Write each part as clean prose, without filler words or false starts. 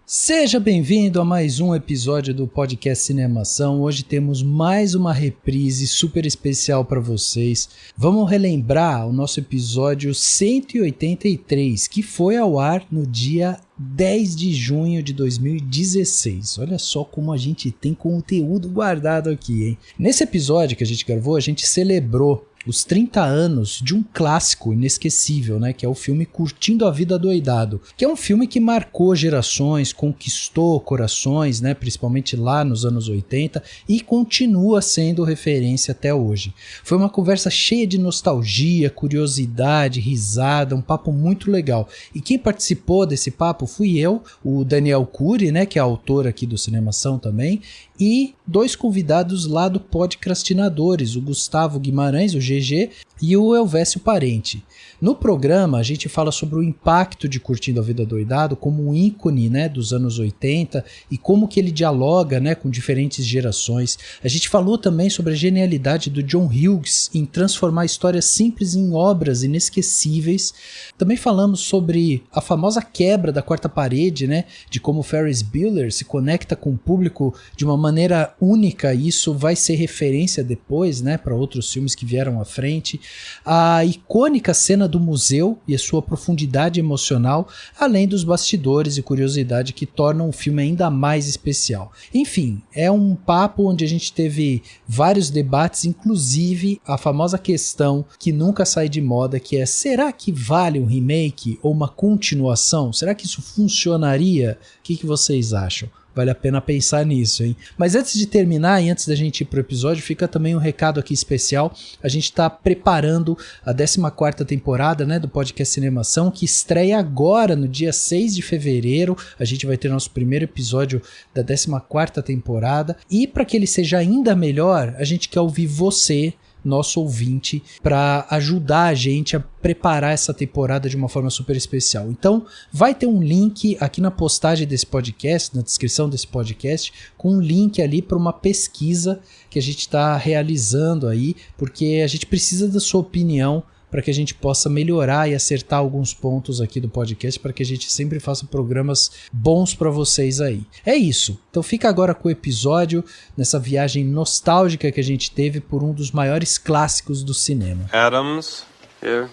Seja bem-vindo a mais um episódio do podcast Cinemação. Hoje temos mais uma reprise super especial para vocês. Vamos relembrar o nosso episódio 183, que foi ao ar no dia 10 de junho de 2016. Olha só como a gente tem conteúdo guardado aqui, hein? Nesse episódio que a gente gravou, a gente celebrou os 30 anos de um clássico inesquecível, né, que é o filme Curtindo a Vida Adoidado, que é um filme que marcou gerações, conquistou corações, né, principalmente lá nos anos 80, e continua sendo referência até hoje. Foi uma conversa cheia de nostalgia, curiosidade, risada, um papo muito legal. E quem participou desse papo fui eu, o Daniel Cury, né, que é autor aqui do Cinemação também, e dois convidados lá do Podcastinadores, o Gustavo Guimarães, o GG, e o Elvésio Parente. No programa a gente fala sobre o impacto de Curtindo a Vida Adoidado como um ícone, né, dos anos 80 e como que ele dialoga, né, com diferentes gerações. A gente falou também sobre a genialidade do John Hughes em transformar histórias simples em obras inesquecíveis. Também falamos sobre a famosa quebra da quarta parede, né, de como Ferris Bueller se conecta com o público de uma maneira única, e isso vai ser referência depois, né, para outros filmes que vieram à frente. A icônica cena do museu e a sua profundidade emocional, além dos bastidores e curiosidade que tornam o filme ainda mais especial. Enfim, é um papo onde a gente teve vários debates, inclusive a famosa questão que nunca sai de moda, que é: será que vale um remake ou uma continuação? Será que isso funcionaria? O que vocês acham? Vale a pena pensar nisso, hein? Mas antes de terminar e antes da gente ir pro episódio, fica também um recado aqui especial. A gente tá preparando a 14ª temporada, né, do podcast Cinemação, que estreia agora no dia 6 de fevereiro. A gente vai ter nosso primeiro episódio da 14ª temporada. E para que ele seja ainda melhor, a gente quer ouvir você, nosso ouvinte, para ajudar a gente a preparar essa temporada de uma forma super especial. Então vai ter um link aqui na postagem desse podcast, na descrição desse podcast, com um link ali para uma pesquisa que a gente está realizando aí, porque a gente precisa da sua opinião para que a gente possa melhorar e acertar alguns pontos aqui do podcast, para que a gente sempre faça programas bons para vocês aí. É isso. Então fica agora com o episódio, nessa viagem nostálgica que a gente teve por um dos maiores clássicos do cinema. Adams. Here.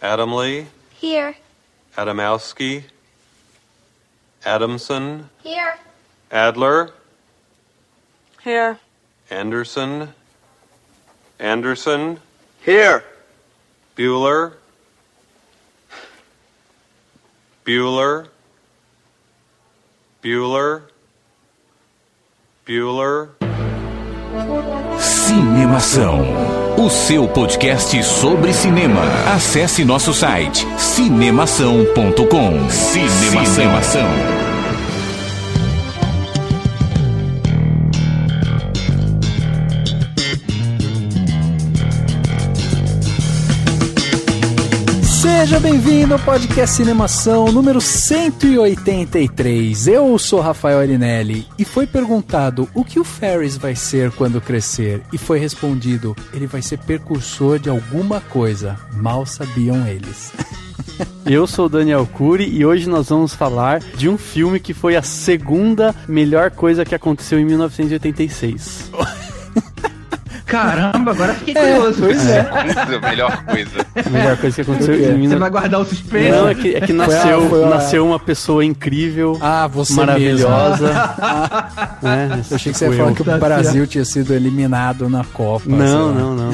Adamley. Here. Adamowski. Adamson. Here. Adler. Here. Anderson. Anderson. Here. Bueller. Bueller. Bueller. Bueller. Cinemação, o seu podcast sobre cinema. Acesse nosso site cinemação.com. Cinemação. Seja bem-vindo ao podcast Cinemação número 183. Eu sou Rafael Arinelli e foi perguntado o que o Ferris vai ser quando crescer, e foi respondido: ele vai ser precursor de alguma coisa. Mal sabiam eles. Eu sou o Daniel Cury e hoje nós vamos falar de um filme que foi a segunda melhor coisa que aconteceu em 1986. Caramba, agora fiquei curioso. Pois é. A melhor coisa. A melhor coisa que aconteceu em 1986. Você vai guardar o suspense? Não, é que nasceu uma pessoa incrível, Você maravilhosa. Né? Eu achei que você ia falar que o Brasil tinha sido eliminado na Copa. Não.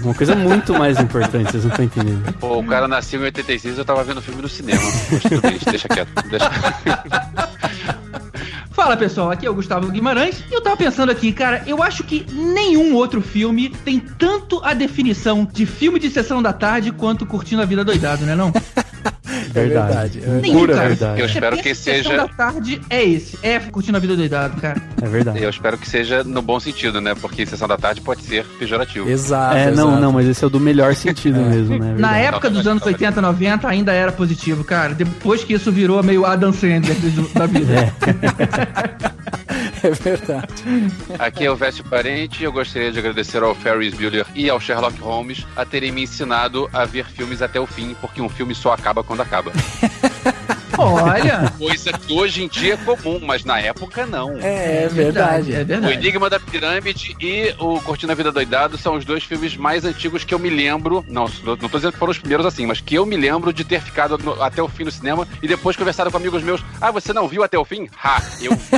Uma coisa muito mais importante, vocês não estão entendendo. Pô, o cara nasceu em 86 e eu tava vendo o filme no cinema. Mas tudo bem, deixa quieto. Fala pessoal, aqui é o Gustavo Guimarães e eu tava pensando aqui, cara, eu acho que nenhum outro filme tem tanto a definição de filme de sessão da tarde quanto Curtindo a Vida Adoidado, né não? Verdade. Nenhum, Pura cara. verdade. Eu espero que Sessão seja... da tarde é esse, é Curtindo a Vida Adoidado, cara. É verdade. Eu espero que seja no bom sentido, né? Porque Sessão da Tarde pode ser pejorativo. Exato. Não, mas esse é o do melhor sentido mesmo, né? Na época dos anos 80, 90 ainda era positivo, cara. Depois que isso virou meio Adam Sandler da vida. É verdade. Aqui é o Elvésio Parente e eu gostaria de agradecer ao Ferris Bueller e ao Sherlock Holmes a terem me ensinado a ver filmes até o fim, porque um filme só acaba quando acaba. Olha! Coisa que hoje em dia é comum, mas na época não. É verdade. É O verdade. Enigma da Pirâmide e o Curtindo a Vida Doidado são os dois filmes mais antigos que eu me lembro. Não tô dizendo que foram os primeiros assim, mas que eu me lembro de ter ficado até o fim no cinema e depois conversado com amigos meus. Ah, você não viu até o fim? Eu vi.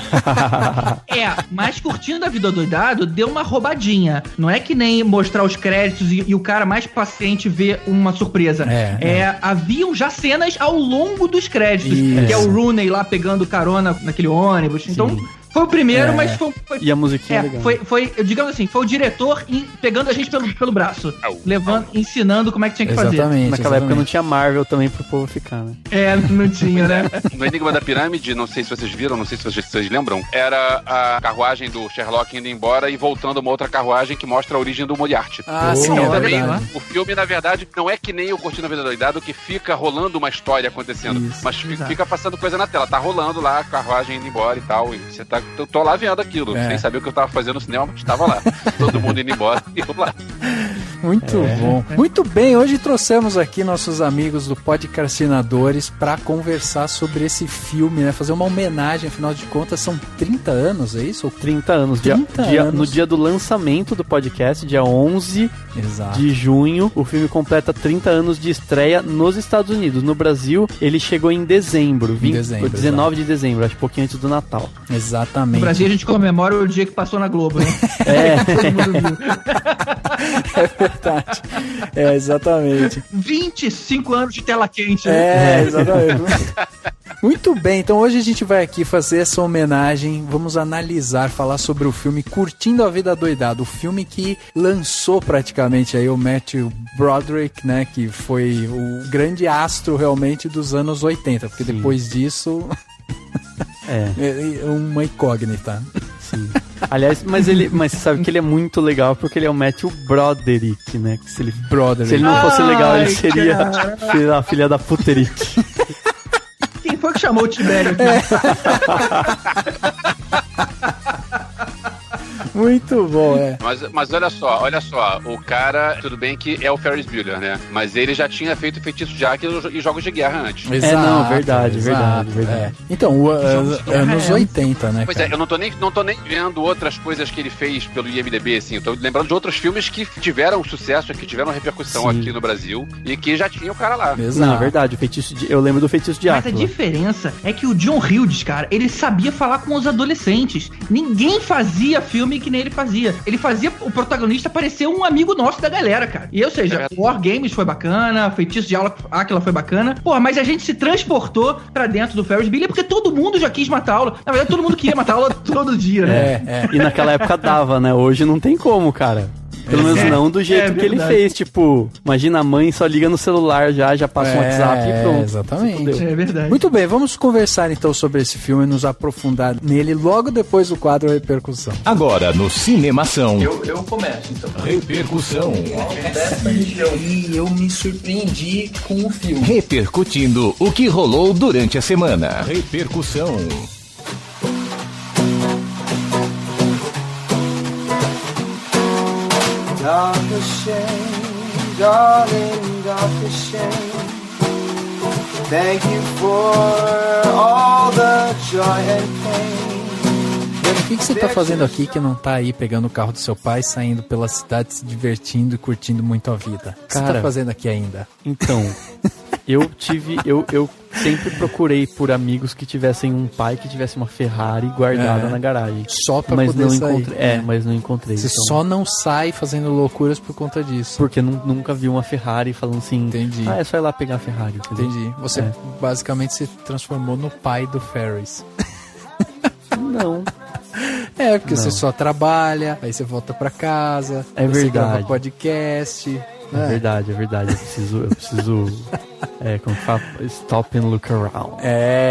Mas Curtindo a Vida Doidado deu uma roubadinha. Não é que nem mostrar os créditos e o cara mais paciente ver uma surpresa. Haviam já cenas ao longo dos créditos. Isso. Que é o Rooney lá pegando carona naquele ônibus. Então, foi o primeiro, mas foi... E a musiquinha é legal. Foi, digamos assim, foi o diretor pegando a gente pelo braço. Ensinando como é que tinha que fazer. Naquela época não tinha Marvel também pro povo ficar, né? Não tinha, né? No Enigma da Pirâmide, não sei se vocês viram, não sei se vocês lembram, era a carruagem do Sherlock indo embora e voltando uma outra carruagem que mostra a origem do Moriarty. Sim, é Também, verdade. o filme, na verdade, não é que nem o Curtindo a Vida Doidado que fica rolando uma história acontecendo, mas fica passando coisa na tela. Tá rolando lá a carruagem indo embora e tal, e você tá... Eu tô lá vendo aquilo, sem saber o que eu tava fazendo no cinema, mas estava lá. Todo mundo indo embora e eu lá. Muito bom. Muito bem, hoje trouxemos aqui nossos amigos do Podcastinadores para conversar sobre esse filme, né? Fazer uma homenagem, afinal de contas, são 30 anos, é isso? 30 anos. No dia do lançamento do podcast, dia 11 de junho, o filme completa 30 anos de estreia nos Estados Unidos. No Brasil, ele chegou em dezembro, 19 de dezembro, acho pouquinho antes do Natal. Exatamente. No Brasil a gente comemora o dia que passou na Globo, né? Todo mundo viu. É verdade. Exatamente. 25 anos de tela quente, né? Exatamente. Muito bem, então hoje a gente vai aqui fazer essa homenagem, vamos analisar, falar sobre o filme Curtindo a Vida Doidado, o filme que lançou praticamente aí o Matthew Broderick, né, que foi o grande astro realmente dos anos 80, porque depois disso... é uma incógnita. Sim. Aliás, mas você sabe que ele é muito legal porque ele é o Matthew Broderick, né? Que se ele não fosse legal, ele seria a filha da puterick. Quem foi que chamou o Tibério aqui? Muito bom, Mas olha só, o cara, tudo bem que é o Ferris Bueller, né? Mas ele já tinha feito Feitiço de Áquila e Jogos de Guerra antes. Exato, verdade. Então, anos 80, né? Pois cara? eu não tô nem vendo outras coisas que ele fez pelo IMDb, assim. Eu tô lembrando de outros filmes que tiveram sucesso, que tiveram repercussão aqui no Brasil e que já tinha o cara lá. Exato. Não, é verdade, eu lembro do Feitiço de Áquila. Mas a diferença é que o John Hughes, cara, ele sabia falar com os adolescentes. Ninguém fazia filme que nem ele fazia. Ele fazia o protagonista parecer um amigo nosso da galera, cara. E, ou seja, War Games foi bacana, Feitiço de Áquila foi bacana. Porra, mas a gente se transportou pra dentro do Ferris Bueller porque todo mundo já quis matar a aula. Na verdade, todo mundo queria matar a aula todo dia, né? E naquela época dava, né? Hoje não tem como, cara. Pelo menos não do jeito que ele fez. Tipo, imagina a mãe só liga no celular já passa um WhatsApp e pronto. Exatamente. É verdade. Muito bem, vamos conversar então sobre esse filme e nos aprofundar nele logo depois do quadro Repercussão. Agora no Cinemação. Eu começo, então. Repercussão. E eu me surpreendi com o filme. Repercutindo o que rolou durante a semana. Repercussão. Dark as shame, darling, dark as shame. Thank you for all the joy and pain. O que você tá fazendo aqui que não tá aí pegando o carro do seu pai, saindo pela cidade, se divertindo e curtindo muito a vida? O que você tá fazendo aqui ainda? Então, eu sempre procurei por amigos que tivessem um pai que tivesse uma Ferrari guardada na garagem. Só pra poder sair. Mas não encontrei. Você só não sai fazendo loucuras por conta disso. Porque nunca vi uma Ferrari falando assim... Entendi. É só ir lá pegar a Ferrari. Entendeu? Entendi. Você basicamente se transformou no pai do Ferris. Não. Porque você só trabalha, aí você volta pra casa, você grava podcast. É verdade. Eu preciso como fala? Stop and look around.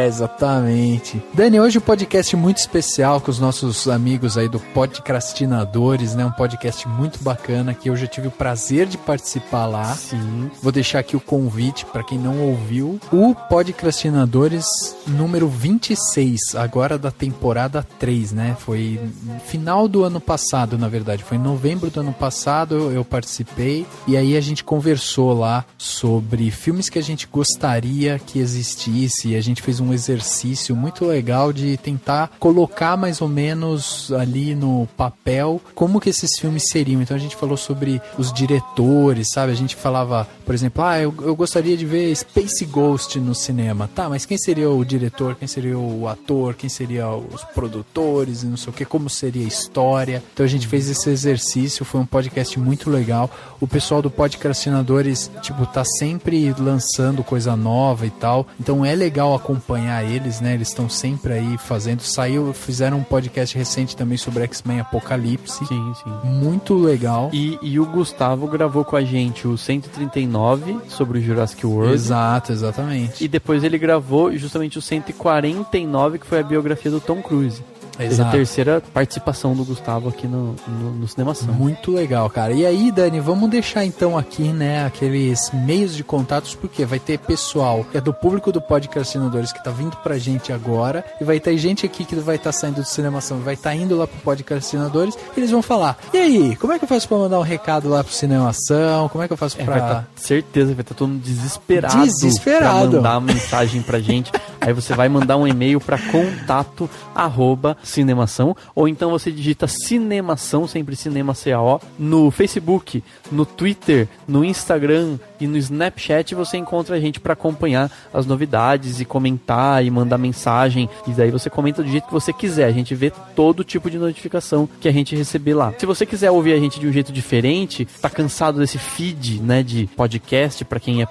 Exatamente. Dani, hoje um podcast muito especial com os nossos amigos aí do Podcastinadores, né? Um podcast muito bacana que eu já tive o prazer de participar lá. Sim. Vou deixar aqui o convite para quem não ouviu. O Podcastinadores número 26, agora da temporada 3, né? Foi no final do ano passado, na verdade. Foi em novembro do ano passado, eu participei. E aí a gente conversou lá sobre filmes que a gente gente gostaria que existisse, e a gente fez um exercício muito legal de tentar colocar mais ou menos ali no papel como que esses filmes seriam. Então a gente falou sobre os diretores, sabe? A gente falava, por exemplo, eu gostaria de ver Space Ghost no cinema. Tá, mas quem seria o diretor? Quem seria o ator? Quem seria os produtores? E não sei o que, como seria a história. Então a gente fez esse exercício, foi um podcast muito legal. O pessoal do Podcastinadores, tipo, tá sempre lançando coisa nova e tal. Então é legal acompanhar eles, né? Eles estão sempre aí fazendo. Fizeram um podcast recente também sobre X-Men Apocalipse. Sim. Muito legal. E o Gustavo gravou com a gente o 139 sobre o Jurassic World. Exato, exatamente. E depois ele gravou justamente o 149, que foi a biografia do Tom Cruise. Exato. A terceira participação do Gustavo aqui no Cinemação. Muito legal, cara. E aí, Dani, vamos deixar então aqui, né, aqueles meios de contatos, porque vai ter pessoal que é do público do Podcastinadores que tá vindo pra gente agora, e vai ter gente aqui que vai estar saindo do Cinemação, vai estar indo lá pro Podcastinadores, e eles vão falar, e aí, como é que eu faço pra mandar um recado lá pro Cinemação? Como é que eu faço pra... certeza, vai estar todo mundo desesperado pra mandar uma mensagem pra gente. Aí você vai mandar um e-mail pra contato@cinemação, ou então você digita Cinemação, sempre Cinema CAO, no Facebook, no Twitter, no Instagram e no Snapchat. Você encontra a gente para acompanhar as novidades e comentar e mandar mensagem, e daí você comenta do jeito que você quiser. A gente vê todo tipo de notificação que a gente receber lá. Se você quiser ouvir a gente de um jeito diferente, tá cansado desse feed, né, de podcast, para quem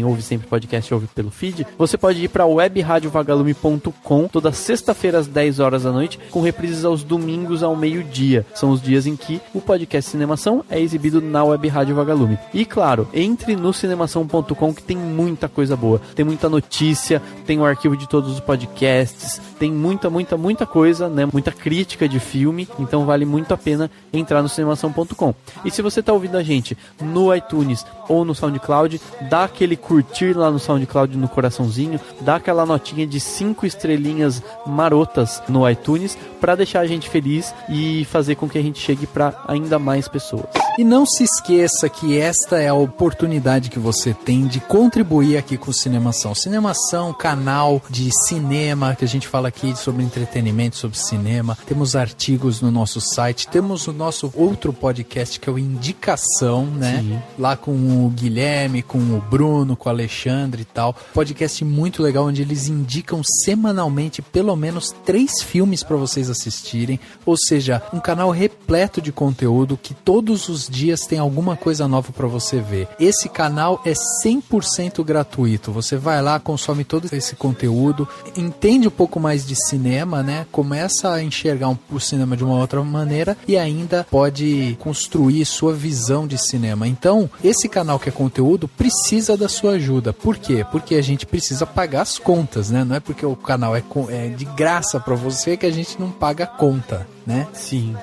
ouve sempre podcast, ouve pelo feed, você pode ir para webradiovagalume.com toda sexta-feira às 10 horas da noite, com reprises aos domingos ao meio-dia. São os dias em que o podcast Cinemação é exibido na Web Rádio Vagalume. E claro, entre no cinemação.com, que tem muita coisa boa. Tem muita notícia, tem o arquivo de todos os podcasts, tem muita coisa, né? Muita crítica de filme, então vale muito a pena entrar no cinemação.com. E se você tá ouvindo a gente no iTunes ou no SoundCloud, dá aquele curtir lá no SoundCloud, no coraçãozinho, dá aquela notinha de 5 estrelinhas marotas no iTunes para deixar a gente feliz e fazer com que a gente chegue para ainda mais pessoas. E não se esqueça que esta é a oportunidade que você tem de contribuir aqui com o Cinemação. Cinemação, canal de cinema, que a gente fala aqui sobre entretenimento, sobre cinema. Temos artigos no nosso site, temos o nosso outro podcast que é o Indicação, né? Sim. Lá com o Guilherme, com o Bruno, com o Alexandre e tal. Podcast muito legal, onde eles indicam semanalmente pelo menos 3 filmes para vocês assistirem. Ou seja, um canal repleto de conteúdo que todos os dias tem alguma coisa nova para você ver. Esse canal é 100% gratuito. Você vai lá, consome todo esse conteúdo, entende um pouco mais de cinema, né? Começa a enxergar o cinema de uma outra maneira e ainda pode construir sua visão de cinema. Então, esse canal que é conteúdo precisa da sua ajuda. Por quê? Porque a gente precisa pagar as contas, né? Não é porque o canal é de graça para você que a gente não paga a conta, né? Sim.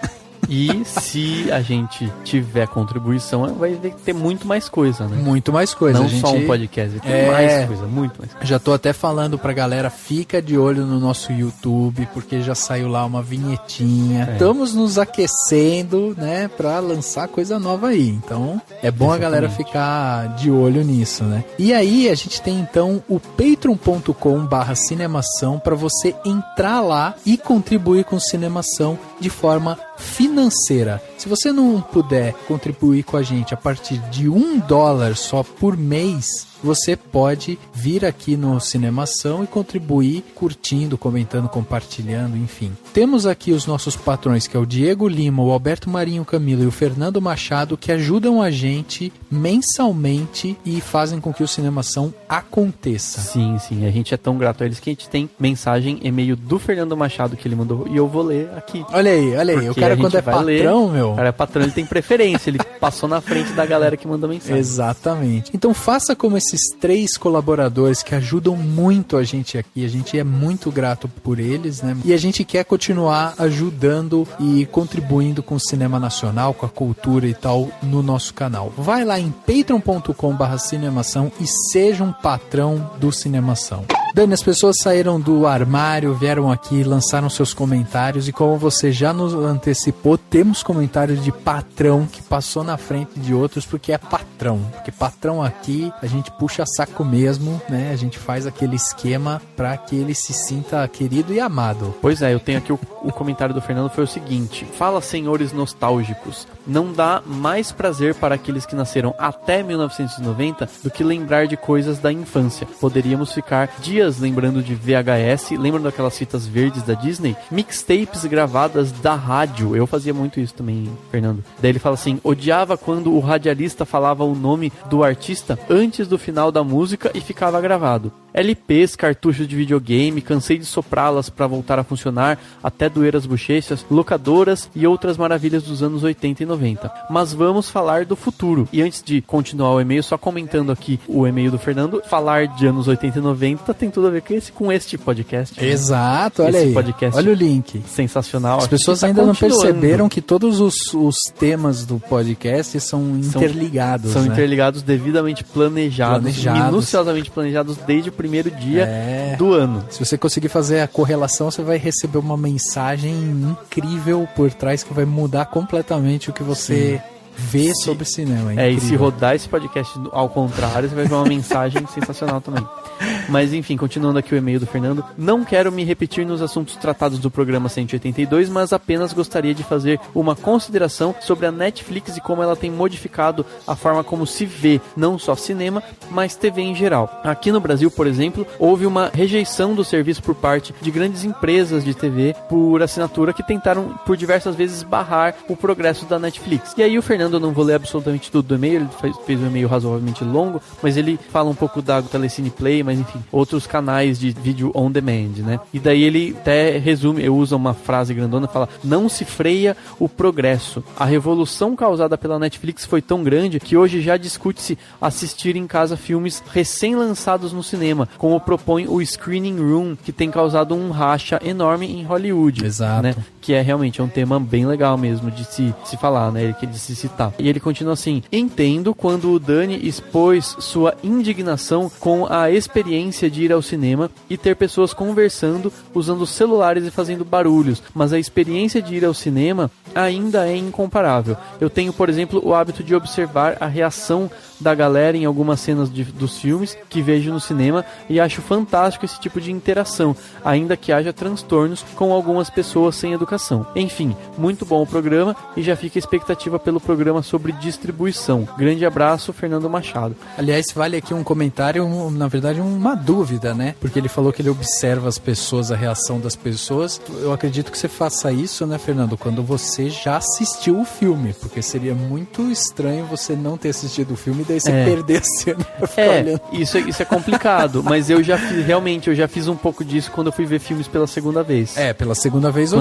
E se a gente tiver contribuição, vai ter muito mais coisa, né? Muito mais coisa. Não só um podcast, tem mais coisa, muito mais coisa. Já tô até falando pra galera, fica de olho no nosso YouTube, porque já saiu lá uma vinhetinha. Estamos nos aquecendo, né, pra lançar coisa nova aí. Então, é bom a galera ficar de olho nisso, né? E aí, a gente tem então o patreon.com/cinemação pra você entrar lá e contribuir com o Cinemação de forma financeira. Se você não puder contribuir com a gente a partir de $1 só por mês, você pode vir aqui no Cinemação e contribuir curtindo, comentando, compartilhando, enfim. Temos aqui os nossos patrões, que é o Diego Lima, o Alberto Marinho Camilo e o Fernando Machado, que ajudam a gente mensalmente e fazem com que o Cinemação aconteça. Sim, sim. A gente é tão grato a eles que a gente tem mensagem, e-mail do Fernando Machado que ele mandou e eu vou ler aqui. Olha aí. O cara quando é patrão, meu... O cara é patrão, ele tem preferência. Ele passou na frente da galera que mandou mensagem. Exatamente. Então faça como esses 3 colaboradores que ajudam muito a gente aqui. A gente é muito grato por eles, né? E a gente quer continuar ajudando e contribuindo com o cinema nacional, com a cultura e tal no nosso canal. Vai lá em patreon.com/cinemação e seja um patrão do Cinemação. Dani, as pessoas saíram do armário, vieram aqui, lançaram seus comentários e como você já nos antecipou, temos comentários de patrão que passou na frente de outros porque é patrão. Porque patrão aqui, a gente puxa saco mesmo, né? A gente faz aquele esquema pra que ele se sinta querido e amado. Pois é, eu tenho aqui o comentário do Fernando, foi o seguinte: fala, senhores nostálgicos, não dá mais prazer para aqueles que nasceram até 1990 do que lembrar de coisas da infância. Poderíamos ficar dias lembrando de VHS, lembram daquelas fitas verdes da Disney? Mixtapes gravadas da rádio, eu fazia muito isso também, Fernando. Daí ele fala assim: odiava quando o radialista falava o nome do artista antes do final da música e ficava gravado. LPs, cartuchos de videogame, cansei de soprá-las para voltar a funcionar até doer as bochechas, locadoras e outras maravilhas dos anos 80 e 90. Mas vamos falar do futuro. E antes de continuar o e-mail, só comentando aqui o e-mail do Fernando, falar de anos 80 e 90 tem tudo a ver com este podcast. Exato, olha aí. Podcast olha o link. Sensacional. As pessoas ainda não perceberam que todos os temas do podcast são interligados. São né? interligados, devidamente planejados, minuciosamente planejados desde o primeiro dia do ano. Se você conseguir fazer a correlação, você vai receber uma mensagem incrível por trás que vai mudar completamente o que você vê sobre cinema. E se rodar esse podcast ao contrário, você vai ver uma mensagem sensacional também. Mas enfim, continuando aqui o e-mail do Fernando, não quero me repetir nos assuntos tratados do programa 182, mas apenas gostaria de fazer uma consideração sobre a Netflix e como ela tem modificado a forma como se vê, não só cinema, mas TV em geral. Aqui no Brasil, por exemplo, houve uma rejeição do serviço por parte de grandes empresas de TV por assinatura que tentaram por diversas vezes barrar o progresso da Netflix. E aí o Fernando, eu não vou ler absolutamente tudo do e-mail, ele fez um e-mail razoavelmente longo, mas ele fala um pouco da Telecine Play, mas enfim, outros canais de vídeo on demand, né? E daí ele até resume, usa uma frase grandona, fala: não se freia o progresso. A revolução causada pela Netflix foi tão grande que hoje já discute-se assistir em casa filmes recém-lançados no cinema, como propõe o Screening Room, que tem causado um racha enorme em Hollywood. Exato. Né? Que realmente é um tema bem legal mesmo de se falar, né? De se citar. E ele continua assim: entendo quando o Dani expôs sua indignação com a experiência de ir ao cinema e ter pessoas conversando, usando celulares e fazendo barulhos, mas a experiência de ir ao cinema ainda é incomparável. Eu tenho, por exemplo, o hábito de observar a reação da galera em algumas cenas dos filmes que vejo no cinema e acho fantástico esse tipo de interação, ainda que haja transtornos com algumas pessoas sem educação. Enfim, muito bom o programa e já fica a expectativa pelo programa sobre distribuição. Grande abraço, Fernando Machado. Aliás, vale aqui um comentário, na verdade uma dúvida, né? Porque ele falou que ele observa as pessoas, a reação das pessoas. Eu acredito que você faça isso, né, Fernando, quando você já assistiu o filme, porque seria muito estranho você não ter assistido o filme e daí você perder a cena pra ficar olhando. Isso é complicado, mas eu já fiz um pouco disso quando eu fui ver filmes pela segunda vez. Pela segunda vez,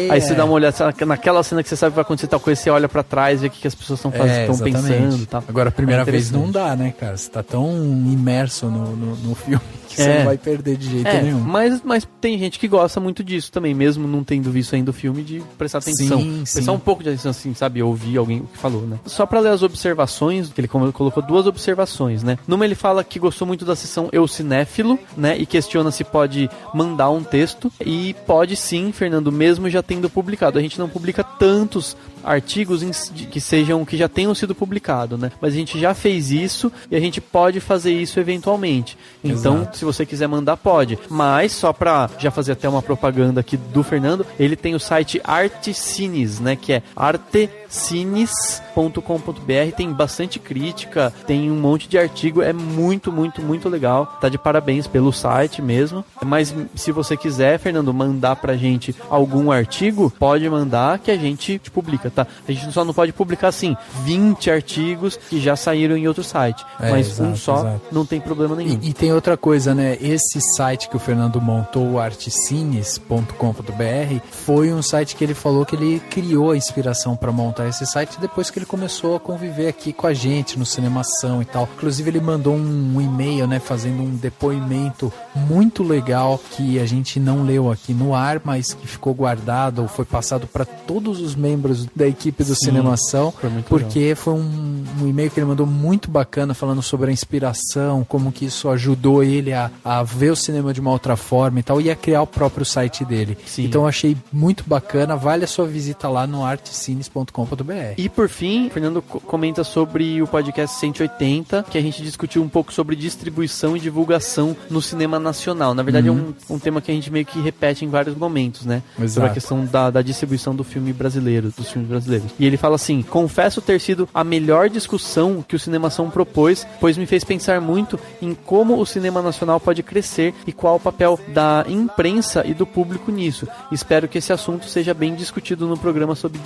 aí você dá uma olhada naquela cena que você sabe que vai acontecer tal coisa, você olha pra trás e vê o que as pessoas estão pensando e tal. Agora, a primeira vez não dá, né, cara? Você tá tão imerso no filme que você não vai perder de jeito nenhum. Mas tem gente que gosta muito disso também, mesmo não tendo visto ainda o filme, de prestar atenção. Prestar um pouco de atenção, assim, sabe? Ouvir alguém que falou, né? Só pra ler as observações, que ele colocou duas observações, né? Numa ele fala que gostou muito da sessão Eu Cinéfilo, né? E questiona se pode mandar um texto. E pode sim, Fernando, mesmo já tendo publicado. A gente não publica tantos artigos que já tenham sido publicados, né? Mas a gente já fez isso e a gente pode fazer isso eventualmente. Então, se você quiser mandar, pode. Mas, só pra já fazer até uma propaganda aqui do Fernando, ele tem o site Artecines, né? Que é artecines.com.br. Tem bastante crítica, tem um monte de artigo, é muito, muito, muito legal. Tá de parabéns pelo site mesmo. Mas se você quiser, Fernando, mandar pra gente algum artigo, pode mandar que a gente publica, tá? A gente só não pode publicar, assim, 20 artigos que já saíram em outro site. Mas um só não tem problema nenhum. E tem outra coisa, né? Esse site que o Fernando montou, o artecines.com.br, foi um site que ele falou que ele criou a inspiração para montar montar esse site depois que ele começou a conviver aqui com a gente no Cinemação e tal. Inclusive ele mandou um e-mail, né, fazendo um depoimento muito legal que a gente não leu aqui no ar, mas que ficou guardado ou foi passado para todos os membros da equipe do Cinemação, porque legal. Foi um e-mail que ele mandou muito bacana, falando sobre a inspiração, como que isso ajudou ele a ver o cinema de uma outra forma e tal, e a criar o próprio site dele. Sim. Então eu achei muito bacana, vale a sua visita lá no artcines.com.br. E por fim, o Fernando comenta sobre o podcast 180, que a gente discutiu um pouco sobre distribuição e divulgação no cinema nacional. Na verdade é um tema que a gente meio que repete em vários momentos, né? Exato. Sobre a questão da distribuição do filme brasileiro, dos filmes brasileiros. E ele fala assim: confesso ter sido a melhor discussão que o Cinemação propôs, pois me fez pensar muito em como o cinema nacional pode crescer e qual o papel da imprensa e do público nisso. Espero que esse assunto seja bem discutido no programa sobre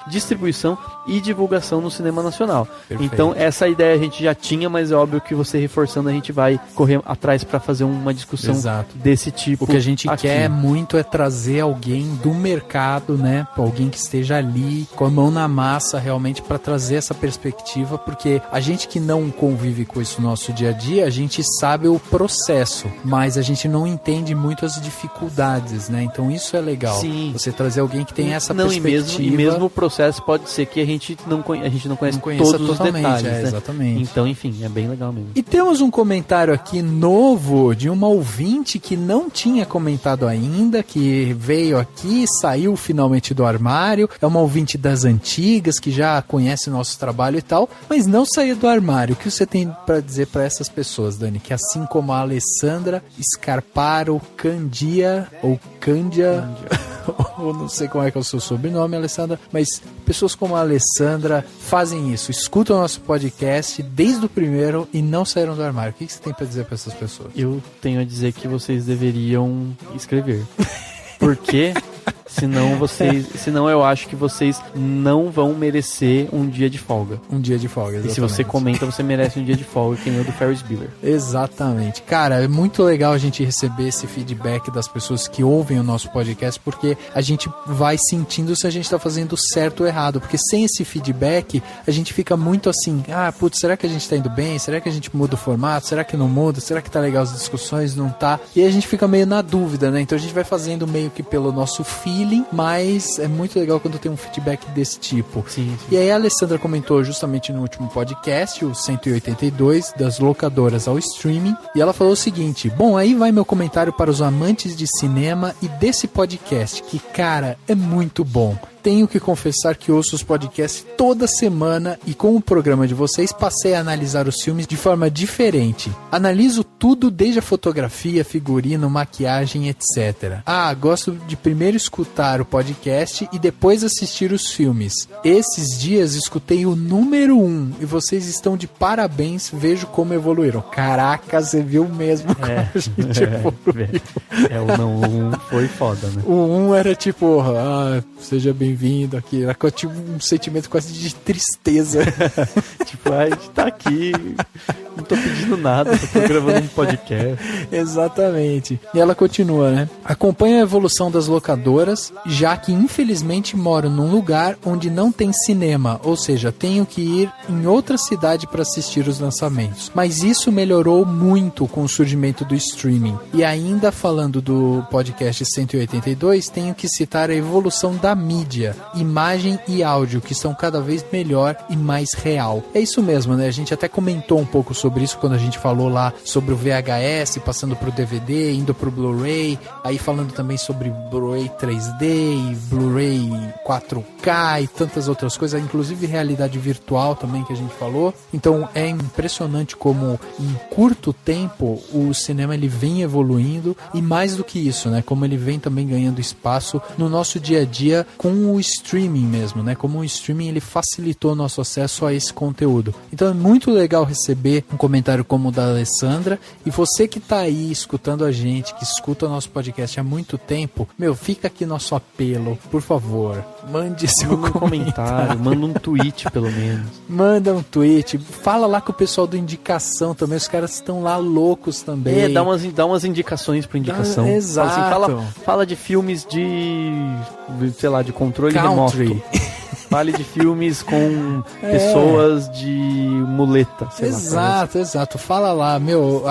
distribuição e divulgação no cinema nacional. Perfeito. Então essa ideia a gente já tinha, mas é óbvio que você reforçando a gente vai correr atrás para fazer uma discussão desse tipo. O que a gente quer muito é trazer alguém do mercado, né? Alguém que esteja ali com a mão na massa realmente para trazer essa perspectiva, porque a gente que não convive com isso no nosso dia a dia, a gente sabe o processo, mas a gente não entende muito as dificuldades, né? Então isso é legal. Sim. Você trazer alguém que tem essa perspectiva. E mesmo o processo pode ser que a gente não conhece todos os detalhes, né? Exatamente. Então, enfim, é bem legal mesmo. E temos um comentário aqui novo de uma ouvinte que não tinha comentado ainda, que veio aqui, saiu finalmente do armário. É uma ouvinte das antigas, que já conhece o nosso trabalho e tal, mas não saiu do armário. O que você tem para dizer para essas pessoas, Dani? Que assim como a Alessandra Scarparo Candia, ou Cândia, ou não sei como é que é o seu sobrenome, Alessandra, mas pessoas como a Alessandra fazem isso, escutam o nosso podcast desde o primeiro e não saíram do armário. O que você tem para dizer para essas pessoas? Eu tenho a dizer que vocês deveriam escrever. Porque senão eu acho que vocês não vão merecer um dia de folga. Um dia de folga, exatamente. E se você comenta, você merece um dia de folga, que nem o do Ferris Bueller. Exatamente. Cara, é muito legal a gente receber esse feedback das pessoas que ouvem o nosso podcast, porque a gente vai sentindo se a gente tá fazendo certo ou errado, porque sem esse feedback, a gente fica muito assim, será que a gente tá indo bem? Será que a gente muda o formato? Será que não muda? Será que tá legal as discussões? Não tá? E aí a gente fica meio na dúvida, né? Então a gente vai fazendo meio que pelo nosso feeling, mas é muito legal quando tem um feedback desse tipo. Sim. E aí a Alessandra comentou justamente no último podcast, o 182, das locadoras ao streaming, e ela falou o seguinte: bom, aí vai meu comentário para os amantes de cinema e desse podcast, que, cara, é muito bom. Tenho que confessar que ouço os podcasts toda semana e com o programa de vocês passei a analisar os filmes de forma diferente. Analiso tudo desde a fotografia, figurino, maquiagem, etc. Gosto de primeiro escutar o podcast e depois assistir os filmes. Esses dias escutei o número 1 e vocês estão de parabéns, vejo como evoluíram. Caraca, você viu mesmo como a gente evoluiu. O 1 foi foda, né? O 1 era tipo, seja bem-vindo aqui. Era tipo um sentimento quase de tristeza. Tipo, a gente tá aqui, não tô pedindo nada, tô gravando um podcast. Exatamente. E ela continua, né? Acompanho a evolução das locadoras, já que infelizmente moro num lugar onde não tem cinema, ou seja, tenho que ir em outra cidade para assistir os lançamentos. Mas isso melhorou muito com o surgimento do streaming. E ainda falando do podcast 182, tenho que citar a evolução da mídia, imagem e áudio, que são cada vez melhor e mais real. É isso mesmo, né? A gente até comentou um pouco sobre isso quando a gente falou lá sobre o VHS, passando pro DVD, indo pro Blu-ray, aí falando também sobre Blu-ray 3D e Blu-ray 4K e tantas outras coisas, inclusive realidade virtual também que a gente falou. Então é impressionante como em curto tempo o cinema ele vem evoluindo, e mais do que isso, né? Como ele vem também ganhando espaço no nosso dia a dia com o streaming mesmo, né? Como o streaming ele facilitou nosso acesso a esse conteúdo. Então é muito legal receber um comentário como o da Alessandra, e você que tá aí escutando a gente, que escuta o nosso podcast há muito tempo, fica aqui nosso apelo, por favor, mande seu comentário, manda um tweet pelo menos. Manda um tweet, fala lá com o pessoal do Indicação também, os caras estão lá loucos também. Dá umas indicações pro Indicação. Exato. Assim, fala de filmes de, sei lá, de controle remoto. Fale de filmes com pessoas de muleta. Exato. Fala lá,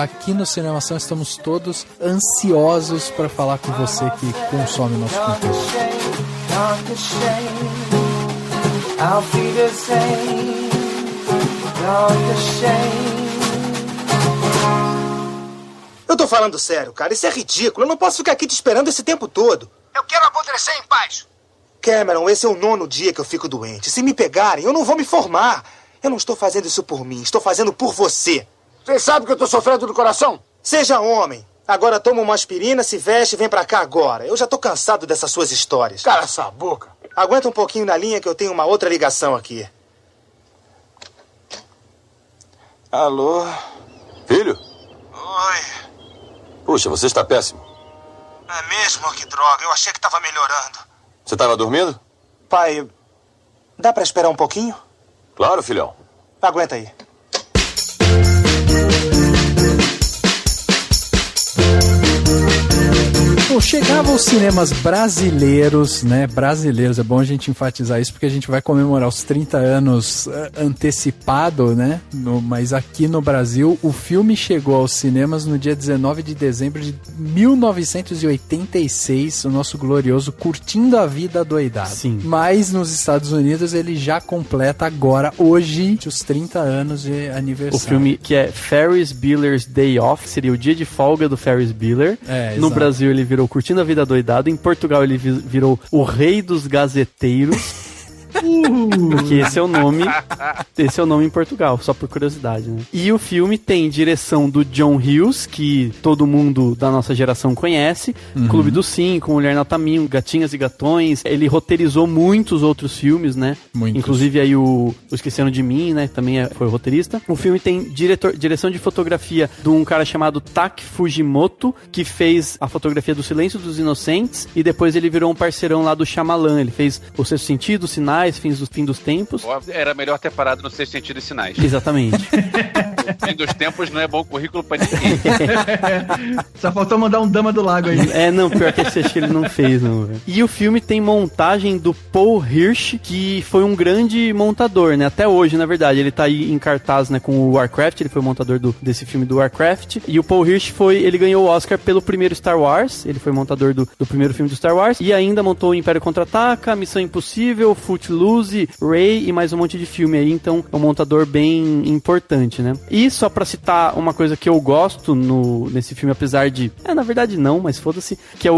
aqui no Cinemação estamos todos ansiosos para falar com você que consome nosso conteúdo. Eu tô falando sério, cara. Isso é ridículo. Eu não posso ficar aqui te esperando esse tempo todo. Eu quero apodrecer em paz. Cameron, esse é o 9º dia que eu fico doente. Se me pegarem, eu não vou me formar. Eu não estou fazendo isso por mim. Estou fazendo por você. Você sabe que eu tô sofrendo do coração? Seja homem. Agora toma uma aspirina, se veste e vem pra cá agora. Eu já tô cansado dessas suas histórias. Cala essa boca. Aguenta um pouquinho na linha que eu tenho uma outra ligação aqui. Alô? Filho? Oi. Puxa, você está péssimo. É mesmo? Que droga. Eu achei que estava melhorando. Você estava dormindo? Pai, dá pra esperar um pouquinho? Claro, filhão. Aguenta aí. Bom, chegavam os cinemas brasileiros, né? Brasileiros, é bom a gente enfatizar isso porque a gente vai comemorar os 30 anos antecipado, né? Mas aqui no Brasil, o filme chegou aos cinemas no dia 19 de dezembro de 1986, o nosso glorioso Curtindo a Vida Adoidado. Sim. Mas nos Estados Unidos ele já completa agora, hoje, os 30 anos de aniversário. O filme que é Ferris Bueller's Day Off, seria o dia de folga do Ferris Bueller. No Brasil ele virou Curtindo a Vida Adoidado. Em Portugal ele virou o Rei dos Gazeteiros. Porque esse é o nome em Portugal, só por curiosidade, né? E o filme tem direção do John Hughes, que todo mundo da nossa geração conhece, Clube dos Cinco, Mulher Nota 1000, Gatinhas e Gatões. Ele roteirizou muitos outros filmes, né? Inclusive aí o Esqueceram de Mim, né? Também foi roteirista. O filme tem direção de fotografia de um cara chamado Taki Fujimoto, que fez a fotografia do Silêncio dos Inocentes, e depois ele virou um parceirão lá do Shyamalan. Ele fez O Sexto Sentido, Sinais, Fim dos Tempos. Era melhor ter parado no Sexto Sentido e Sinais. Exatamente. O Fim dos Tempos não é bom currículo pra ninguém. Só faltou mandar um Dama do Lago aí. Não, pior que esse acho que ele não fez, não. Véio. E o filme tem montagem do Paul Hirsch, que foi um grande montador, né? Até hoje, na verdade. Ele tá aí em cartaz, né, com o Warcraft. Ele foi o montador desse filme do Warcraft. E o Paul Hirsch ele ganhou o Oscar pelo primeiro Star Wars. Ele foi montador do primeiro filme do Star Wars. E ainda montou o Império Contra-Ataca, Missão Impossível, Footloose, Ray e mais um monte de filme aí. Então, é um montador bem importante, né? E só pra citar uma coisa que eu gosto nesse filme, apesar de... na verdade não, mas foda-se, que é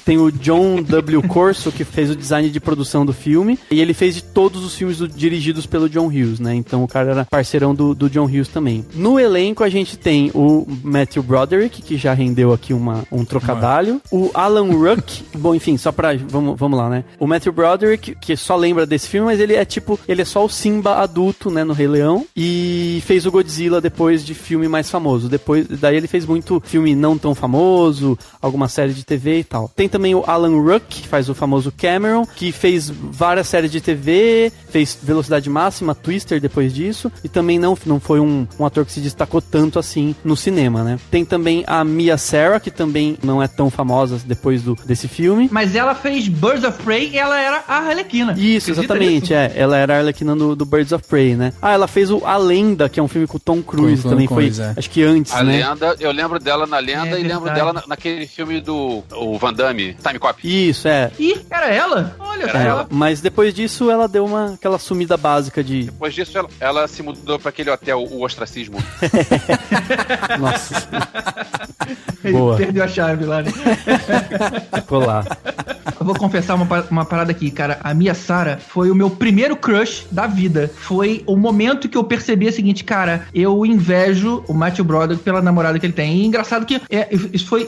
tem o John W. Corso, que fez o design de produção do filme, e ele fez de todos os filmes dirigidos pelo John Hughes, né? Então o cara era parceirão do John Hughes também. No elenco a gente tem o Matthew Broderick, que já rendeu aqui um trocadalho. O Alan Ruck, bom, enfim, só pra... Vamos lá, né? O Matthew Broderick, que só lembra desse filme, mas ele é só o Simba adulto, né, no Rei Leão, e fez o Godzilla depois de filme mais famoso. Daí ele fez muito filme não tão famoso, alguma série de TV e tal. Tem também o Alan Ruck, que faz o famoso Cameron, que fez várias séries de TV, fez Velocidade Máxima, Twister depois disso, e também não foi um ator que se destacou tanto assim no cinema, né? Tem também a Mia Sara, que também não é tão famosa depois desse filme. Mas ela fez Birds of Prey e ela era a Arlequina. Isso, exatamente, ela era a Arlequina do Birds of Prey, né? Ela fez A Lenda, que é um filme com o Tom Cruise, também foi, acho que antes, A né? Lenda, eu lembro dela na Lenda e lembro dela naquele filme do Van Damme, Time Cop. Isso, Ih, era ela? Olha só. Ela. Mas depois disso ela deu aquela sumida básica de... Depois disso ela se mudou pra aquele hotel, o Ostracismo. Nossa. Boa. Perdeu a chave lá, né? Ficou lá. Eu vou confessar uma parada aqui, cara. A Mia Sara foi o meu primeiro crush da vida. Foi o momento que eu percebi o seguinte, cara, eu invejo o Matthew Broderick pela namorada que ele tem. E engraçado que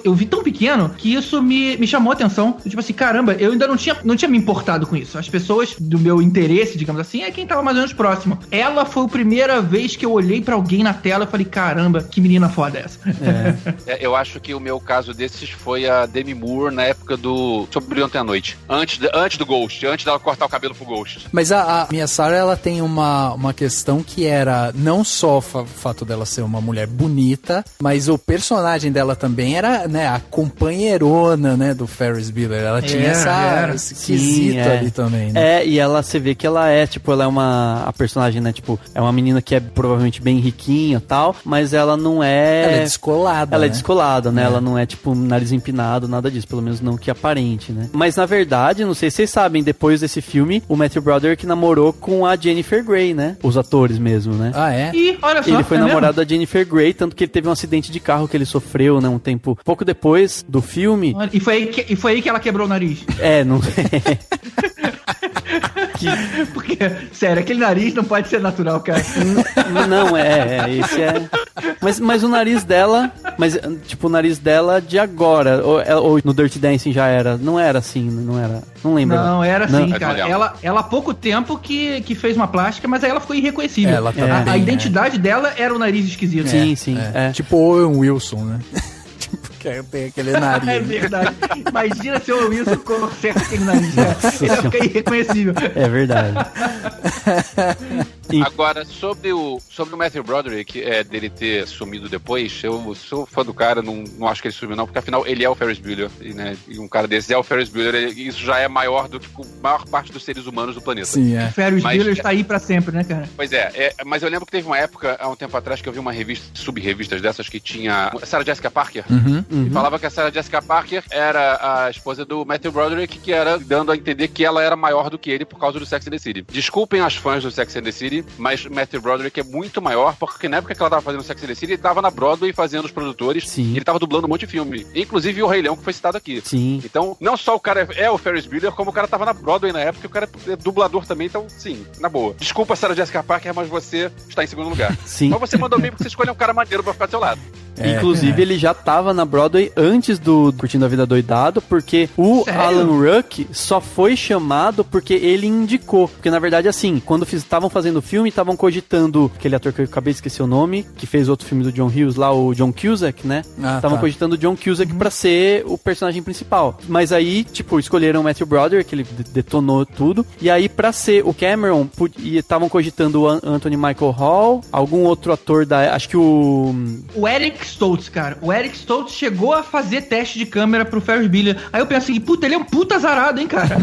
eu vi tão pequeno que isso me chamou a atenção. Tipo assim, caramba, eu ainda não tinha me importado com isso. As pessoas do meu interesse, digamos assim, é quem tava mais ou menos próximo. Ela foi a primeira vez que eu olhei pra alguém na tela e falei, caramba, que menina foda é essa. Eu acho que o meu caso desses foi a Demi Moore na época do Sobre Brilhante meia-noite. Antes do Ghost, antes dela cortar o cabelo pro Ghost. Mas a Mia Sara, ela tem uma questão que era não só o fato dela ser uma mulher bonita, mas o personagem dela também era, né, a companheirona, né, do Ferris Bueller. Ela tinha esse quesito ali também, né? E ela, você vê que ela é, tipo, ela é a personagem, né, tipo, é uma menina que é provavelmente bem riquinha e tal, mas ela não é... Ela é descolada, Ela é descolada, né? Ela não é, tipo, nariz empinado, nada disso, pelo menos não que aparente, né? Mas, na verdade, não sei se vocês sabem, depois desse filme, o Matthew Broderick namorou com a Jennifer Grey, né? Os atores mesmo, né? Ah, é? Ih, olha só. Ele foi namorado da Jennifer Grey, tanto que ele teve um acidente de carro que ele sofreu, né? Um tempo, pouco depois do filme. E foi aí que ela quebrou o nariz. Não... Porque, sério, aquele nariz não pode ser natural, cara. Não, esse é... Mas o nariz dela... Mas, tipo, o nariz dela de agora, ou no Dirty Dancing já era. Não era assim, não era... Não lembro. Não, era assim, cara. Ela há pouco tempo que fez uma plástica, mas aí ela ficou irreconhecível. Ela tá a identidade dela era o nariz esquisito. Sim. Tipo o Owen Wilson, né? Tem aquele nariz. É verdade. Imagina se o Wilson conserta aquele nariz. Ele vai ficar irreconhecível. É verdade. Agora, sobre o Matthew Broderick, dele ter sumido depois, eu sou fã do cara, não acho que ele sumiu não, porque afinal ele é o Ferris Bueller, né? E um cara desse é o Ferris Bueller, e isso já é maior do que a maior parte dos seres humanos do planeta. Sim, O Ferris Bueller está aí pra sempre, né, cara? Pois mas eu lembro que teve uma época, há um tempo atrás, que eu vi uma revista, sub-revistas dessas, que tinha a Sarah Jessica Parker, e falava que a Sarah Jessica Parker era a esposa do Matthew Broderick, que era dando a entender que ela era maior do que ele por causa do Sex and the City. Desculpem as fãs do Sex and the City, mas Matthew Broderick é muito maior, porque na época que ela tava fazendo Sex and the City, ele tava na Broadway fazendo os produtores, e ele tava dublando um monte de filme, inclusive o Rei Leão, que foi citado aqui. Sim. Então, não só o cara é o Ferris Bueller, como o cara tava na Broadway na época, e o cara é dublador também, então, sim, na boa. Desculpa, Sarah Jessica Parker, mas você está em segundo lugar. Sim. Mas você mandou bem porque você escolheu um cara maneiro pra ficar do seu lado. Inclusive, ele já tava na Broadway antes do Curtindo a Vida Doidado, porque o Alan Ruck só foi chamado porque ele indicou. Porque, na verdade, assim, quando estavam fazendo o filme, estavam cogitando aquele ator que eu acabei de esquecer o nome, que fez outro filme do John Hughes lá, o John Cusack, né? Estavam cogitando o John Cusack pra ser o personagem principal. Mas aí, tipo, escolheram o Matthew Broderick, que ele detonou tudo. E aí, pra ser o Cameron, estavam cogitando o Anthony Michael Hall, algum outro ator acho que o Eric Stoltz, cara. O Eric Stoltz chegou a fazer teste de câmera pro Ferris Bueller. Aí eu pensei, puta, ele é um puta azarado, hein, cara?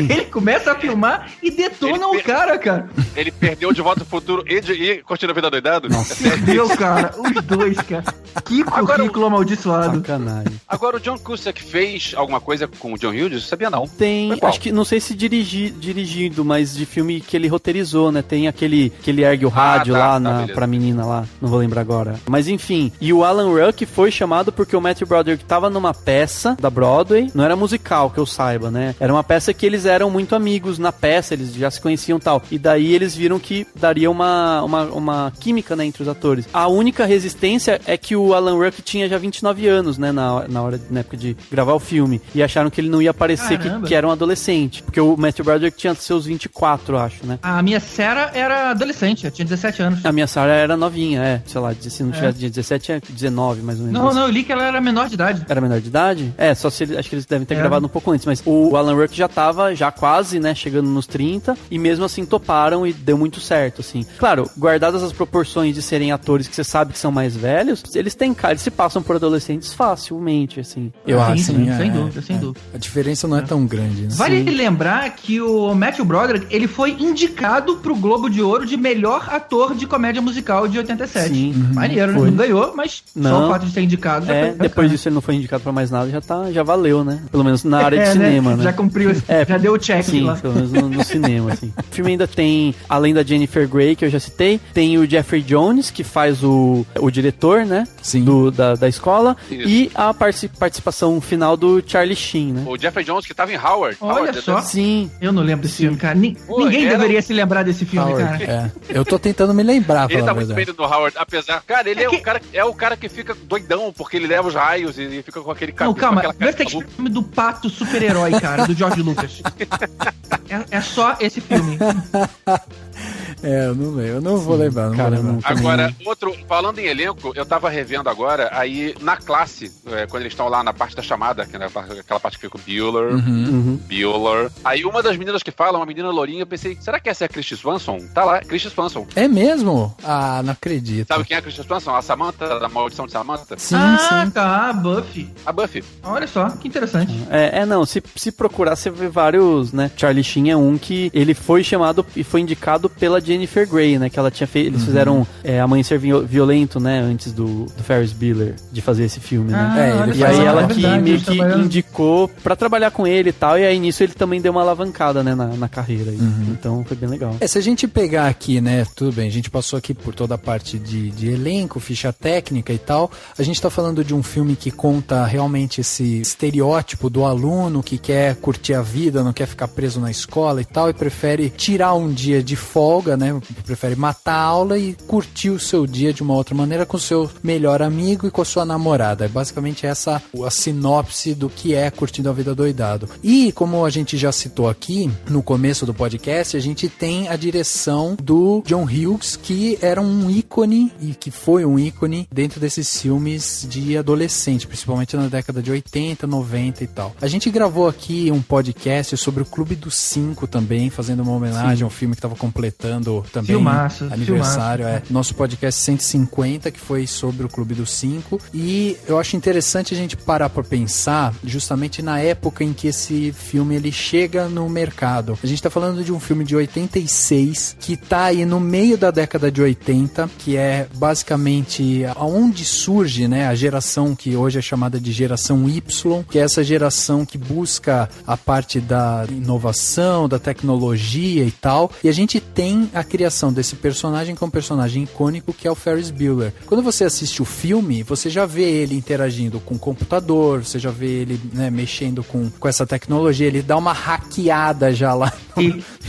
Ele começa a filmar e detona o cara. Ele perdeu De Volta ao Futuro e Curtindo a Vida Doidado? Perdeu, cara. Os dois, cara. Que currículo amaldiçoado. Sacanagem. Agora, o John Cusack fez alguma coisa com o John Hughes? Eu sabia não. Tem, acho que, não sei se dirigido, mas de filme que ele roteirizou, né? Tem aquele que ele ergue o rádio pra menina lá. Não vou lembrar agora. Mas enfim. E o Alan Ruck foi chamado porque o Matthew Broderick tava numa peça da Broadway. Não era musical, que eu saiba, né? Era uma peça que eles eram muito amigos na peça, eles já se conheciam e tal. E daí eles viram que daria uma química, né, entre os atores. A única resistência é que o Alan Ruck tinha já 29 anos, né, na época de gravar o filme. E acharam que ele não ia parecer que era um adolescente. Porque o Matthew Broderick tinha seus 24, acho, né? A minha Sarah era adolescente, ela tinha 17 anos. A minha Sarah era novinha, sei lá, se não tivesse 17, é 19, mais ou menos. Não, eu li que ela era menor de idade. Era menor de idade? Só se acho que eles devem ter gravado um pouco antes, mas o Alan Ruck já tava quase, né, chegando nos 30, e mesmo assim toparam e deu muito certo, assim. Claro, guardadas as proporções de serem atores que você sabe que são mais velhos, eles se passam por adolescentes facilmente, assim. Eu acho, sim, sem dúvida. A diferença não é tão grande, né? Vale lembrar que o Matthew Broderick, ele foi indicado pro Globo de Ouro de melhor ator de comédia musical de 87. Sim. Maneiro, né? Não ganhou, mas só o fato de ser indicado. Depois disso ele não foi indicado pra mais nada, já valeu, né? Pelo menos na área de cinema, né? Já cumpriu, já deu o check. Sim, lá. pelo menos no cinema, assim. O filme ainda tem, além da Jennifer Grey, que eu já citei, tem o Jeffrey Jones, que faz o diretor, né? Sim. Da escola. Isso. E a participação final do Charlie Sheen, né? O Jeffrey Jones, que tava em Howard. Olha só. Sim. Eu não lembro desse filme, cara. Ninguém deveria se lembrar desse filme, Howard, cara. Eu tô tentando me lembrar, ele tá muito bem do Howard, apesar... Cara, ele é o cara que fica doidão, porque ele leva os raios e fica com aquele cabelo. Não, calma. Deve ter filme do Pato Super-Herói, cara, do George Lucas. É só esse filme. Eu não lembro, eu não vou lembrar. Agora, falando em elenco, eu tava revendo agora, aí na classe, quando eles estão lá na parte da chamada, aquela parte que fica o Bueller. Aí uma das meninas que fala, uma menina lourinha, eu pensei, será que essa é a Kristy Swanson? Tá lá, Kristy Swanson. É mesmo? Ah, não acredito. Sabe quem é a Kristy Swanson? A Samantha, da Maldição de Samantha? Sim. Tá, a Buffy. A Buffy. Olha só, que interessante. Não, se procurar, você vê vários, né? Charlie Sheen é um que ele foi chamado e foi indicado pela Jennifer Grey, né? Que ela tinha feito, eles fizeram Amanhecer Violento, né? Antes do Ferris Bueller, de fazer esse filme, né? E aí ela que meio que indicou pra trabalhar com ele e tal, e aí nisso ele também deu uma alavancada, né? Na carreira. Então foi bem legal. Se a gente pegar aqui, né? Tudo bem, a gente passou aqui por toda a parte de elenco, ficha técnica e tal. A gente tá falando de um filme que conta realmente esse estereótipo do aluno que quer curtir a vida, não quer ficar preso na escola e tal, e prefere tirar um dia de folga, né? Prefere matar a aula e curtir o seu dia de uma outra maneira com o seu melhor amigo e com a sua namorada. É basicamente essa a sinopse do que é Curtindo a Vida Doidado. E, como a gente já citou aqui, no começo do podcast, a gente tem a direção do John Hughes, que era um ícone, e que foi um ícone dentro desses filmes de adolescente, principalmente na década de 80, 90 e tal. A gente gravou aqui um podcast sobre o Clube dos 5 também, fazendo uma homenagem ao filme que estava completando também aniversário. Nosso podcast 150, que foi sobre o Clube dos 5. E eu acho interessante a gente parar para pensar justamente na época em que esse filme ele chega no mercado. A gente tá falando de um filme de 86 que tá aí no meio da década de 80, que é basicamente aonde surge, né, a geração que hoje é chamada de geração Y, que é essa geração que busca a parte da inovação, da tecnologia e tal. E a gente tem a criação desse personagem, que é um personagem icônico, que é o Ferris Bueller. Quando você assiste o filme, você já vê ele interagindo com o computador, você já vê ele, né, mexendo com essa tecnologia, ele dá uma hackeada já lá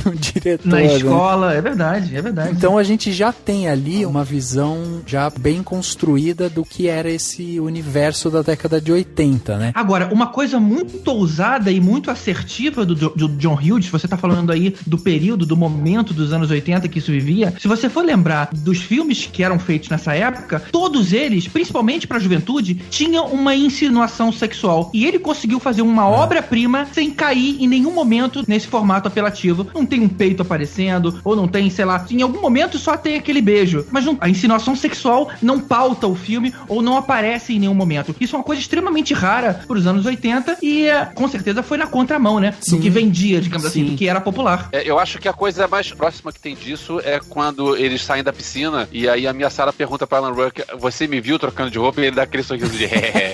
no diretor. Na escola, né? É verdade. Então a gente já tem ali uma visão já bem construída do que era esse universo da década de 80, né? Agora, uma coisa muito ousada e muito assertiva do John Hughes, você tá falando aí do período, do momento dos anos 80 que isso vivia, se você for lembrar dos filmes que eram feitos nessa época, todos eles, principalmente pra juventude, tinham uma insinuação sexual. E ele conseguiu fazer uma obra-prima sem cair em nenhum momento nesse formato apelativo. Não tem um peito aparecendo, ou não tem, sei lá, em algum momento só tem aquele beijo. Mas a insinuação sexual não pauta o filme ou não aparece em nenhum momento. Isso é uma coisa extremamente rara pros anos 80 e com certeza foi na contramão, né? Do que vendia, digamos assim, do que era popular. Eu acho que a coisa mais próxima que tem disso é quando eles saem da piscina e aí a Mia Sara pergunta pra Alan Ruck, você me viu trocando de roupa? E ele dá aquele sorriso de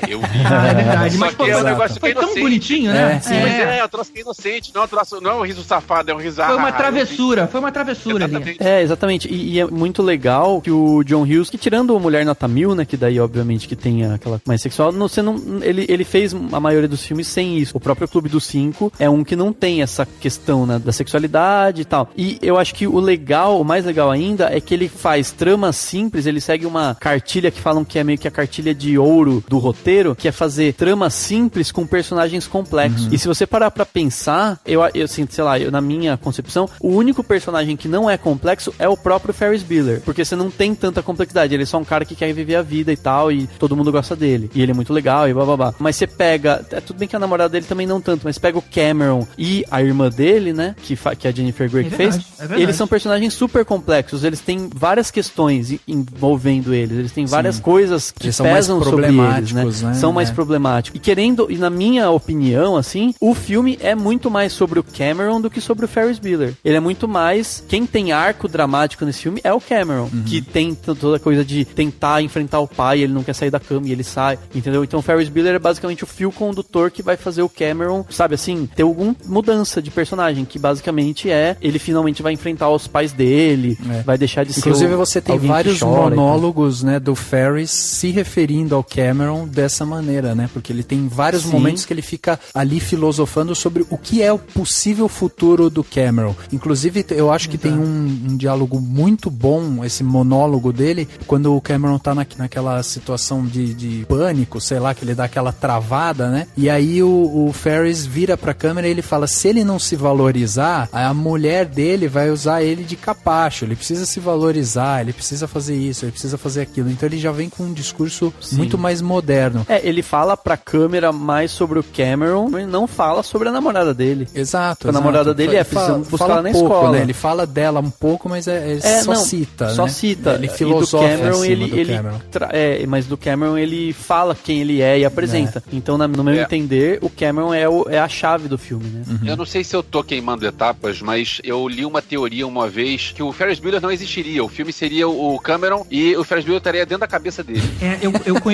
eu vi. É verdade. Mas que é um negócio foi tão bonitinho, né? É, o troço que é inocente, não é um riso safado, é um riso... Foi uma travessura ali. Exatamente. E é muito legal que o John Hughes, que tirando o Mulher Nota 1000, né, que daí obviamente que tem aquela mais sexual, ele fez a maioria dos filmes sem isso. O próprio Clube dos 5 é um que não tem essa questão, né, da sexualidade e tal. E eu acho que o mais legal ainda é que ele faz tramas simples, ele segue uma cartilha que falam que é meio que a cartilha de ouro do roteiro, que é fazer tramas simples com personagens complexos. E se você parar pra pensar, eu sinto, sei lá, na minha concepção, o único personagem que não é complexo é o próprio Ferris Bueller, porque você não tem tanta complexidade, ele é só um cara que quer viver a vida e tal, e todo mundo gosta dele, e ele é muito legal, e blá. Mas você pega, tudo bem que a namorada dele também não tanto, mas pega o Cameron e a irmã dele, né, que a Jennifer Grey fez, eles são personagens super complexos, eles têm várias questões envolvendo eles têm várias coisas que eles pesam sobre eles, né? São mais problemáticos. E na minha opinião, assim, o filme é muito mais sobre o Cameron do que sobre o Ferris Bueller. Ele é muito mais... Quem tem arco dramático nesse filme é o Cameron, que tem toda a coisa de tentar enfrentar o pai, ele não quer sair da cama e ele sai, entendeu? Então o Ferris Bueller é basicamente o fio condutor que vai fazer o Cameron, sabe assim, ter alguma mudança de personagem, que basicamente ele finalmente vai enfrentar os pais dele, vai deixar de ser Inclusive você tem vários monólogos, né, do Ferris se referindo ao Cameron dessa maneira, né? Porque ele tem vários momentos que ele fica ali filosofando sobre o que é o possível futuro do Cameron. Cameron. Inclusive, eu acho que tem um diálogo muito bom, esse monólogo dele, quando o Cameron tá naquela situação de pânico, sei lá, que ele dá aquela travada, né? E aí o Ferris vira pra câmera e ele fala, se ele não se valorizar, a mulher dele vai usar ele de capacho, ele precisa se valorizar, ele precisa fazer isso, ele precisa fazer aquilo. Então ele já vem com um discurso muito mais moderno. Ele fala pra câmera mais sobre o Cameron, mas não fala sobre a namorada dele. Exato. A namorada dele precisamos buscar ela na pouco, escola. Né? Ele fala dela um pouco, mas ele só cita, só né? cita. Ele filosofa Cameron, mas do Cameron ele fala quem ele é e apresenta. Então, no meu entender, o Cameron é a chave do filme, né? Uhum. Eu não sei se eu tô queimando etapas, mas eu li uma teoria uma vez que o Ferris Bueller não existiria. O filme seria o Cameron e o Ferris Bueller estaria dentro da cabeça dele.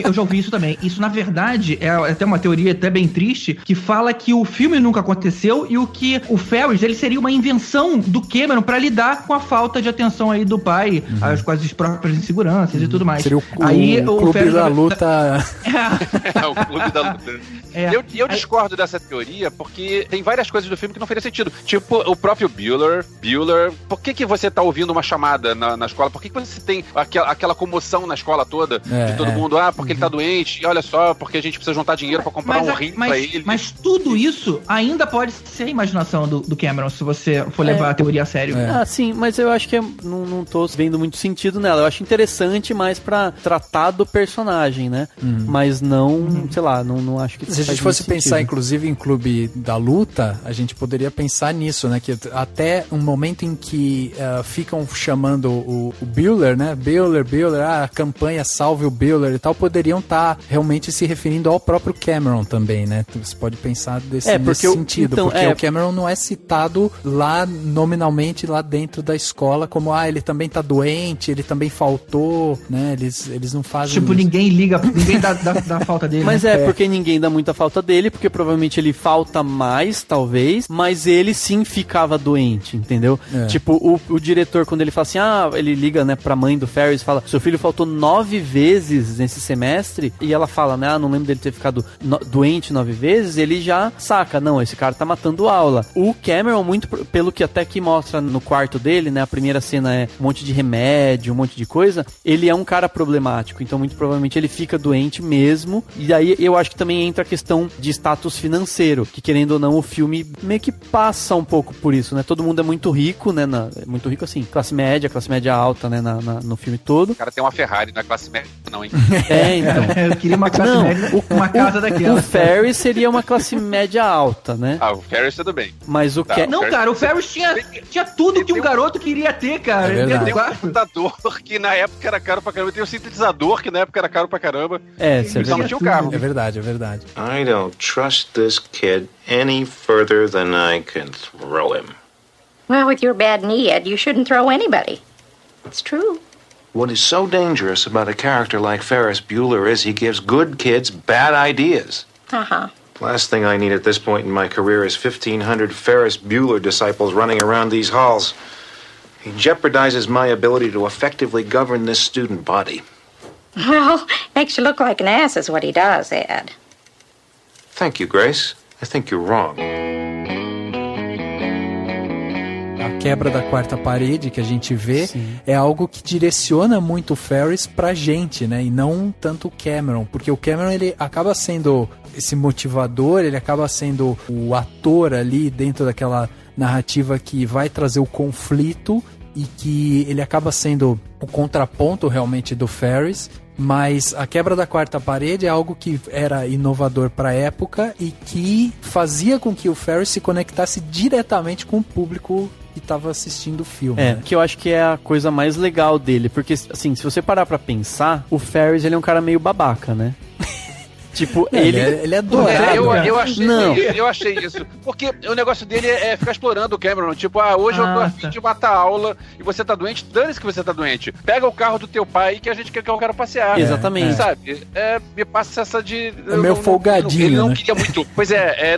Eu já ouvi isso também. Isso, na verdade, é até uma teoria até bem triste, que fala que o filme nunca aconteceu e o Ferris, ele seria uma invenção do Cameron pra lidar com a falta de atenção aí do pai, com as próprias inseguranças e tudo mais. Seria o clube Ferris da luta. O clube da luta. Eu discordo dessa teoria porque tem várias coisas do filme que não fariam sentido. Tipo, o próprio Bueller, por que você tá ouvindo uma chamada na escola? Por que você tem aquela comoção na escola toda? De todo mundo, porque ele tá doente, e olha só, porque a gente precisa juntar dinheiro pra comprar um rim pra ele. Mas tudo isso ainda pode ser a imaginação do Cameron, se você for levar a teoria a sério. Sim, mas eu acho que não tô vendo muito sentido nela. Eu acho interessante mais pra tratar do personagem, né? Mas não, sei lá, não acho que... Se a gente fosse pensar, inclusive, em Clube da Luta, a gente poderia pensar nisso, né? Que até um momento em que ficam chamando o Bueller, né? Bueller, a campanha Salve o Bueller e tal, poderiam estar realmente se referindo ao próprio Cameron também, né? Você pode pensar nesse sentido, porque o Cameron não é citado lá nominalmente, lá dentro da escola, como, ele também tá doente, ele também faltou, né? Eles não fazem tipo, isso. Ninguém dá falta dele. Mas porque ninguém dá muita falta dele, porque provavelmente ele falta mais, talvez, mas ele sim ficava doente, entendeu? Tipo, o diretor, quando ele fala assim, ele liga, né, pra mãe do Ferris e fala, seu filho faltou 9 vezes nesse semestre, e ela fala, né, não lembro dele ter ficado doente 9 vezes, ele já saca, não, esse cara tá matando aula. O Cameron, muito pelo que até que mostra no quarto dele, né, a primeira cena é um monte de remédio, um monte de coisa, ele é um cara problemático, então muito provavelmente ele fica doente mesmo, e aí eu acho que também entra a questão de status financeiro, que querendo ou não, o filme meio que passa um pouco por isso, né, todo mundo é muito rico, né, muito rico assim, classe média alta, né, no filme todo. O cara tem uma Ferrari na classe média, não, hein? Então. Eu queria uma classe média, uma casa daquela. O Ferris seria uma classe média alta, né? O Ferris tudo bem. Mas o cara, o Ferris tinha tudo que um garoto queria ter, cara. Tem um computador que na época era caro pra caramba, tem um sintetizador que na época era caro pra caramba. Só não tinha um carro. É verdade. I don't trust this kid any further than I can throw him. Well, with your bad knee, Ed, you shouldn't throw anybody. It's true. What is so dangerous about a character like Ferris Bueller is he gives good kids bad ideas. Last thing I need at this point in my career is 1,500 Ferris Bueller disciples running around these halls. He jeopardizes my ability to effectively govern this student body. Well, makes you look like an ass is what he does, Ed. Thank you, Grace. I think you're wrong. A quebra da quarta parede que a gente vê é algo que direciona muito o Ferris pra gente, né? E não tanto o Cameron, porque o Cameron, ele acaba sendo esse motivador, ele acaba sendo o ator ali dentro daquela narrativa que vai trazer o conflito e que ele acaba sendo o contraponto realmente do Ferris. Mas a quebra da quarta parede é algo que era inovador para a época e que fazia com que o Ferris se conectasse diretamente com o público que estava assistindo o filme. Né? Que eu acho que é a coisa mais legal dele, porque assim, se você parar pra pensar, o Ferris, ele é um cara meio babaca, né? Tipo, ele é adorado. Eu achei isso. Porque o negócio dele é ficar explorando o Cameron. Tipo, hoje eu tô a fim de matar a aula e você tá doente, dane-se que você tá doente. Pega o carro do teu pai que a gente quer que eu quero passear. Exatamente. Sabe? Me passa essa de... É meio folgadinho, ele não né? queria muito... Pois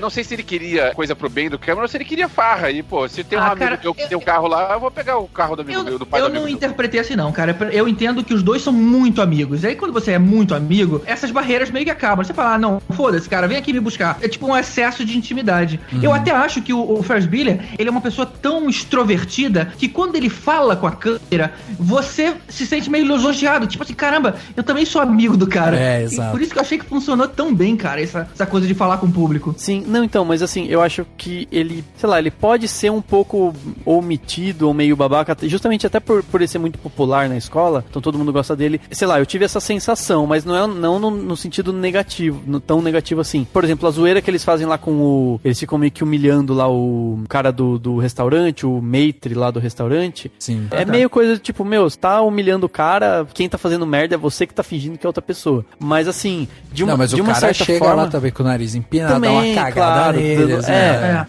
não sei se ele queria coisa pro bem do Cameron ou se ele queria farra. E, pô, se tem um amigo meu que tem um carro lá, eu vou pegar o carro do amigo meu, do pai do amigo meu. Eu não interpretei assim não, cara. Eu entendo que os dois são muito amigos. E aí quando você é muito amigo, essas barreiras meio que acabam. mano. Você fala, não, foda-se, cara, vem aqui me buscar. É tipo um excesso de intimidade. Eu até acho que o Ferris Bueller, ele é uma pessoa tão extrovertida que quando ele fala com a câmera, você se sente meio lisonjeado. Tipo assim, caramba, eu também sou amigo do cara. Exato. E por isso que eu achei que funcionou tão bem, cara, essa coisa de falar com o público. Sim, não, então, mas assim, eu acho que ele, sei lá, ele pode ser um pouco ou metido ou meio babaca, justamente até por ele ser muito popular na escola, então todo mundo gosta dele. Sei lá, eu tive essa sensação, mas não no sentido negativo, tão negativo assim. Por exemplo, a zoeira que eles fazem lá com eles ficam meio que humilhando lá o cara do restaurante, o maitre lá do restaurante. Sim. É meio coisa do tipo, você tá humilhando o cara, quem tá fazendo merda é você que tá fingindo que é outra pessoa. Mas assim, de uma certa chega forma, lá também com o nariz empinado, dá uma cagada neles.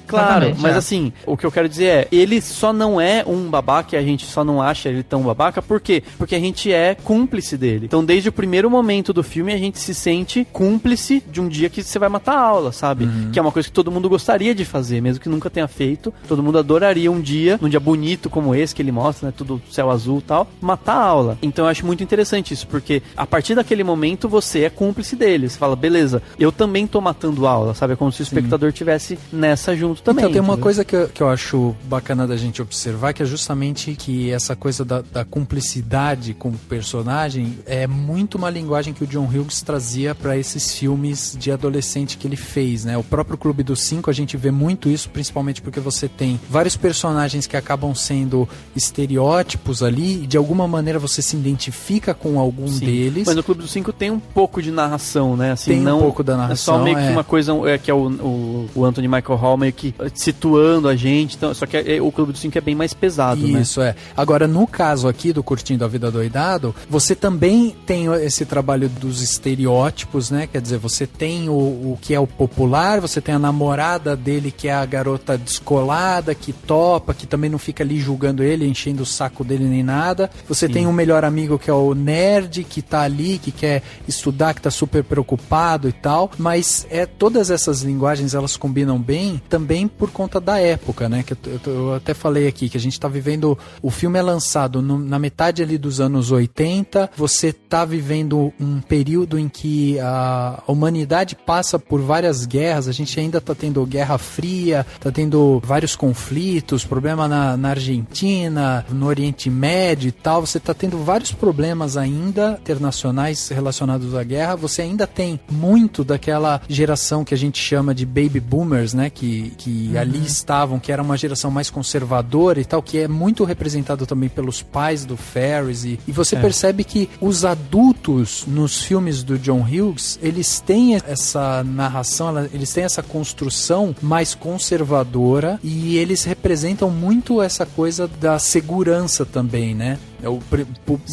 Claro, mas assim, o que eu quero dizer é, ele só não é um babaca e a gente só não acha ele tão babaca, por quê? Porque a gente é cúmplice dele. Então, desde o primeiro momento do filme, a gente se sente cúmplice de um dia que você vai matar a aula, sabe? Que é uma coisa que todo mundo gostaria de fazer, mesmo que nunca tenha feito. Todo mundo adoraria num dia bonito como esse que ele mostra, né? Tudo céu azul e tal, matar a aula. Então, eu acho muito interessante isso, porque a partir daquele momento, você é cúmplice dele. Você fala, beleza, eu também tô matando a aula, sabe? É como se o espectador tivesse nessa junto também. Então, tem uma coisa que eu acho bacana da gente observar, que é justamente que essa coisa da cumplicidade com o personagem é muito uma linguagem que o John Hughes trazia para esses filmes de adolescente que ele fez, né? O próprio Clube dos Cinco, a gente vê muito isso, principalmente porque você tem vários personagens que acabam sendo estereótipos ali, e de alguma maneira você se identifica com algum deles. Mas no Clube dos Cinco tem um pouco de narração, né? Assim, tem um pouco da narração. É só meio que uma coisa, que é o Anthony Michael Hall meio que situando a gente, então, só que o Clube dos Cinco é bem mais pesado, né? Isso, Agora, no caso aqui do Curtindo a Vida Doidado, você também tem esse trabalho dos estereótipos, né? Quer dizer, você tem o que é o popular, você tem a namorada dele que é a garota descolada, que topa, que também não fica ali julgando ele, enchendo o saco dele nem nada. Você tem um melhor amigo que é o nerd, que tá ali, que quer estudar, que tá super preocupado e tal. Mas todas essas linguagens, elas combinam bem também por conta da época, né? Que eu até falei aqui, que a gente tá vivendo... O filme é lançado na metade ali dos anos 80, você tá vivendo um período em que a humanidade passa por várias guerras, a gente ainda tá tendo Guerra Fria, tá tendo vários conflitos, problema na Argentina, no Oriente Médio e tal, você tá tendo vários problemas ainda internacionais relacionados à guerra, você ainda tem muito daquela geração que a gente chama de Baby Boomers, né, que ali estavam, que era uma geração mais conservadora e tal, que é muito representado também pelos pais do Ferris, e você percebe que os adultos nos filmes do John Hughes, eles têm essa narração, eles têm essa construção mais conservadora, e eles representam muito essa coisa da segurança também, né?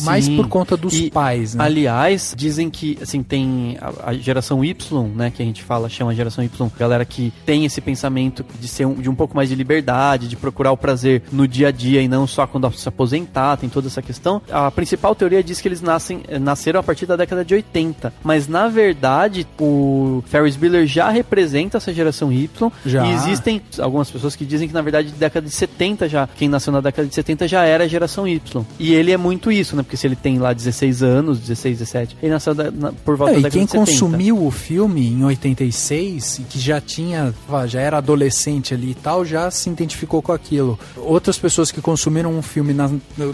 Mais por conta dos pais, né? Aliás, dizem que, assim, tem a geração Y, né, que a gente chama geração Y, galera que tem esse pensamento de ser de um pouco mais de liberdade, de procurar o prazer no dia a dia e não só quando se aposentar, tem toda essa questão. A principal teoria diz que eles nasceram a partir da década de 80, mas na verdade o Ferris Bueller já representa essa geração Y, e existem algumas pessoas que dizem que na verdade década de 70 já, quem nasceu na década de 70 já era a geração Y. E ele é muito isso, né? Porque se ele tem lá 16 anos, 16, 17, ele nasceu por volta da década de 70. E quem consumiu o filme em 86 e que já era adolescente ali e tal, já se identificou com aquilo. Outras pessoas que consumiram um filme,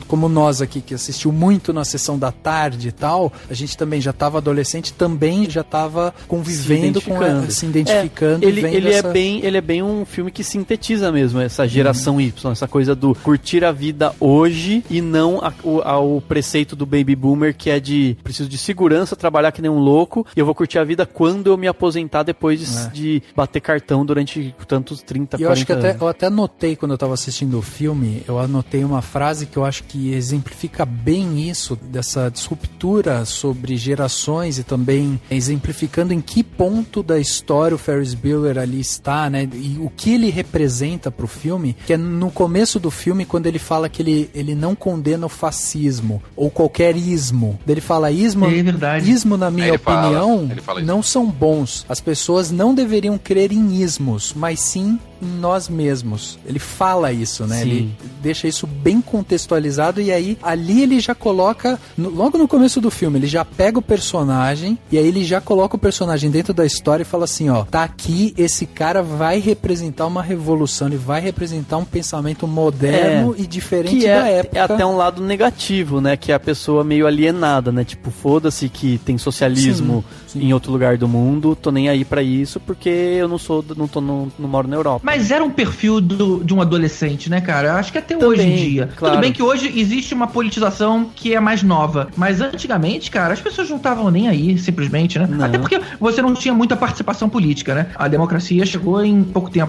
como nós aqui, que assistiu muito na sessão da tarde e tal, a gente também já estava adolescente, também já estava convivendo se identificando. Ele é bem um filme que sintetiza mesmo essa geração Y, essa coisa do curtir a vida hoje e não ao preceito do Baby Boomer, que é de preciso de segurança, trabalhar que nem um louco, e eu vou curtir a vida quando eu me aposentar depois de bater cartão durante tantos 30, 40 anos. Eu até anotei quando eu estava assistindo o filme, eu anotei uma frase que eu acho que exemplifica bem isso, dessa disruptura sobre gerações e também exemplificando em que ponto da história o Ferris Bueller ali está, né? E o que ele representa pro filme, que é no começo do filme, quando ele fala que ele não condena o fascismo ou qualquer ismo. Ele fala ismo, na minha opinião, não são bons. As pessoas não deveriam crer em ismos, mas sim em nós mesmos. Ele fala isso, né? Sim. Ele deixa isso bem contextualizado e aí ali ele já coloca, logo no começo do filme, ele já pega o personagem e aí ele já coloca o personagem dentro da história e fala assim, ó, tá aqui, esse cara vai representar uma revolução, ele vai representar um pensamento moderno e diferente da época. É até um lado negativo, né? Que é a pessoa meio alienada, né? Tipo, foda-se que tem socialismo em outro lugar do mundo, tô nem aí pra isso porque eu não moro na Europa. Mas era um perfil de um adolescente, né, cara? Eu acho que até hoje em dia. Claro. Tudo bem que hoje existe uma politização que é mais nova, mas antigamente, cara, as pessoas não estavam nem aí, simplesmente, né? Não. Até porque você não tinha muita participação política, né? A democracia chegou em pouco tempo.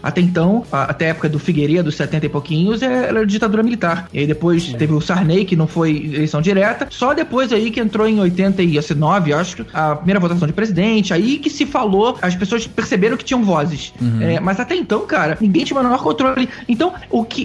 Até então, até a época do Figueiredo, 70 e pouquinhos, era ditadura militar. E aí depois teve o Sarney, que não foi eleição direta. Só depois aí que entrou em 89, acho, a primeira votação de presidente. Aí que se falou, as pessoas perceberam que tinham vozes. Mas até então, cara, ninguém tinha o menor controle. Então,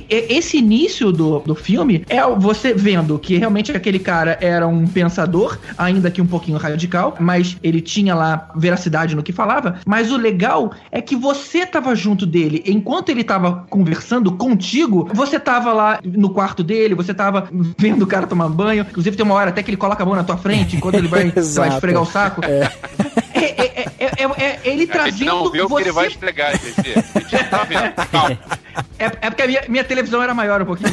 esse início do filme é você vendo que realmente aquele cara era um pensador, ainda que um pouquinho radical, mas ele tinha lá veracidade no que falava. Mas o legal é que você tava junto dele. Enquanto ele tava conversando contigo, você tava lá no quarto dele, você tava vendo o cara tomar banho. Inclusive tem uma hora até que ele coloca a mão na tua frente enquanto ele vai esfregar o saco. Ele trazendo. A gente não viu que ele vai esfregar, gente. A gente não tá vendo. Calma. É porque a minha televisão era maior um pouquinho.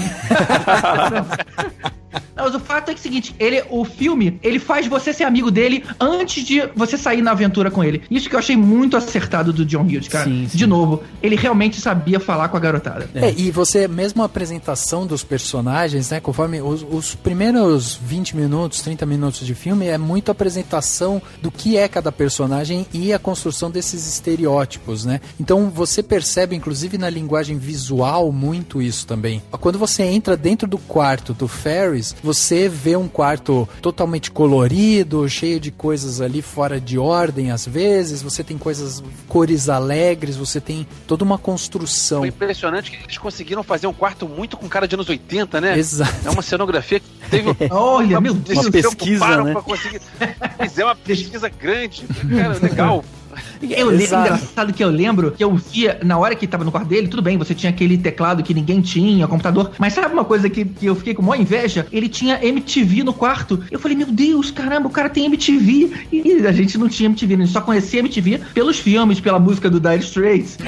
Mas o fato é que é o seguinte, o filme, ele faz você ser amigo dele antes de você sair na aventura com ele. Isso que eu achei muito acertado do John Hughes, cara. Sim. De novo, ele realmente sabia falar com a garotada. E você, mesmo a apresentação dos personagens, né, conforme os primeiros 20 minutos, 30 minutos de filme, é muito a apresentação do que é cada personagem e a construção desses estereótipos, né? Então você percebe, inclusive na linguagem visual, muito isso também. Quando você entra dentro do quarto do Ferris, você vê um quarto totalmente colorido, cheio de coisas ali fora de ordem às vezes, você tem cores alegres, você tem toda uma construção. Foi impressionante que eles conseguiram fazer um quarto muito com cara de anos 80, né? Exato. É uma cenografia que teve olha, meu Deus, uma pesquisa, né? Pra conseguir fazer uma pesquisa grande. Cara, legal. Engraçado que eu lembro que eu via, na hora que tava no quarto dele, tudo bem, você tinha aquele teclado que ninguém tinha, computador, mas sabe uma coisa que eu fiquei com maior inveja? Ele tinha MTV no quarto. Eu falei, meu Deus, caramba, o cara tem MTV. E a gente não tinha MTV, a gente só conhecia MTV pelos filmes, pela música do Dire Straits.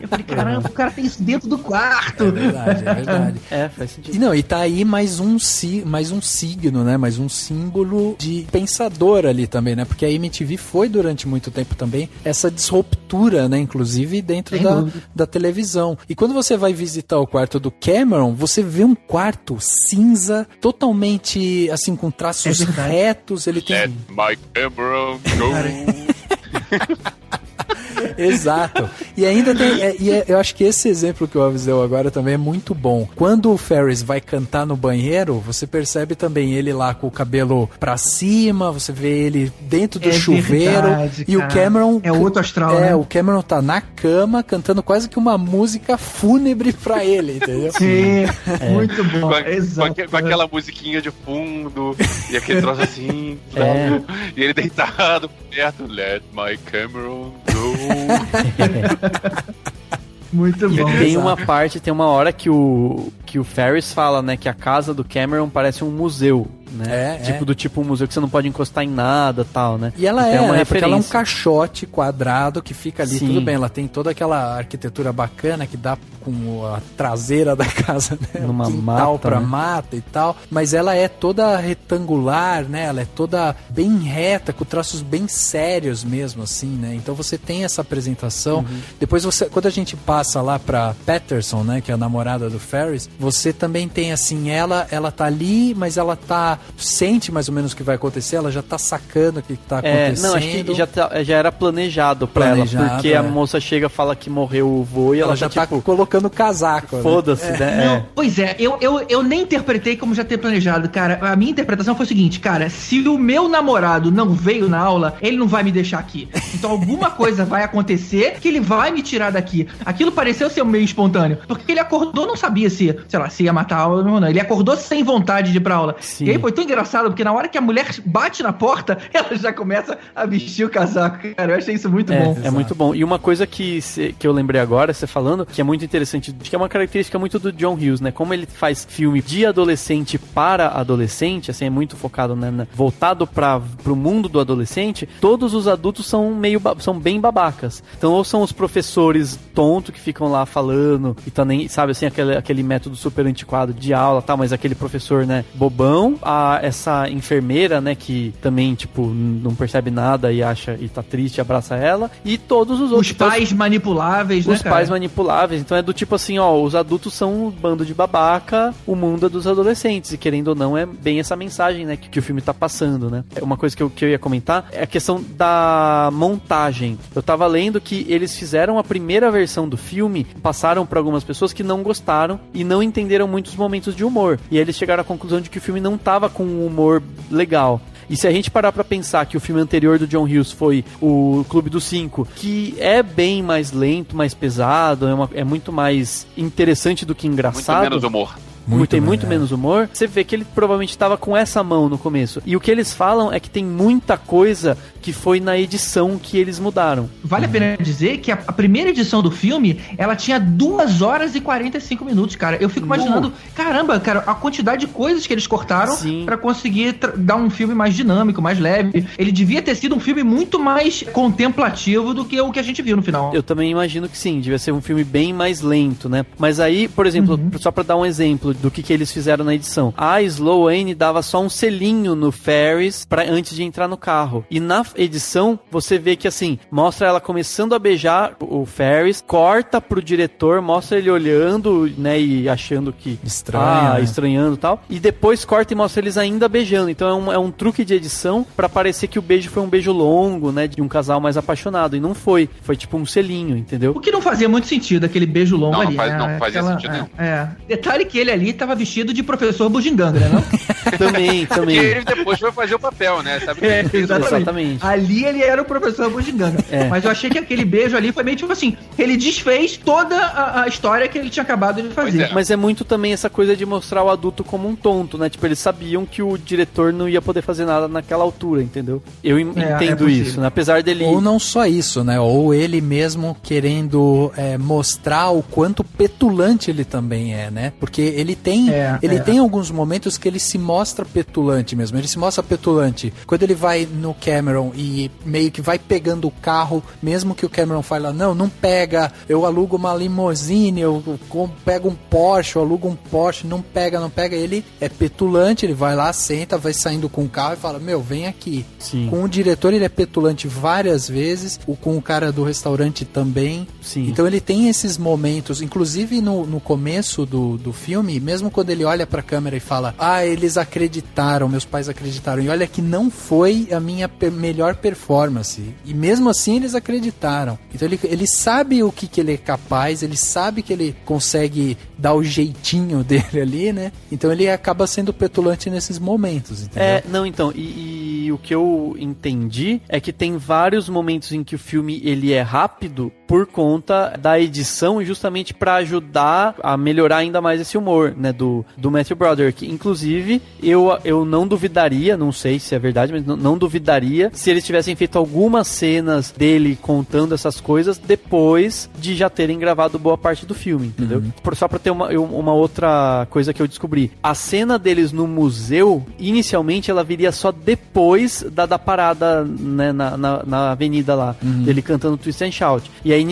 Eu falei, caramba, o cara tem isso dentro do quarto. É verdade. Faz sentido. E tá aí mais um signo, né? Mais um símbolo de pensador ali também, né? Porque a MTV foi durante muito tempo também essa disruptura, né? Inclusive dentro da televisão. E quando você vai visitar o quarto do Cameron, você vê um quarto cinza, totalmente assim, com traços retos. Ele tem... Let my Cameron go. Exato. E ainda tem... eu acho que esse exemplo que o Alves deu agora também é muito bom. Quando o Ferris vai cantar no banheiro, você percebe também ele lá com o cabelo pra cima, você vê ele dentro do chuveiro. Verdade, e cara. O Cameron... É outro astral, né? O Cameron tá na cama cantando quase que uma música fúnebre pra ele, entendeu? Sim, muito bom. Com aquela musiquinha de fundo e aquele troço assim. E ele deitado perto. Let my Cameron go. Muito bom. E tem uma hora que o Ferris fala, né, que a casa do Cameron parece um museu, né? Do tipo um museu que você não pode encostar em nada, tal, né? E ela então, porque ela é um caixote quadrado que fica ali, tudo bem, ela tem toda aquela arquitetura bacana que dá com a traseira da casa, né? Numa quintal pra mata e tal, mas ela é toda retangular, né? Ela é toda bem reta, com traços bem sérios mesmo, assim, né? Então você tem essa apresentação. Depois quando a gente passa lá pra Patterson, né? Que é a namorada do Ferris, você também tem assim, ela tá ali, mas ela sente mais ou menos o que vai acontecer, ela já tá sacando o que tá acontecendo. Não, acho que já era planejado pra ela, porque a moça chega, fala que morreu o vô e ela já tá colocando casaco. Foda-se, né? Não, pois é, eu nem interpretei como já ter planejado, cara. A minha interpretação foi o seguinte, cara, se o meu namorado não veio na aula, ele não vai me deixar aqui. Então alguma coisa vai acontecer que ele vai me tirar daqui. Aquilo pareceu ser meio espontâneo, porque ele acordou, não sabia se ia matar a aula ou não. Ele acordou sem vontade de ir pra aula. Sim. E aí, pô, tão engraçado, porque na hora que a mulher bate na porta, ela já começa a vestir o casaco, cara. Eu achei isso muito bom. É muito bom. E uma coisa que eu lembrei agora, você falando, que é muito interessante, que é uma característica muito do John Hughes, né? Como ele faz filme de adolescente para adolescente, assim, é muito focado, né, voltado pro mundo do adolescente, todos os adultos são bem babacas. Então, ou são os professores tontos que ficam lá falando, e tá nem, sabe, assim, aquele método super antiquado de aula, tá, mas aquele professor, né, bobão, essa enfermeira, né, que também, tipo, não percebe nada e acha, e tá triste, abraça ela, e todos os outros. Os pais manipuláveis, né, os pais manipuláveis, então é do tipo assim, ó, os adultos são um bando de babaca, o mundo é dos adolescentes, e querendo ou não, é bem essa mensagem, né, que o filme tá passando, né. Uma coisa que eu ia comentar é a questão da montagem. Eu tava lendo que eles fizeram a primeira versão do filme, passaram pra algumas pessoas que não gostaram e não entenderam muitos momentos de humor, e aí eles chegaram à conclusão de que o filme não tava com um humor legal. E se a gente parar pra pensar que o filme anterior do John Hughes foi o Clube dos Cinco, que é bem mais lento, mais pesado, é muito mais interessante do que engraçado. Muito menos humor. Tem muito menos humor. Você vê que ele provavelmente estava com essa mão no começo. E o que eles falam é que tem muita coisa que foi na edição que eles mudaram. Vale a pena dizer que a primeira edição do filme, ela tinha 2 horas e 45 minutos, cara. Eu fico imaginando, caramba, cara, a quantidade de coisas que eles cortaram pra conseguir dar um filme mais dinâmico, mais leve. Ele devia ter sido um filme muito mais contemplativo do que o que a gente viu no final. Eu também imagino que sim, devia ser um filme bem mais lento, né? Mas aí, por exemplo, só pra dar um exemplo do que eles fizeram na edição. A Sloane dava só um selinho no Ferris antes de entrar no carro. E na edição, você vê que assim, mostra ela começando a beijar o Ferris, corta pro diretor, mostra ele olhando, né, e achando que... estranhando e tal. E depois corta e mostra eles ainda beijando. Então é um truque de edição pra parecer que o beijo foi um beijo longo, né, de um casal mais apaixonado. E não foi. Foi tipo um selinho, entendeu? O que não fazia muito sentido, aquele beijo longo ali. Não fazia sentido nenhum. Detalhe que ele ali tava vestido de professor bugiganga, né, não? Também. Porque ele depois foi fazer o papel, né? Sabe que exatamente. Ali ele era o professor bugiganga. Mas eu achei que aquele beijo ali foi meio tipo assim, ele desfez toda a história que ele tinha acabado de fazer. Mas é muito também essa coisa de mostrar o adulto como um tonto, né? Tipo, eles sabiam que o diretor não ia poder fazer nada naquela altura, entendeu? Eu entendo isso, né? Apesar dele... Ou não só isso, né? Ou ele mesmo querendo mostrar o quanto petulante ele também é, né? Porque ele tem alguns momentos que ele se mostra petulante mesmo. Ele se mostra petulante quando ele vai no Cameron e meio que vai pegando o carro, mesmo que o Cameron fala, não pega, eu alugo uma limousine, eu pego um Porsche, eu alugo um Porsche, não pega, ele é petulante, ele vai lá, senta, vai saindo com o carro e fala, vem aqui. Sim. Com o diretor ele é petulante várias vezes, com o cara do restaurante também. Sim. Então ele tem esses momentos, inclusive no começo do filme, mesmo quando ele olha pra câmera e fala, eles acreditaram, meus pais acreditaram, e olha que não foi a minha melhor performance, e mesmo assim eles acreditaram. Então ele sabe o que ele é capaz, ele sabe que ele consegue dar o jeitinho dele ali, né? Então ele acaba sendo petulante nesses momentos, entendeu? Então, e o que eu entendi é que tem vários momentos em que o filme ele é rápido por conta da edição e justamente pra ajudar a melhorar ainda mais esse humor, né, do Matthew Broderick. Inclusive, eu não duvidaria, não sei se é verdade, mas não duvidaria se eles tivessem feito algumas cenas dele contando essas coisas depois de já terem gravado boa parte do filme, entendeu? Só pra ter uma outra coisa que eu descobri. A cena deles no museu, inicialmente ela viria só depois da parada, né, na avenida lá, dele cantando Twist and Shout. E aí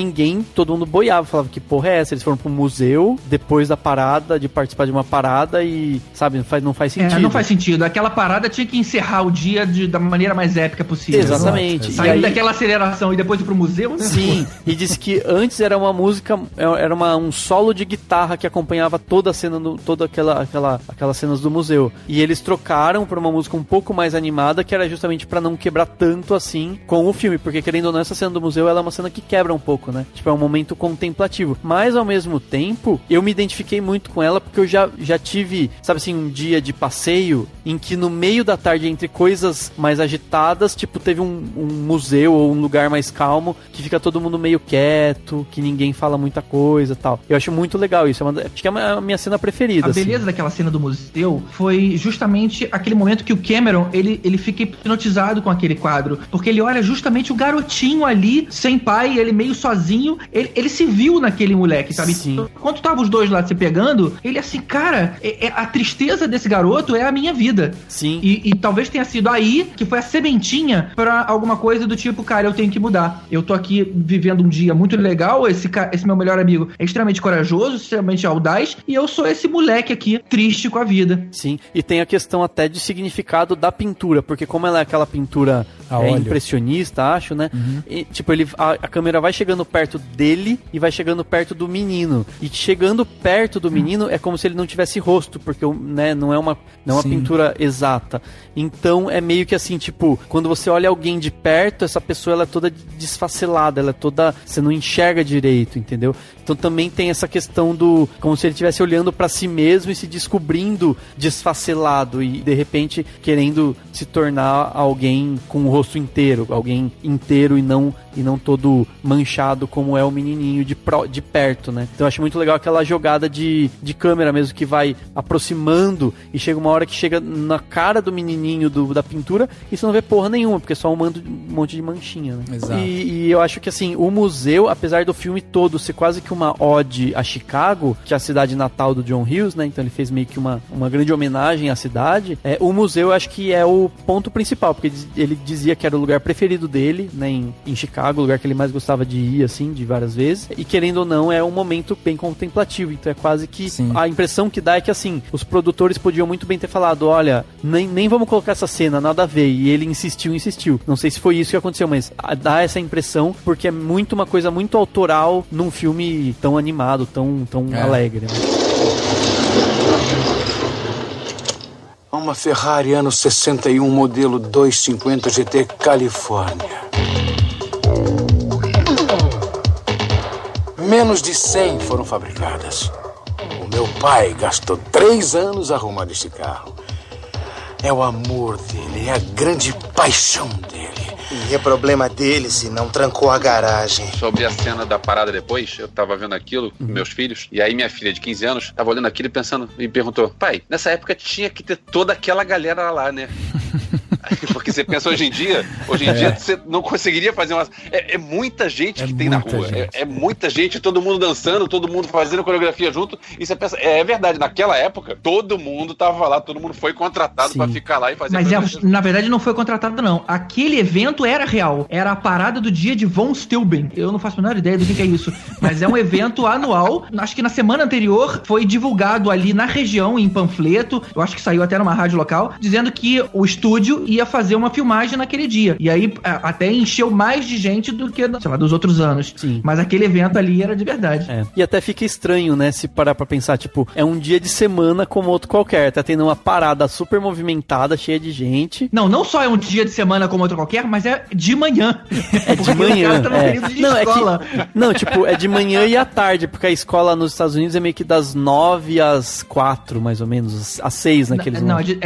todo mundo boiava, falava que porra é essa? Eles foram pro museu depois da parada, de participar de uma parada e, sabe, não faz sentido. Não faz sentido. Aquela parada tinha que encerrar o dia da maneira mais épica possível. Exatamente. Saindo daquela aceleração e depois ir pro museu, né? Sim, e disse que antes era uma música, era um solo de guitarra que acompanhava toda a cena, toda aquelas cenas do museu. E eles trocaram pra uma música um pouco mais animada, que era justamente pra não quebrar tanto assim com o filme, porque querendo ou não, essa cena do museu ela é uma cena que quebra um pouco pouco, né? Tipo, é um momento contemplativo. Mas, ao mesmo tempo, eu me identifiquei muito com ela porque eu já tive, sabe assim, um dia de passeio em que no meio da tarde, entre coisas mais agitadas, tipo, teve um museu ou um lugar mais calmo que fica todo mundo meio quieto, que ninguém fala muita coisa e tal. Eu acho muito legal isso. Acho que é a minha cena preferida. A beleza daquela cena do museu foi justamente aquele momento que o Cameron, ele fica hipnotizado com aquele quadro, porque ele olha justamente o garotinho ali, sem pai, ele meio sozinho, ele se viu naquele moleque, sabe? Sim. Quando tava os dois lá se pegando, ele assim, cara, a tristeza desse garoto é a minha vida. Sim. E talvez tenha sido aí que foi a sementinha pra alguma coisa do tipo, cara, eu tenho que mudar. Eu tô aqui vivendo um dia muito legal, esse meu melhor amigo é extremamente corajoso, extremamente audaz, e eu sou esse moleque aqui, triste com a vida. Sim, e tem a questão até de significado da pintura, porque como ela é aquela pintura impressionista, acho, né? Uhum. E, tipo, a câmera vai chegando perto dele e vai chegando perto do menino. E chegando perto do menino é como se ele não tivesse rosto, porque, né, não é uma pintura exata. Então é meio que assim, tipo, quando você olha alguém de perto, essa pessoa ela é toda desfacelada, ela é toda, você não enxerga direito, entendeu? Então também tem essa questão do, como se ele estivesse olhando pra si mesmo e se descobrindo desfacelado e de repente querendo se tornar alguém com o rosto inteiro, alguém inteiro e não todo manchado como é o menininho de perto, né? Então eu acho muito legal aquela jogada de câmera mesmo, que vai aproximando e chega uma hora que chega na cara do menininho da pintura e você não vê porra nenhuma, porque é só um monte de manchinha, né? Exato. E eu acho que assim, o museu, apesar do filme todo ser quase que uma ode a Chicago, que é a cidade natal do John Hughes, né? Então ele fez meio que uma grande homenagem à cidade. O museu eu acho que é o ponto principal, porque ele dizia que era o lugar preferido dele, né? Em Chicago, o lugar que ele mais gostava de ir, assim, de várias vezes. E querendo ou não, é um momento bem contemplativo. Então é quase que a impressão que dá é que assim, os produtores podiam muito bem ter falado, olha, nem vamos colocar essa cena, nada a ver. E ele insistiu. Não sei se foi isso que aconteceu, mas dá essa impressão porque é muito uma coisa muito autoral num filme tão animado, tão alegre. Né? Uma Ferrari ano 61, modelo 250 GT Califórnia. Menos de 100 foram fabricadas. O meu pai gastou 3 anos arrumando este carro. É o amor dele, é a grande paixão dele. E é problema dele se não trancou a garagem. Sobre a cena da parada depois, eu tava vendo aquilo com meus filhos, e aí minha filha de 15 anos tava olhando aquilo e pensando, e perguntou, pai, nessa época tinha que ter toda aquela galera lá, né? Porque você pensa hoje em dia você não conseguiria fazer uma... É muita gente que tem na rua. É muita gente, todo mundo dançando, todo mundo fazendo coreografia junto. E você pensa, é verdade, naquela época, todo mundo tava lá, todo mundo foi contratado pra ficar lá e fazer... Mas na verdade não foi contratado, não. Aquele evento era real. Era a parada do dia de Von Steuben. Eu não faço a menor ideia do que é isso. Mas é um evento anual. Acho que na semana anterior foi divulgado ali na região, em panfleto. Eu acho que saiu até numa rádio local, dizendo que o estúdio ia fazer uma filmagem naquele dia. E aí até encheu mais de gente do que, sei lá, dos outros anos. Sim. Mas aquele evento ali era de verdade. E até fica estranho, né, se parar pra pensar, tipo, é um dia de semana como outro qualquer. Tá tendo uma parada super movimentada, cheia de gente. Não só é um dia de semana como outro qualquer, mas é de manhã. É de manhã. Tá no período de escola. Tipo, é de manhã e à tarde, porque a escola nos Estados Unidos é meio que das 9 às 4, mais ou menos, às 6 naqueles momentos.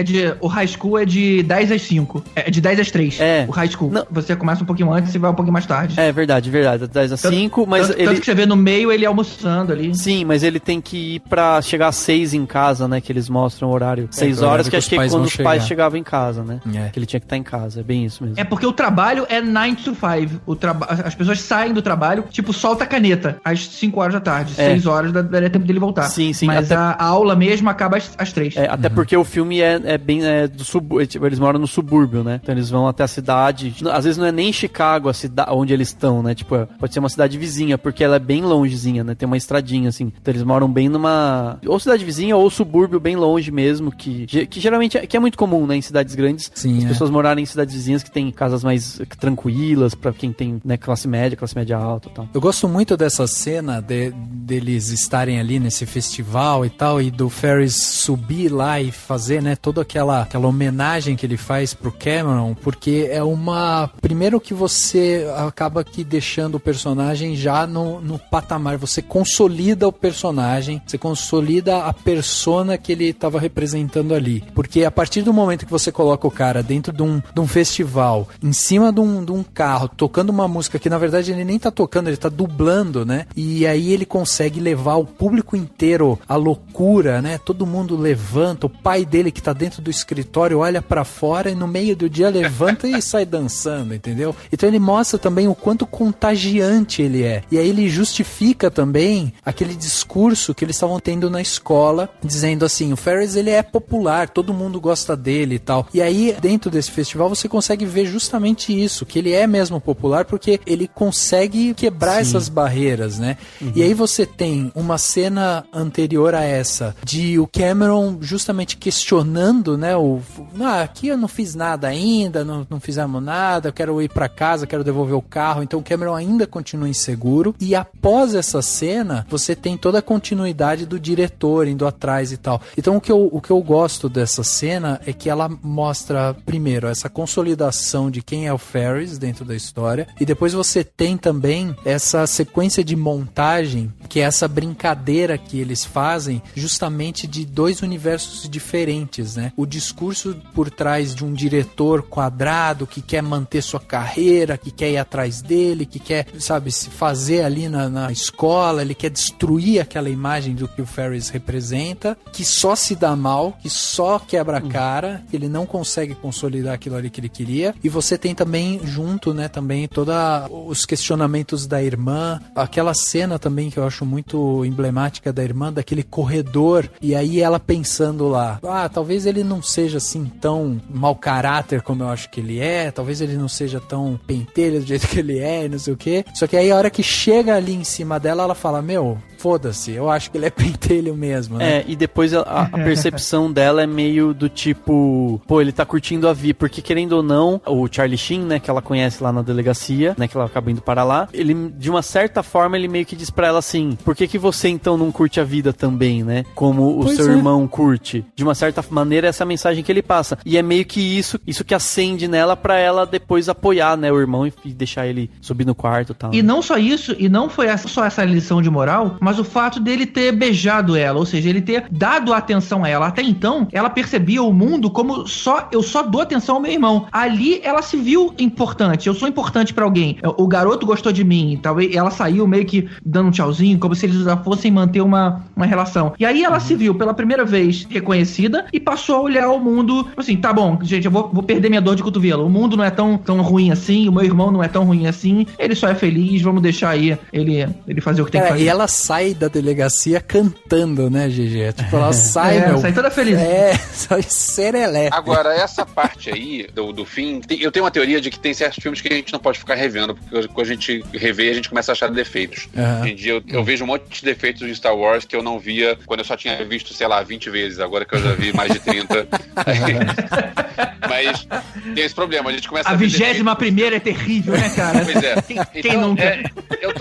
O high school é de 10 às 5. É de 10 às 3. O high school. Não. Você começa um pouquinho antes e vai um pouquinho mais tarde. É verdade. 10 às 5, mas tanto que você vê no meio ele almoçando ali. Sim, mas ele tem que ir pra chegar às 6 em casa, né? Que eles mostram o horário. 6 horas, que acho que é quando os pais chegavam em casa, né? Que ele tinha que estar em casa. É bem isso mesmo. É porque o trabalho é 9 to 5. As pessoas saem do trabalho, tipo, solta a caneta às 5 horas da tarde. 6 horas daria tempo dele voltar. Sim. Mas a aula mesmo acaba às 3. Até porque o filme é bem do subúrbio. Tipo, eles moram no subúrbio, né? Então eles vão até a cidade. Às vezes não é nem Chicago a cidade onde eles estão, né? Tipo, pode ser uma cidade vizinha, porque ela é bem longezinha, né? Tem uma estradinha, assim. Então eles moram bem numa... ou cidade vizinha ou subúrbio bem longe mesmo, que geralmente é muito comum, né? Em cidades grandes. Sim, as pessoas morarem em cidades vizinhas que tem casas mais tranquilas pra quem tem, né, classe média alta e tal. Eu gosto muito dessa cena deles estarem ali nesse festival e tal, e do Ferris subir lá e fazer, né, toda aquela homenagem que ele faz pro Cameron, porque é uma... Primeiro que você acaba aqui deixando o personagem já no patamar, você consolida o personagem, você consolida a persona que ele estava representando ali. Porque a partir do momento que você coloca o cara dentro de um festival, em cima de um carro, tocando uma música que na verdade ele nem tá tocando, ele tá dublando, né? E aí ele consegue levar o público inteiro à loucura, né? Todo mundo levanta, o pai dele que tá dentro do escritório olha pra fora e no meio do dia levanta e sai dançando, entendeu? Então ele mostra também o quanto contagiante ele é. E aí ele justifica também aquele discurso que eles estavam tendo na escola, dizendo assim, o Ferris ele é popular, todo mundo gosta dele e tal. E aí dentro desse festival você consegue ver justamente isso, que ele é mesmo popular porque ele consegue quebrar essas barreiras, né? E aí você tem uma cena anterior a essa, de o Cameron justamente questionando, né, aqui eu não fiz nada ainda, não fizemos nada, eu quero ir pra casa, quero devolver o carro, então o Cameron ainda continua inseguro, e após essa cena, você tem toda a continuidade do diretor indo atrás e tal. Então o que eu gosto dessa cena é que ela mostra, primeiro, essa consolidação de quem é o Ferris dentro da história, e depois você tem também essa sequência de montagem, que é essa brincadeira que eles fazem justamente de dois universos diferentes, né? O discurso por trás de um diretor quadrado que quer manter sua carreira, que quer ir atrás dele, que quer, sabe, se fazer ali na escola, ele quer destruir aquela imagem do que o Ferris representa, que só se dá mal, que só quebra a cara, que ele não consegue consolidar aquilo ali que ele queria. E você tem também junto, né, também todos os questionamentos da irmã, aquela cena também que eu acho muito emblemática da irmã, daquele corredor, e aí ela pensando lá, talvez ele não seja assim tão mau caráter como eu acho que ele é, talvez ele não seja tão pentelho do jeito que ele é, não sei o quê. Só que aí a hora que chega ali em cima dela, ela fala, foda-se, eu acho que ele é pentelho mesmo, né? E depois a percepção dela é meio do tipo, ele tá curtindo a vida, porque querendo ou não, o Charlie Sheen, né, que ela conhece lá na delegacia, né, que ela acaba indo para lá, ele, de uma certa forma, ele meio que diz pra ela assim, por que você então não curte a vida também, né? Como o seu irmão curte. De uma certa maneira, essa é a mensagem que ele passa. E é meio que isso que acende nela pra ela depois apoiar, né, o irmão e deixar ele subir no quarto e tal. E não só isso, e não foi só essa lição de moral, mas o fato dele ter beijado ela, ou seja, ele ter dado atenção a ela. Até então, ela percebia o mundo como eu só dou atenção ao meu irmão. Ali, ela se viu importante. Eu sou importante pra alguém. O garoto gostou de mim. Talvez ela saiu meio que dando um tchauzinho, como se eles já fossem manter uma relação. E aí ela se viu pela primeira vez reconhecida e passou a olhar o mundo assim, tá bom, gente, eu vou perder minha dor de cotovelo. O mundo não é tão ruim assim, o meu irmão não é tão ruim assim, ele só é feliz, vamos deixar aí ele fazer o que tem que fazer. E ela sai da delegacia cantando, né, GG? Tipo, ela sai, sai toda feliz. Sai serelepe. Agora, essa parte aí do fim, eu tenho uma teoria de que tem certos filmes que a gente não pode ficar revendo, porque quando a gente revê, a gente começa a achar defeitos. Hoje em dia, eu vejo um monte de defeitos de Star Wars que eu não via quando eu só tinha visto, sei lá, 20 vezes. Agora que eu já vi mais de 30. Mas tem esse problema, a gente começa a ver 21ª é terrível, né, cara? Pois é. Quem nunca? Eu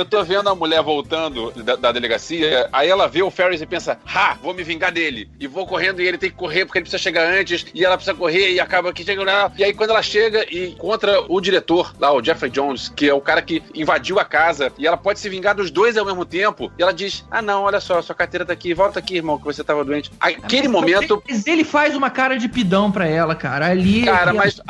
tô vendo a mulher voltando da delegacia, aí ela vê o Ferris e pensa, vou me vingar dele. E vou correndo e ele tem que correr porque ele precisa chegar antes, e ela precisa correr e acaba que chega lá. E aí quando ela chega e encontra o diretor lá, o Jeffrey Jones, que é o cara que invadiu a casa, e ela pode se vingar dos dois ao mesmo tempo, e ela diz, não, olha só, sua carteira tá aqui, volta aqui, irmão, que você tava doente. Aquele momento... Mas ele faz uma cara de pidão pra ela, cara, ali... Cara, mas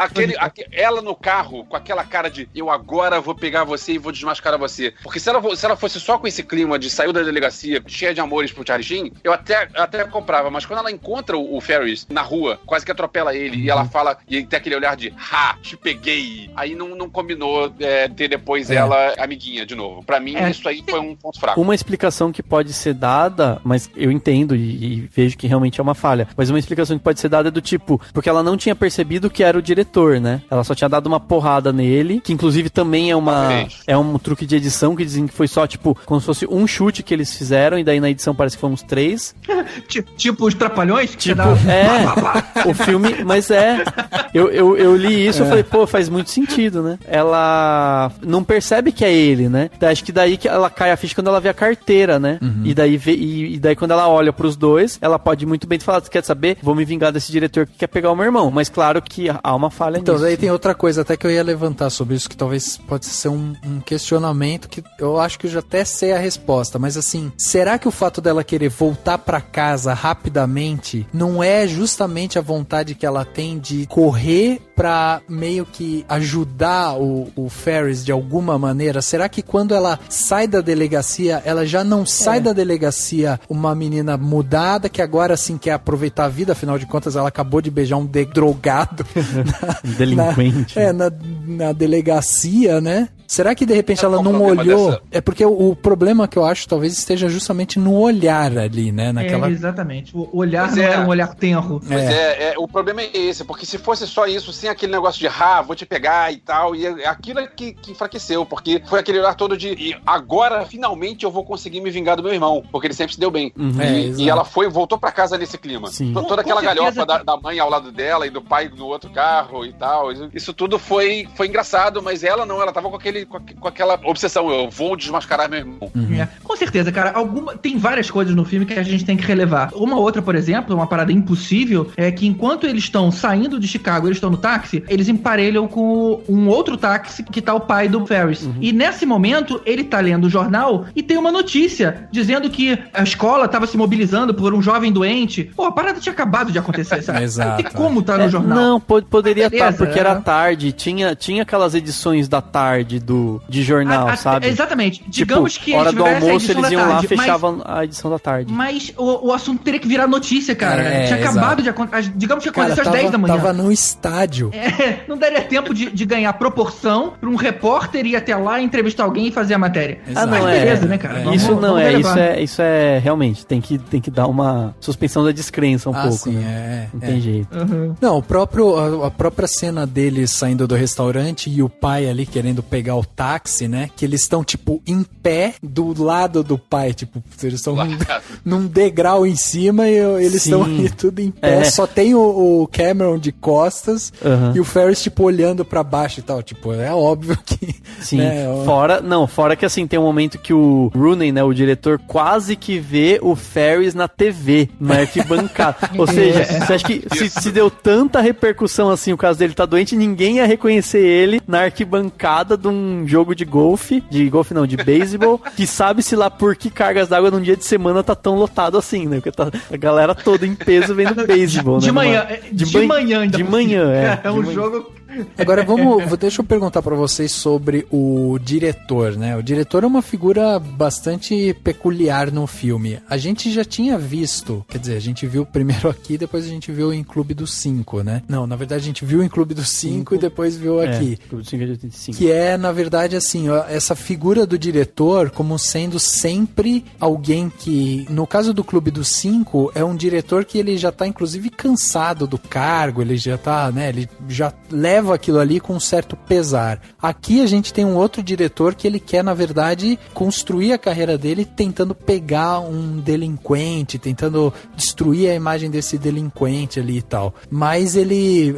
ela no carro, com aquela cara de, eu agora vou pegar você e vou desmascarar você. Porque se ela fosse só com esse clima de saiu da delegacia, cheia de amores pro Charlie Sheen, eu até comprava, mas quando ela encontra o Ferris na rua, quase que atropela ele, e ela fala, e tem aquele olhar de, te peguei, aí não combinou ter depois ela amiguinha de novo. Pra mim, isso aí foi um ponto fraco. Uma explicação que pode ser dada, mas eu entendo e vejo que realmente é uma falha, mas uma explicação que pode ser dada é do tipo, porque ela não tinha percebido que era o diretor, né? Ela só tinha dado uma porrada nele, que inclusive também é um truque de edição, que dizem que foi só, tipo, como se fosse um chute que eles fizeram, e daí na edição parece que foram uns 3. Tipo os Trapalhões? Tipo, o filme, mas eu li isso e falei, faz muito sentido, né? Ela não percebe que é ele, né? Acho que daí que ela cai a ficha quando ela vê a carteira, né? E daí quando ela olha pros dois, ela pode muito bem falar, quer saber? Vou me vingar desse diretor que quer pegar o meu irmão. Mas claro que há uma falha então, nisso. Então, daí tem outra coisa até que eu ia levantar sobre isso, que talvez pode ser um questionamento que eu acho que eu já até sei a resposta, mas assim, será que o fato dela querer voltar pra casa rapidamente não é justamente a vontade que ela tem de correr pra meio que ajudar o Ferris de alguma maneira? Será que quando ela sai da delegacia, ela já não sai da delegacia uma menina mudada que agora sim quer aproveitar a vida, afinal de contas ela acabou de beijar um drogado delinquente na delegacia, né? Será que de repente ela não olhou? Dessa... É porque o problema que eu acho talvez esteja justamente no olhar ali, né? Naquela... exatamente. O olhar não era um olhar tenro. O problema é esse, porque se fosse só isso, sem aquele negócio de vou te pegar e tal, e aquilo é que enfraqueceu, porque foi aquele olhar todo de e agora finalmente eu vou conseguir me vingar do meu irmão, porque ele sempre se deu bem. E ela voltou pra casa nesse clima. Sim. Toda aquela galhofa da mãe ao lado dela e do pai no outro carro e tal. Isso tudo foi engraçado, mas ela não, ela tava com aquela obsessão, eu vou desmascarar meu irmão. Com certeza, cara, tem várias coisas no filme que a gente tem que relevar. Uma outra, por exemplo, uma parada impossível, é que enquanto eles estão saindo de Chicago, eles estão no táxi, eles emparelham com um outro táxi que tá o pai do Ferris. E nesse momento, ele tá lendo o jornal e tem uma notícia dizendo que a escola tava se mobilizando por um jovem doente. Pô, a parada tinha acabado de acontecer, sabe? Exato. Não tem como tá no jornal. Não, poderia estar, porque era tarde, tinha aquelas edições da tarde de jornal, sabe? Exatamente. Digamos tipo, que hora do almoço eles iam lá, fechavam a edição da tarde. Mas o assunto teria que virar notícia, cara. Tinha acabado de acontecer. Digamos que aconteceu às 10 da manhã. Tava no estádio. Não daria tempo de ganhar proporção pra um repórter ir até lá, entrevistar alguém e fazer a matéria. Exato. Mas beleza, né, cara? Isso é realmente, tem que dar uma suspensão da descrença um pouco, sim, né? Não tem jeito. Não, a própria cena deles saindo do restaurante e o pai ali querendo pegar o táxi, né? Que eles estão, tipo, em pé do lado do pai, tipo, eles estão num degrau em cima e eles estão ali tudo em pé. Só tem o Cameron de costas e o Ferris, tipo, olhando pra baixo e tal. Tipo, é óbvio que... Sim, né, fora que, assim, tem um momento que o Rooney, né, o diretor, quase que vê o Ferris na TV, na arquibancada. Ou seja, você acha que se deu tanta repercussão, assim, o caso dele tá doente, ninguém ia reconhecer ele na arquibancada de um jogo de beisebol, que sabe-se lá por que cargas d'água num dia de semana tá tão lotado assim, né? Porque tá a galera toda em peso vendo beisebol, né? De manhã. É um jogo... Agora deixa eu perguntar pra vocês sobre o diretor, né? O diretor é uma figura bastante peculiar no filme. A gente já tinha visto, quer dizer, a gente viu primeiro aqui, depois a gente viu em Clube dos 5, né? Não, na verdade a gente viu em Clube dos 5 e depois viu aqui. Clube dos 5 é de 85. Que é, na verdade, assim, essa figura do diretor como sendo sempre alguém que, no caso do Clube dos 5, é um diretor que ele já tá, inclusive, cansado do cargo, ele já tá, né? Ele já leva aquilo ali com um certo pesar. Aqui a gente tem um outro diretor que ele quer, na verdade, construir a carreira dele tentando pegar um delinquente, tentando destruir a imagem desse delinquente ali e tal. Mas ele,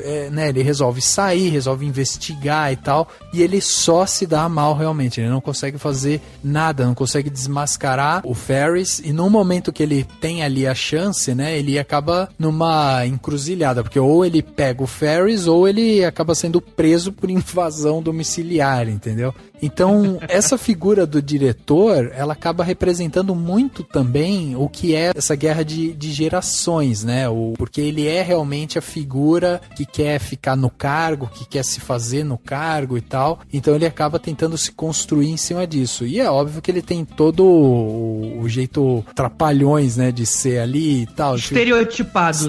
ele resolve sair, resolve investigar e tal, e ele só se dá mal realmente. Ele não consegue fazer nada, não consegue desmascarar o Ferris, e no momento que ele tem ali a chance, né, ele acaba numa encruzilhada, porque ou ele pega o Ferris ou ele acaba sendo preso por invasão domiciliar, entendeu? Então, essa figura do diretor, ela acaba representando muito também o que é essa guerra de gerações, né? Porque ele é realmente a figura que quer ficar no cargo, que quer se fazer no cargo e tal. Então, ele acaba tentando se construir em cima disso. E é óbvio que ele tem todo o jeito trapalhões, né? De ser ali e tal. Estereotipado.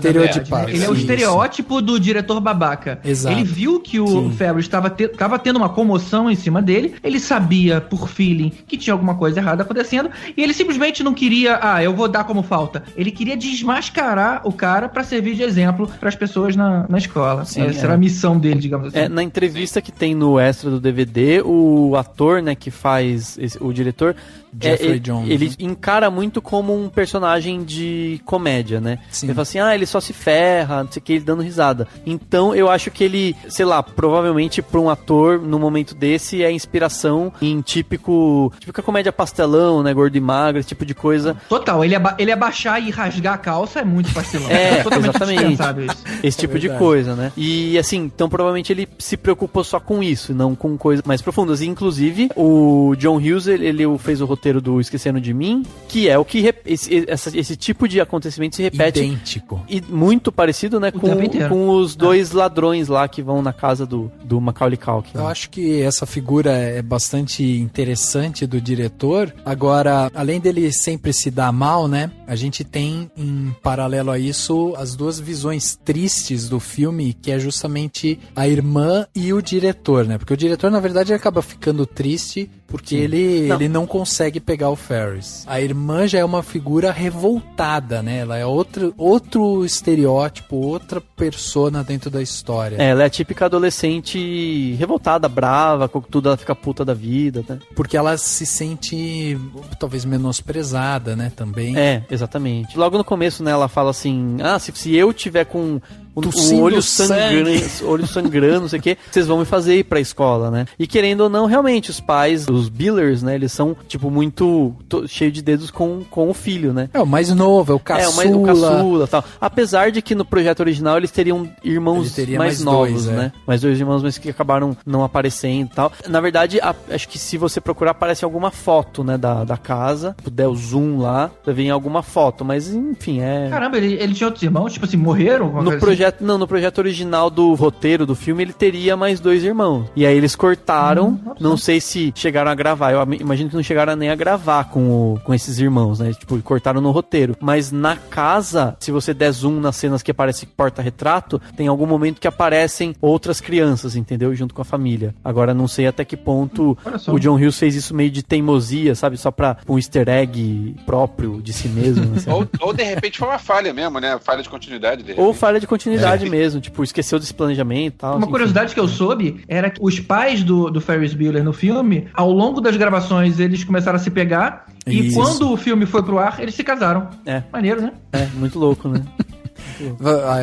Ele é o estereótipo do diretor babaca. Exato. Ele viu que o Ferris estava tendo uma comoção em cima dele. Ele sabia, por feeling, que tinha alguma coisa errada acontecendo, e ele simplesmente não queria, eu vou dar como falta. Ele queria desmascarar o cara pra servir de exemplo pras pessoas na escola. Sim, essa era a missão dele, digamos assim. Na entrevista que tem no extra do DVD, o ator, né, que faz o diretor, Jeffrey Jones. Ele encara muito como um personagem de comédia, né? Sim. Ele fala assim, ele só se ferra, não sei o que, ele dando risada. Então, eu acho que ele, sei lá, provavelmente pra um ator, no momento desse, é inspiração em típica comédia pastelão, né? Gordo e magro, esse tipo de coisa. Total, ele abaixar e rasgar a calça é muito pastelão. Exatamente. Esse tipo de coisa, né? E assim, então provavelmente ele se preocupou só com isso, não com coisas mais profundas. E, inclusive, o John Hughes, ele fez o roteiro do Esquecendo de Mim, que é o que esse tipo de acontecimento se repete. Idêntico. E muito parecido, né? Com os dois ladrões lá que vão na casa do Macaulay Culkin. Eu acho que essa figura é bastante interessante do diretor. Agora, além dele sempre se dar mal, né? A gente tem, em paralelo a isso, as duas visões tristes do filme, que é justamente a irmã e o diretor, né? Porque o diretor, na verdade, acaba ficando triste porque ele não consegue pegar o Ferris. A irmã já é uma figura revoltada, né? Ela é outro estereótipo, outra persona dentro da história. Ela é a típica adolescente revoltada, brava, com tudo ela fica puta da vida, né? Porque ela se sente, talvez, menosprezada, né? Também. Exatamente. Logo no começo, né, ela fala assim, se eu tiver com o olho sangrando, não sei o que, vocês vão me fazer ir pra escola, né? E querendo ou não, realmente, os pais, os Billers, né, eles são, tipo, muito cheio de dedos com o filho, né? É o mais novo, é o caçula. O caçula, tal. Apesar de que no projeto original eles teriam irmãos mais novos, né? Mais dois irmãos, mas que acabaram não aparecendo e tal. Na verdade, acho que se você procurar, aparece alguma foto, né, da casa. Se der o zoom lá, vai vir alguma foto, mas enfim, Caramba, ele tinha outros irmãos? Tipo assim, morreram? No projeto original do roteiro do filme, ele teria mais 2 irmãos. E aí eles cortaram, não sei se chegaram a gravar, eu imagino que não chegaram nem a gravar com esses irmãos, né? Tipo, cortaram no roteiro. Mas na casa, se você der zoom nas cenas que aparece porta-retrato, tem algum momento que aparecem outras crianças, entendeu? Junto com a família. Agora, não sei até que ponto o John Hughes fez isso meio de teimosia, sabe? Só pra um easter egg próprio de si mesmo. Assim. ou de repente foi uma falha mesmo, né? Falha de continuidade. Ou falha de continuidade mesmo, tipo, esqueceu desse planejamento e tal. Uma curiosidade que eu soube era que os pais do Ferris Bueller no filme, ao longo das gravações, eles começaram a se pegar e quando o filme foi pro ar, eles se casaram. Maneiro, né? Muito louco, né?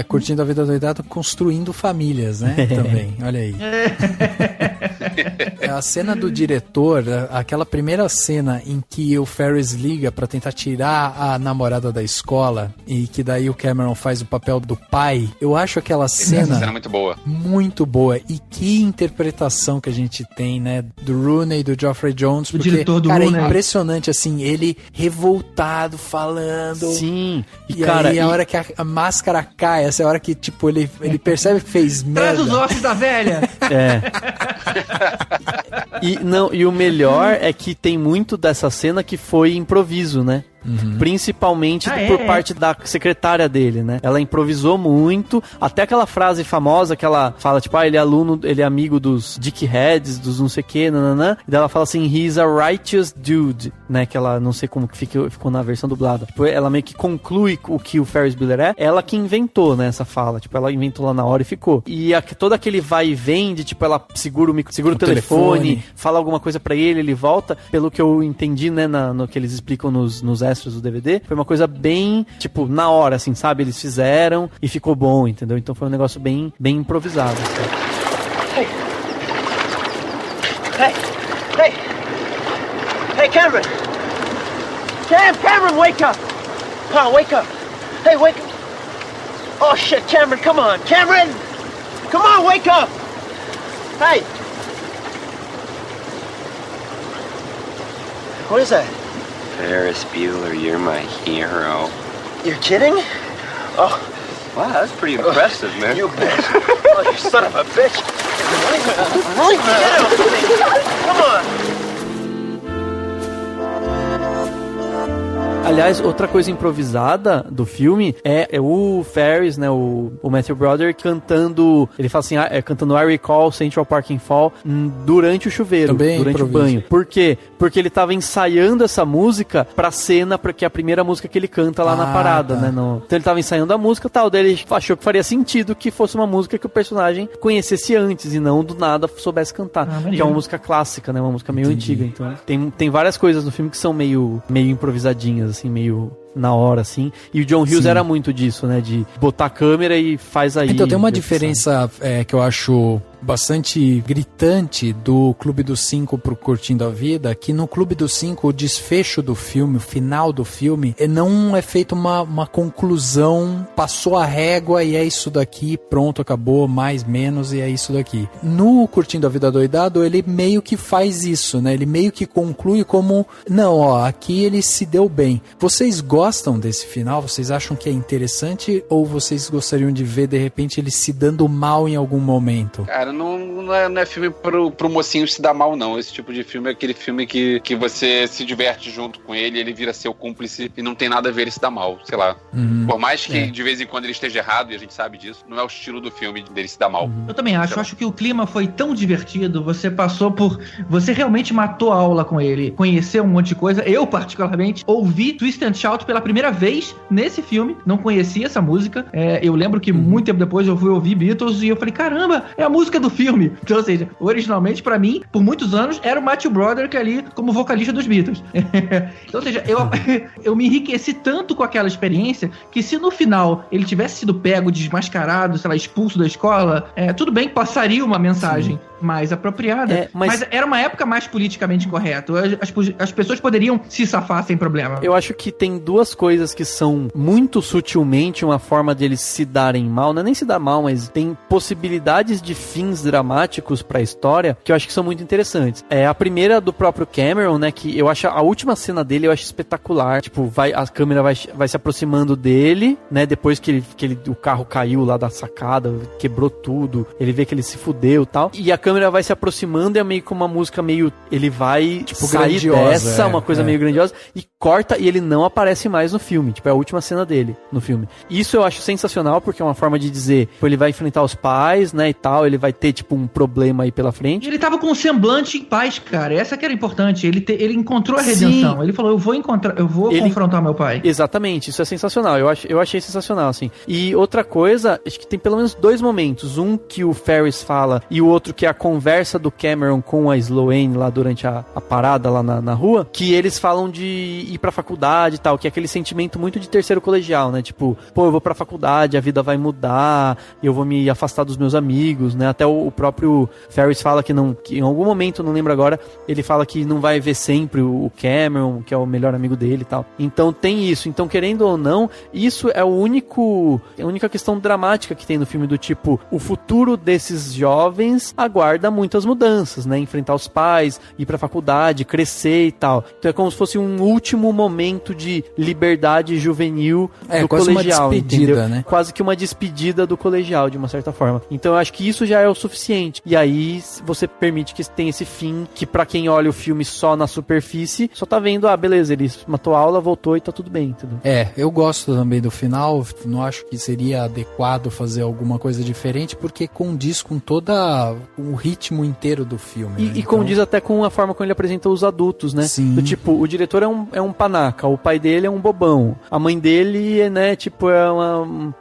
Curtindo a vida doidada, construindo famílias, né? Também, olha aí. A cena do diretor, aquela primeira cena em que o Ferris liga pra tentar tirar a namorada da escola e que daí o Cameron faz o papel do pai, eu acho aquela cena... Essa cena é muito boa. Muito boa. E que interpretação que a gente tem, né? Do Rooney, do Geoffrey Jones. O diretor do Rooney. É impressionante, assim, ele revoltado, falando. Sim. E cara, aí a hora que a máscara cai, essa é a hora que, tipo, ele percebe que fez merda. Traz os ossos da velha! E o melhor é que tem muito dessa cena que foi improviso, né? Principalmente por parte da secretária dele, né? Ela improvisou muito, até aquela frase famosa que ela fala, tipo, ele é aluno, ele é amigo dos dickheads, dos não sei o que, nananã, e daí ela fala assim, he's a righteous dude, né? Que ela, não sei como que ficou na versão dublada. Tipo, ela meio que conclui o que o Ferris Bueller é, ela que inventou, né, essa fala, tipo, ela inventou lá na hora e ficou. E todo aquele vai e vem de, tipo, ela segura o telefone, fala alguma coisa pra ele volta, pelo que eu entendi, né, no que eles explicam nos extras do DVD, foi uma coisa bem, tipo, na hora, assim, sabe? Eles fizeram e ficou bom, entendeu? Então foi um negócio bem improvisado. Assim. Hey, Cameron! Cameron, wake up! Oh, wake up! Hey, wake up! Oh, shit, Cameron, come on! Cameron! Come on, wake up! Hey! What is that? Ferris Bueller, you're my hero. You're kidding? Oh. Wow, that's pretty impressive, man. You bitch. Oh, you son of a bitch. Get out of me. Come on. Aliás, outra coisa improvisada do filme é o Ferris, né, o Matthew Broderick cantando, ele fala assim, cantando I Recall Central Park in Fall durante o chuveiro, também durante o banho. Por quê? Porque ele tava ensaiando essa música pra cena, porque é a primeira música que ele canta lá na parada, né? Então ele tava ensaiando a música e tal, daí ele achou que faria sentido que fosse uma música que o personagem conhecesse antes e não do nada soubesse cantar. Que é uma música clássica, né? Uma música meio antiga. Então tem várias coisas no filme que são meio improvisadinhas, assim, meio na hora, assim. E o John Hughes era muito disso, né? De botar a câmera e faz aí. Então tem uma diferença que eu acho bastante gritante do Clube dos Cinco pro Curtindo a Vida, que no Clube dos Cinco o desfecho do filme, o final do filme, não é feito uma conclusão, passou a régua e é isso daqui, pronto, acabou, mais, menos, e é isso daqui. No Curtindo a Vida Doidado, ele meio que faz isso, né? Ele meio que conclui como, não, ó, aqui ele se deu bem. Vocês gostam desse final? Vocês acham que é interessante ou vocês gostariam de ver, de repente, ele se dando mal em algum momento? Cara, não é filme pro mocinho se dar mal, não. Esse tipo de filme é aquele filme que você se diverte junto com ele, ele vira seu cúmplice e não tem nada a ver ele se dar mal, sei lá. Por mais que de vez em quando ele esteja errado, e a gente sabe disso, não é o estilo do filme dele se dar mal. Eu também acho que o clima foi tão divertido, você realmente matou a aula com ele, conheceu um monte de coisa. Eu, particularmente, ouvi Twist and Shout pela primeira vez nesse filme, não conhecia essa música. Eu lembro que muito tempo depois eu fui ouvir Beatles e eu falei, caramba, é a música do filme. Então, ou seja, originalmente, pra mim, por muitos anos, era o Matthew Broderick ali como vocalista dos Beatles. Então, ou seja, eu me enriqueci tanto com aquela experiência que se no final ele tivesse sido pego, desmascarado, sei lá, expulso da escola, tudo bem que passaria uma mensagem mais apropriada, mas era uma época mais politicamente incorreta. As pessoas poderiam se safar sem problema. Eu acho que tem duas coisas que são muito sutilmente uma forma de eles se darem mal, não é nem se dar mal, mas tem possibilidades de fins dramáticos pra história que eu acho que são muito interessantes. A primeira do próprio Cameron, né, que eu acho a última cena dele eu acho espetacular, tipo, a câmera vai se aproximando dele, né, depois que o carro caiu lá da sacada, quebrou tudo, ele vê que ele se fudeu e tal, e a câmera vai se aproximando e é meio que uma música meio, ele vai tipo, sair dessa, uma coisa meio grandiosa, e corta e ele não aparece mais no filme, tipo, é a última cena dele no filme. Isso eu acho sensacional, porque é uma forma de dizer, tipo, ele vai enfrentar os pais, né, e tal, ele vai ter, tipo, um problema aí pela frente. E ele tava com um semblante em paz, cara, essa que era importante, ele encontrou a redenção. Sim. Ele falou, eu vou confrontar meu pai. Exatamente, isso é sensacional, eu achei sensacional, assim. E outra coisa, acho que tem pelo menos dois momentos, um que o Ferris fala e o outro que é a conversa do Cameron com a Sloane lá durante a parada lá na rua, que eles falam de ir pra faculdade e tal, que é aquele sentimento muito de terceiro colegial, né? Tipo, pô, eu vou pra faculdade, a vida vai mudar, eu vou me afastar dos meus amigos, né? Até o próprio Ferris fala que em algum momento, não lembro agora, ele fala que não vai ver sempre o Cameron, que é o melhor amigo dele e tal. Então tem isso. Então, querendo ou não, isso é a única questão dramática que tem no filme, do tipo, o futuro desses jovens aguarda muitas mudanças, né? Enfrentar os pais, ir pra faculdade, crescer e tal. Então é como se fosse um último momento de liberdade juvenil do quase colegial, uma despedida, entendeu? né? Quase que uma despedida do colegial, de uma certa forma. Então eu acho que isso já é o suficiente. E aí você permite que tenha esse fim, que pra quem olha o filme só na superfície, só tá vendo, beleza, ele matou a aula, voltou e tá tudo bem, entendeu? Eu gosto também do final, não acho que seria adequado fazer alguma coisa diferente, porque condiz com toda o ritmo inteiro do filme. E condiz até com a forma como ele apresenta os adultos, né? Sim. Do tipo, o diretor é um panaca, o pai dele é um bobão, a mãe dele, né, tipo, é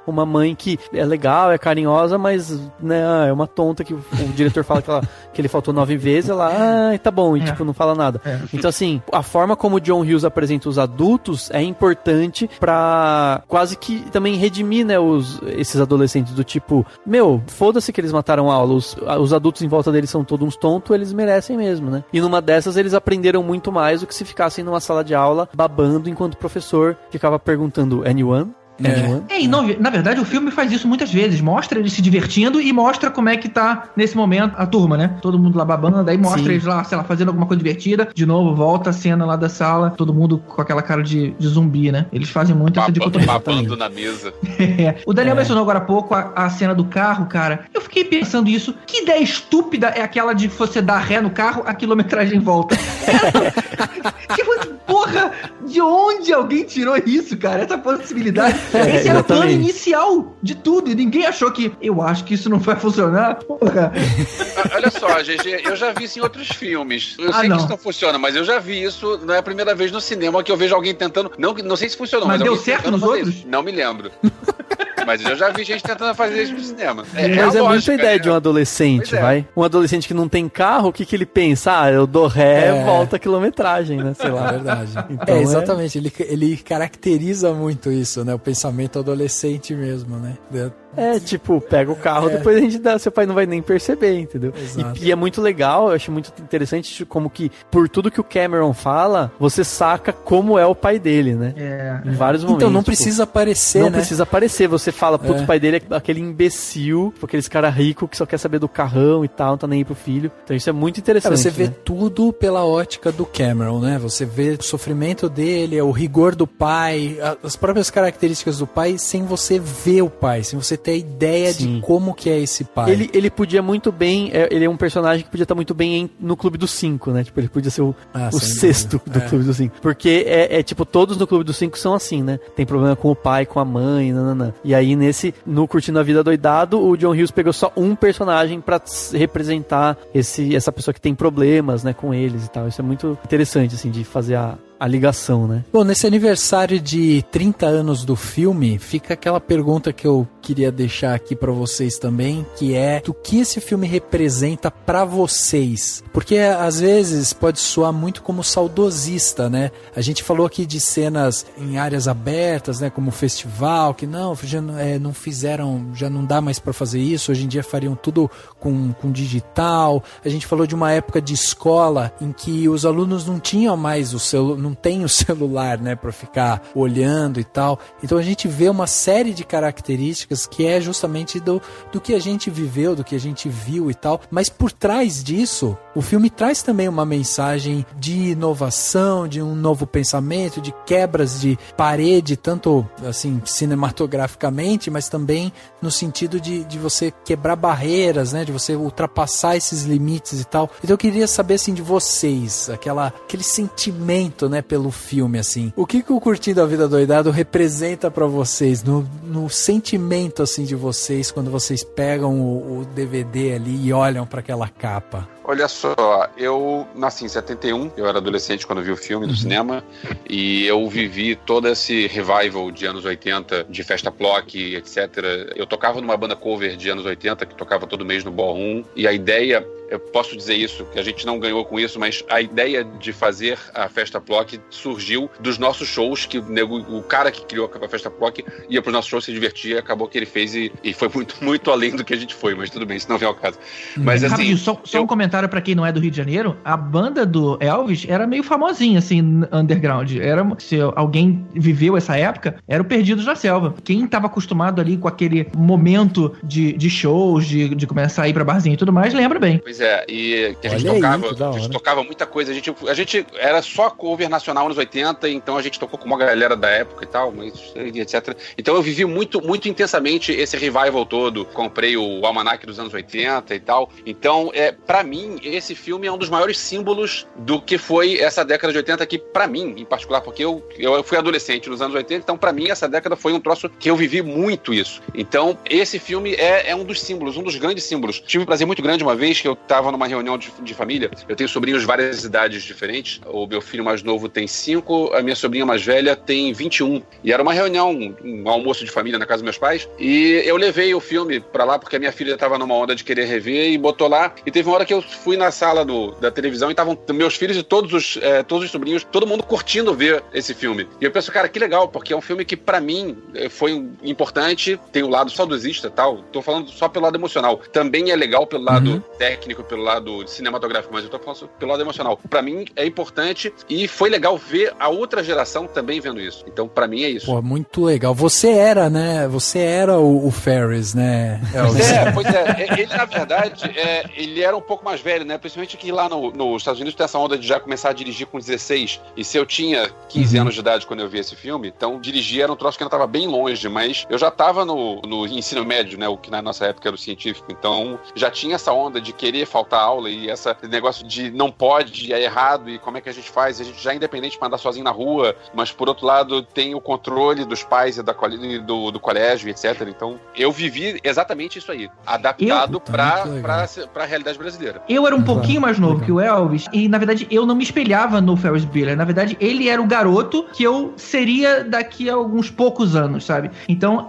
uma mãe que é legal, é carinhosa, mas, né, é uma tonta que o diretor fala que ele faltou 9 vezes, ela, tá bom, e tipo, não fala nada. Então, assim, a forma como o John Hughes apresenta os adultos é importante pra quase que também redimir, né, esses adolescentes, do tipo, foda-se que eles mataram a aula, os adultos em volta deles são todos uns tontos, eles merecem mesmo, né? E numa dessas eles aprenderam muito mais do que se ficassem numa sala de aula babando enquanto o professor ficava perguntando anyone? E na verdade o filme faz isso muitas vezes, mostra eles se divertindo e mostra como é que tá nesse momento a turma, né? Todo mundo lá babando, daí mostra eles lá, sei lá, fazendo alguma coisa divertida, de novo volta a cena lá da sala, todo mundo com aquela cara de zumbi, né? Eles fazem muito essa dicotomia. Babando na mesa. O Daniel mencionou agora há pouco a cena do carro, cara. Eu fiquei pensando isso, que ideia estúpida é aquela de você dar ré no carro, a quilometragem volta. Que Porra, de onde alguém tirou isso, cara? Essa possibilidade. Esse era o plano inicial de tudo. E ninguém achou que, eu acho que isso não vai funcionar. Porra. Olha só, GG, eu já vi isso em outros filmes. Eu sei que isso não funciona, mas eu já vi isso. Não é a primeira vez no cinema que eu vejo alguém tentando. Não sei se funcionou, mas deu certo nos outros? Isso. Não me lembro. Mas eu já vi gente tentando fazer isso no cinema. Mas é muita ideia de um adolescente, vai? Um adolescente que não tem carro, o que ele pensa? Ah, eu dou ré, volta a quilometragem, né? Sei lá. É verdade. Então, exatamente. Ele caracteriza muito isso, né? O pensamento adolescente mesmo, né? Tipo, pega o carro, depois a gente dá, seu pai não vai nem perceber, entendeu? E é muito legal, eu acho muito interessante como que, por tudo que o Cameron fala, você saca como é o pai dele, né? Em vários momentos. Então não precisa aparecer, Não precisa aparecer, você fala, putz, o pai dele é aquele imbecil, aqueles cara rico que só quer saber do carrão e tal, não tá nem aí pro filho. Então isso é muito interessante. Você vê tudo pela ótica do Cameron, né? Você vê o sofrimento dele, o rigor do pai, as próprias características do pai, sem você ver o pai, sem você ter ideia de como que é esse pai. Ele podia muito bem, ele é um personagem que podia estar muito bem no Clube dos 5, né? Tipo, ele podia ser o sexto do Clube dos 5. Porque tipo, todos no Clube dos 5 são assim, né? Tem problema com o pai, com a mãe, nananã. E aí no Curtindo a Vida Doidado, o John Hughes pegou só um personagem pra representar essa pessoa que tem problemas, né, com eles e tal. Isso é muito interessante, assim, de fazer a ligação, né? Bom, nesse aniversário de 30 anos do filme, fica aquela pergunta que eu queria deixar aqui pra vocês também, que é do que esse filme representa pra vocês? Porque às vezes pode soar muito como saudosista, né? A gente falou aqui de cenas em áreas abertas, né? Como o festival, que já não fizeram, já não dá mais pra fazer isso, hoje em dia fariam tudo com digital. A gente falou de uma época de escola em que os alunos não tinham mais não tem o celular, né, para ficar olhando e tal. Então a gente vê uma série de características que é justamente do que a gente viveu, do que a gente viu e tal. Mas por trás disso, o filme traz também uma mensagem de inovação, de um novo pensamento, de quebras de parede, tanto assim cinematograficamente, mas também no sentido de você quebrar barreiras, né, de você ultrapassar esses limites e tal. Então eu queria saber assim de vocês, aquele sentimento, né, pelo filme, assim. O que o Curtindo a Vida Doidado representa pra vocês, no sentimento, assim, de vocês, quando vocês pegam o DVD ali e olham pra aquela capa? Olha só, eu nasci em 71, eu era adolescente quando vi o filme no cinema, e eu vivi todo esse revival de anos 80, de festa plock, etc. Eu tocava numa banda cover de anos 80, que tocava todo mês no Ballroom, e a ideia, eu posso dizer isso, que a gente não ganhou com isso, mas a ideia de fazer a festa plock surgiu dos nossos shows, que o cara que criou a festa plock ia pros nossos shows, se divertia, acabou que ele fez e foi muito, muito além do que a gente foi, mas tudo bem, isso não vem ao caso. Mas assim... Só um comentário pra quem não é do Rio de Janeiro, a banda do Elvis era meio famosinha, assim, underground. Se alguém viveu essa época, era o Perdidos na Selva. Quem tava acostumado ali com aquele momento de shows, de começar a ir pra barzinho e tudo mais, lembra bem. Pois é, e que a gente tocava muita coisa. A gente era só cover nacional nos 80, então a gente tocou com uma galera da época e tal, etc. Então eu vivi muito, muito intensamente esse revival todo. Comprei o almanac dos anos 80 e tal. Então, pra mim, esse filme é um dos maiores símbolos do que foi essa década de 80 aqui, pra mim, em particular, porque eu fui adolescente nos anos 80, então pra mim essa década foi um troço que eu vivi muito isso. Então, esse filme é um dos símbolos, um dos grandes símbolos. Tive um prazer muito grande uma vez que eu tava numa reunião de família, eu tenho sobrinhos de várias idades diferentes, o meu filho mais novo tem 5, a minha sobrinha mais velha tem 21, e era uma reunião, um almoço de família na casa dos meus pais, e eu levei o filme pra lá, porque a minha filha tava numa onda de querer rever, e botou lá, e teve uma hora que eu fui na sala da televisão e estavam meus filhos e todos os sobrinhos, todo mundo curtindo ver esse filme. E eu penso, cara, que legal, porque é um filme que pra mim foi importante, tem o lado saudosista e tal, tô falando só pelo lado emocional. Também é legal pelo lado técnico, pelo lado cinematográfico, mas eu tô falando pelo lado emocional. Pra mim é importante e foi legal ver a outra geração também vendo isso. Então pra mim é isso. Pô, muito legal. Você era, né? Você era o Ferris, né? Pois é. Ele, na verdade, ele era um pouco mais velho, né? Principalmente que lá nos Estados Unidos tem essa onda de já começar a dirigir com 16. E se eu tinha 15 anos de idade quando eu vi esse filme, então dirigir era um troço que ainda tava bem longe, mas eu já tava no ensino médio, né? O que na nossa época era o científico. Então já tinha essa onda de querer faltar aula e esse negócio de não pode, é errado, e como é que a gente faz? A gente já é independente para andar sozinho na rua, mas por outro lado tem o controle dos pais e do colégio, etc. Então eu vivi exatamente isso aí, adaptado para a realidade brasileira. Eu era um pouquinho mais novo que o Elvis e, na verdade, eu não me espelhava no Ferris Bueller. Na verdade, ele era o garoto que eu seria daqui a alguns poucos anos, sabe? Então,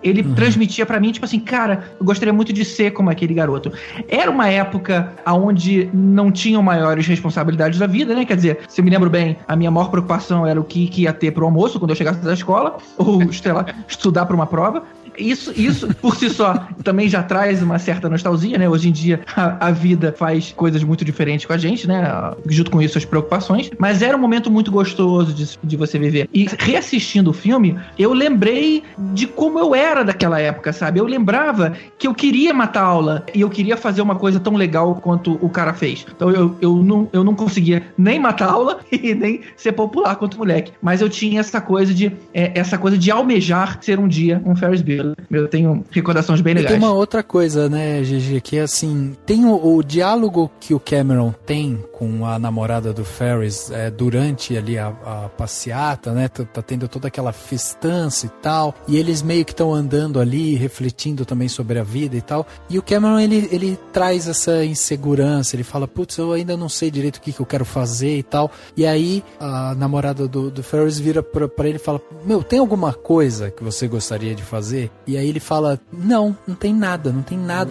ele transmitia pra mim, tipo assim, cara, eu gostaria muito de ser como aquele garoto. Era uma época onde não tinham maiores responsabilidades da vida, né? Quer dizer, se eu me lembro bem, a minha maior preocupação era o que ia ter pro almoço quando eu chegasse da escola, ou, sei lá, estudar pra uma prova. Isso, por si só, também já traz uma certa nostalgia, né? Hoje em dia, a vida faz coisas muito diferentes com a gente, né? Junto com isso, as preocupações. Mas era um momento muito gostoso de você viver. E reassistindo o filme, eu lembrei de como eu era daquela época, sabe? Eu lembrava que eu queria matar aula e eu queria fazer uma coisa tão legal quanto o cara fez. Então, eu não conseguia nem matar aula e nem ser popular quanto o moleque. Mas eu tinha essa coisa de almejar ser um dia um Ferris Bueller. Eu tenho recordações bem legais. E tem uma outra coisa, né, GG, que é assim, tem o diálogo que o Cameron tem com a namorada do Ferris durante ali a passeata, né, tá tendo toda aquela festança e tal, e eles meio que estão andando ali, refletindo também sobre a vida e tal, e o Cameron, ele traz essa insegurança, ele fala, putz, eu ainda não sei direito o que eu quero fazer e tal, e aí a namorada do Ferris vira pra ele e fala, meu, tem alguma coisa que você gostaria de fazer? E aí ele fala, não tem nada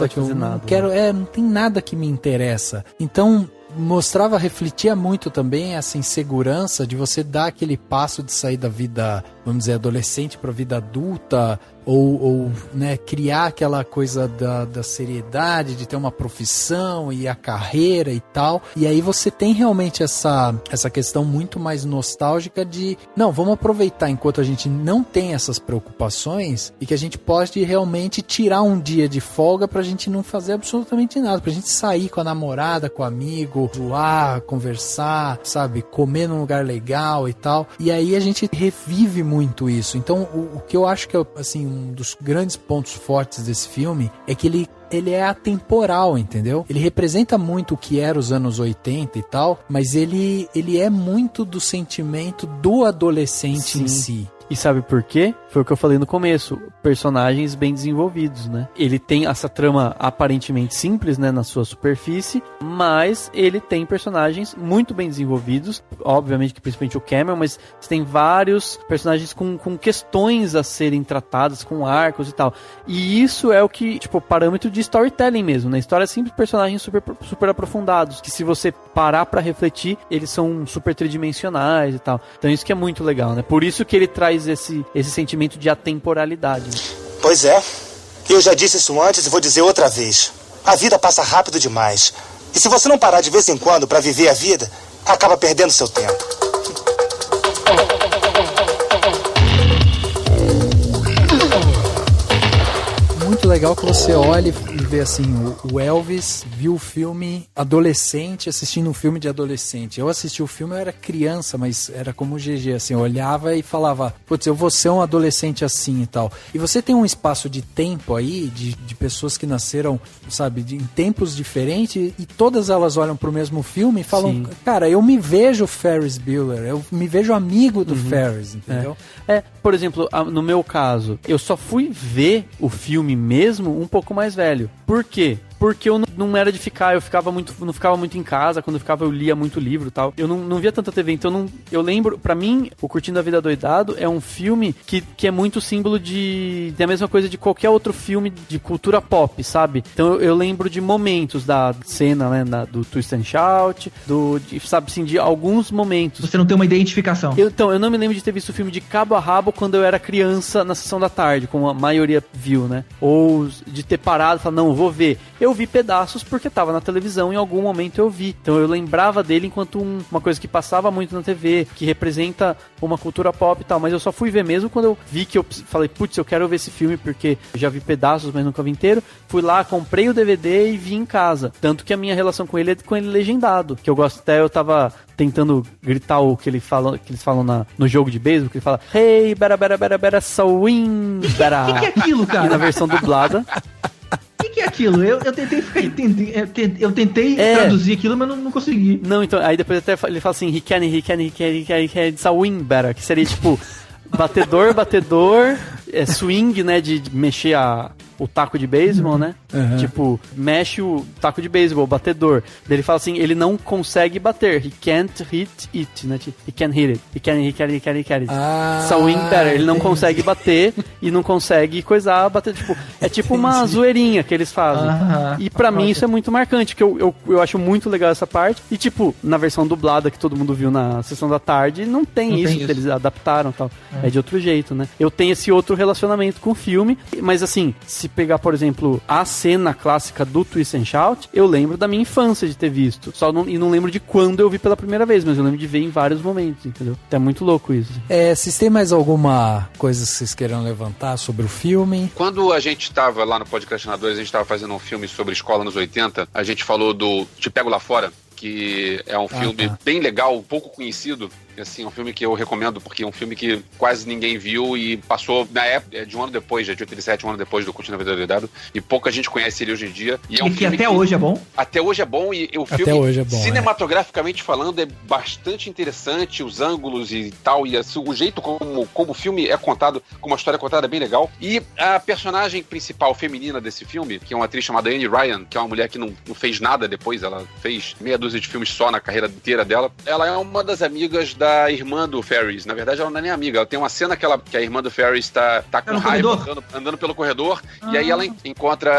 que eu não quero, não tem nada que me interessa. Então, refletia muito também essa insegurança de você dar aquele passo de sair da vida, vamos dizer, adolescente para a vida adulta, ou né, criar aquela coisa da seriedade, de ter uma profissão e a carreira e tal. E aí você tem realmente essa questão muito mais nostálgica de, não, vamos aproveitar enquanto a gente não tem essas preocupações e que a gente pode realmente tirar um dia de folga pra gente não fazer absolutamente nada, pra gente sair com a namorada, com o amigo, zoar, conversar, sabe, comer num lugar legal e tal. E aí a gente revive muito isso. Então o que eu acho que é, assim, um dos grandes pontos fortes desse filme é que ele é atemporal, entendeu? Ele representa muito o que era os anos 80 e tal, mas ele é muito do sentimento do adolescente em si. E sabe por quê? Foi o que eu falei no começo, personagens bem desenvolvidos, né? Ele tem essa trama aparentemente simples, né, na sua superfície, mas ele tem personagens muito bem desenvolvidos, obviamente que principalmente o Cameron, mas você tem vários personagens com questões a serem tratadas, com arcos e tal. E isso é o que, tipo, parâmetro de storytelling mesmo, né? História simples, personagens super aprofundados, que se você parar pra refletir, eles são super tridimensionais e tal. Então isso que é muito legal, né? Por isso que ele traz esse sentimento de atemporalidade. Pois é. Eu já disse isso antes e vou dizer outra vez. A vida passa rápido demais. E se você não parar de vez em quando pra viver a vida, acaba perdendo seu tempo. Muito legal que você olhe e vê assim, o Elvis viu o filme adolescente, assistindo um filme de adolescente. Eu assisti o filme, eu era criança, mas era como o GG, assim, eu olhava e falava, putz, eu vou ser um adolescente assim e tal. E você tem um espaço de tempo aí, de pessoas que nasceram, sabe, em tempos diferentes, e todas elas olham pro mesmo filme e falam, sim, cara, eu me vejo Ferris Bueller, eu me vejo amigo do Ferris, entendeu? Por exemplo, no meu caso, eu só fui ver o filme mesmo um pouco mais velho. Por quê? Porque eu não era de ficar, não ficava muito em casa, quando eu ficava eu lia muito livro e tal, eu não via tanta TV, então eu lembro, pra mim, o Curtindo a Vida Doidado é um filme que é muito símbolo da mesma coisa de qualquer outro filme de cultura pop, sabe? Então eu lembro de momentos da cena, né, do Twist and Shout, sabe assim, de alguns momentos. Você não tem uma identificação. Então, eu não me lembro de ter visto o filme de cabo a rabo quando eu era criança na sessão da tarde, como a maioria viu, né? Ou de ter parado e falar, não, eu vou ver. Eu vi pedaços porque tava na televisão, em algum momento eu vi. Então eu lembrava dele enquanto uma coisa que passava muito na TV, que representa uma cultura pop e tal, mas eu só fui ver mesmo quando eu vi que eu falei, putz, eu quero ver esse filme porque eu já vi pedaços, mas nunca vi inteiro. Fui lá, comprei o DVD e vi em casa. Tanto que a minha relação com ele é com ele legendado, que eu gosto até, eu tava tentando gritar o que eles falam no jogo de beisebol, que ele fala, hey, bera, swing, bera. O que é aquilo, cara? E na versão dublada... O que é aquilo. Eu tentei ficar entendendo. Eu tentei traduzir aquilo, mas não consegui. Não, então, aí depois até ele fala assim, he can it's a wing better, que seria tipo, batedor, swing, né, de mexer o taco de beisebol, né? Uhum. Tipo, mexe o taco de beisebol, o batedor. Daí ele fala assim, ele não consegue bater. He can't hit it, né? He can't hit it. He can't it. Swing better. Ele não consegue bater e não consegue coisar, bater. Tipo, é tipo uma zoeirinha que eles fazem. E pra mim isso é muito marcante, que eu acho muito legal essa parte. E tipo, na versão dublada que todo mundo viu na sessão da tarde, não tem isso. Eles adaptaram e tal. É de outro jeito, né? Eu tenho esse outro relacionamento com o filme, mas assim, se pegar, por exemplo, a cena clássica do Twist and Shout, eu lembro da minha infância de ter visto. E não lembro de quando eu vi pela primeira vez, mas eu lembro de ver em vários momentos, entendeu? Então é muito louco isso. Vocês têm mais alguma coisa que vocês queiram levantar sobre o filme? Quando a gente estava lá no Podcastinadores, a gente estava fazendo um filme sobre escola nos 80, a gente falou do Te Pego Lá Fora, que é um filme bem legal, pouco conhecido. Assim, é um filme que eu recomendo, porque é um filme que quase ninguém viu e passou, na época, de um ano depois, de 87, um ano depois do Curtindo a Vida Doidado, e pouca gente conhece ele hoje em dia. E é um filme que hoje é bom? Até hoje é bom, e o filme, cinematograficamente falando, é bastante interessante, os ângulos e tal, e assim, o jeito como o filme é contado, como a história é contada, é bem legal. E a personagem principal feminina desse filme, que é uma atriz chamada Anne Ryan, que é uma mulher que não fez nada depois, ela fez meia dúzia de filmes só na carreira inteira dela, ela é uma das amigas da irmã do Ferris. Na verdade, ela não é nem amiga. Ela tem uma cena que a irmã do Ferris tá com raiva, andando pelo corredor, e aí ela encontra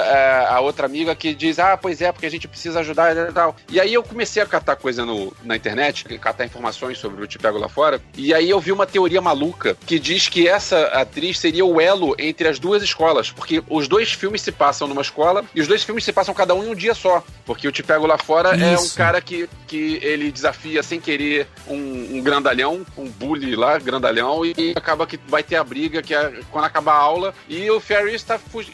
a outra amiga que diz, pois é, porque a gente precisa ajudar e tal. E aí eu comecei a catar coisa na internet, catar informações sobre o Te Pego Lá Fora, e aí eu vi uma teoria maluca que diz que essa atriz seria o elo entre as duas escolas, porque os dois filmes se passam numa escola, e os dois filmes se passam cada um em um dia só, porque o Te Pego Lá Fora é um cara que ele desafia sem querer um grandalhão, um bully lá, grandalhão, e acaba que vai ter a briga, que é quando acabar a aula, e o Ferris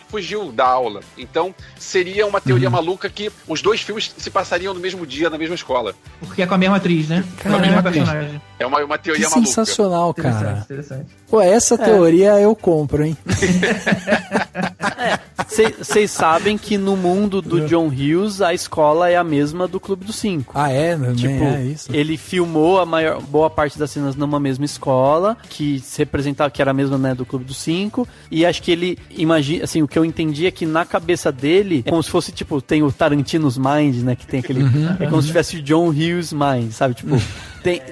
fugiu da aula. Então, seria uma teoria maluca que os dois filmes se passariam no mesmo dia, na mesma escola. Porque é com a mesma atriz, né? Com a mesma personagem. É uma teoria que maluca. Sensacional, cara. Interessante. Pô, essa teoria eu compro, hein? Vocês sabem que no mundo do John Hughes, a escola é a mesma do Clube dos Cinco. Tipo, é isso. Ele filmou boa parte das cenas numa mesma escola, que se representava, que era a mesma, né, do Clube dos Cinco, e acho que ele imagina, assim, o que eu entendi é que na cabeça dele, é como se fosse, tipo, tem o Tarantino's Mind, né, que tem aquele, é como se tivesse o John Hughes Mind, sabe, tipo,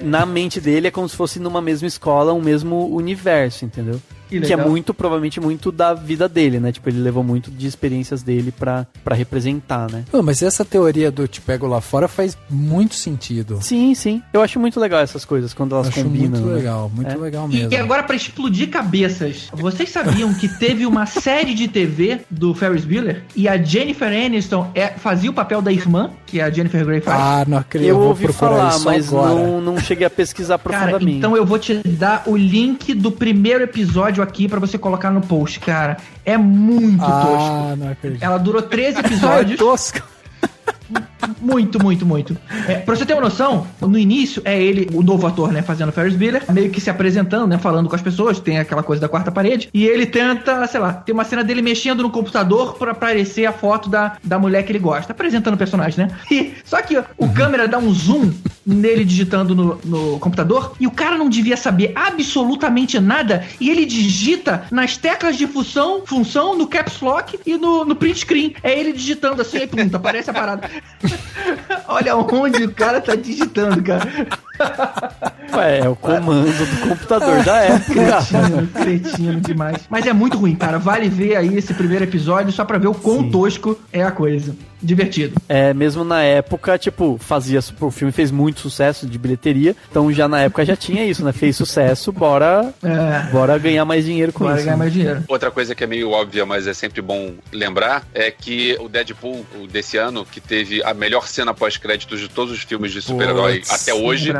na mente dele é como se fosse numa mesma escola, um mesmo universo, entendeu? Que é provavelmente muito da vida dele, né? Tipo, ele levou muito de experiências dele pra representar, né? Mas essa teoria do Te Pego Lá Fora faz muito sentido. Sim. Eu acho muito legal essas coisas, quando elas combinam. Muito legal, muito legal mesmo. E agora, pra explodir cabeças, vocês sabiam que teve uma série de TV do Ferris Bueller e a Jennifer Aniston fazia o papel da irmã, que a Jennifer Grey faz? Não acredito. Eu ouvi falar, mas não cheguei a pesquisar profundamente. Cara, então eu vou te dar o link do primeiro episódio aqui pra você colocar no post, cara. É muito tosco. Não acredito. Ela durou 13 episódios. Tosco. Muito. Pra você ter uma noção, no início é ele, o novo ator, né, fazendo Ferris Bueller, meio que se apresentando, né, falando com as pessoas, tem aquela coisa da quarta parede, e ele tenta, sei lá, tem uma cena dele mexendo no computador pra aparecer a foto da mulher que ele gosta, apresentando o personagem, né? Só que o câmera dá um zoom nele digitando no computador, e o cara não devia saber absolutamente nada, e ele digita nas teclas de função no caps lock e no print screen. É ele digitando assim, aí pronto, aparece a parada. Olha onde o cara tá digitando, cara. É o comando do computador da época. Cretino demais. Mas é muito ruim, cara. Vale ver aí esse primeiro episódio só pra ver o quão tosco é a coisa. Divertido. Mesmo na época, tipo, o filme fez muito sucesso de bilheteria, então já na época já tinha isso, né? Fez sucesso, bora ganhar mais dinheiro com isso. Ganhar mais dinheiro. Outra coisa que é meio óbvia, mas é sempre bom lembrar, é que o Deadpool desse ano, que teve a melhor cena pós-créditos de todos os filmes de super-herói até hoje,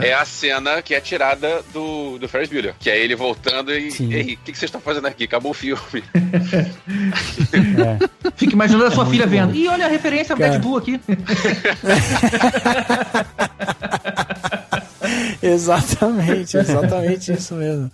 é a cena que é tirada do Ferris Bueller, que é ele voltando e ei, o que vocês estão fazendo aqui? Acabou o filme. Fica imaginando a sua filha vendo. E olha a referência ao Deadpool aqui. Exatamente isso mesmo.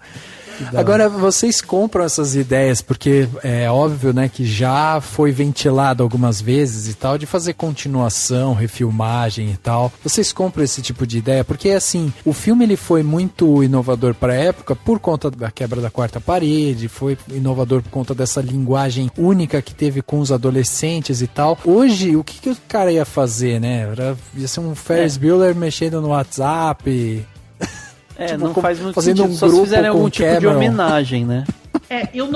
Agora, vocês compram essas ideias, porque é óbvio, né, que já foi ventilado algumas vezes e tal, de fazer continuação, refilmagem e tal. Vocês compram esse tipo de ideia? Porque, assim, o filme ele foi muito inovador para a época por conta da quebra da quarta parede, foi inovador por conta dessa linguagem única que teve com os adolescentes e tal. Hoje, o que o cara ia fazer, né? Ia ser um Ferris Bueller mexendo no WhatsApp. Tipo, não faz muito fazendo sentido, um só grupo se fizerem algum com tipo Cameron. de homenagem, né? Eu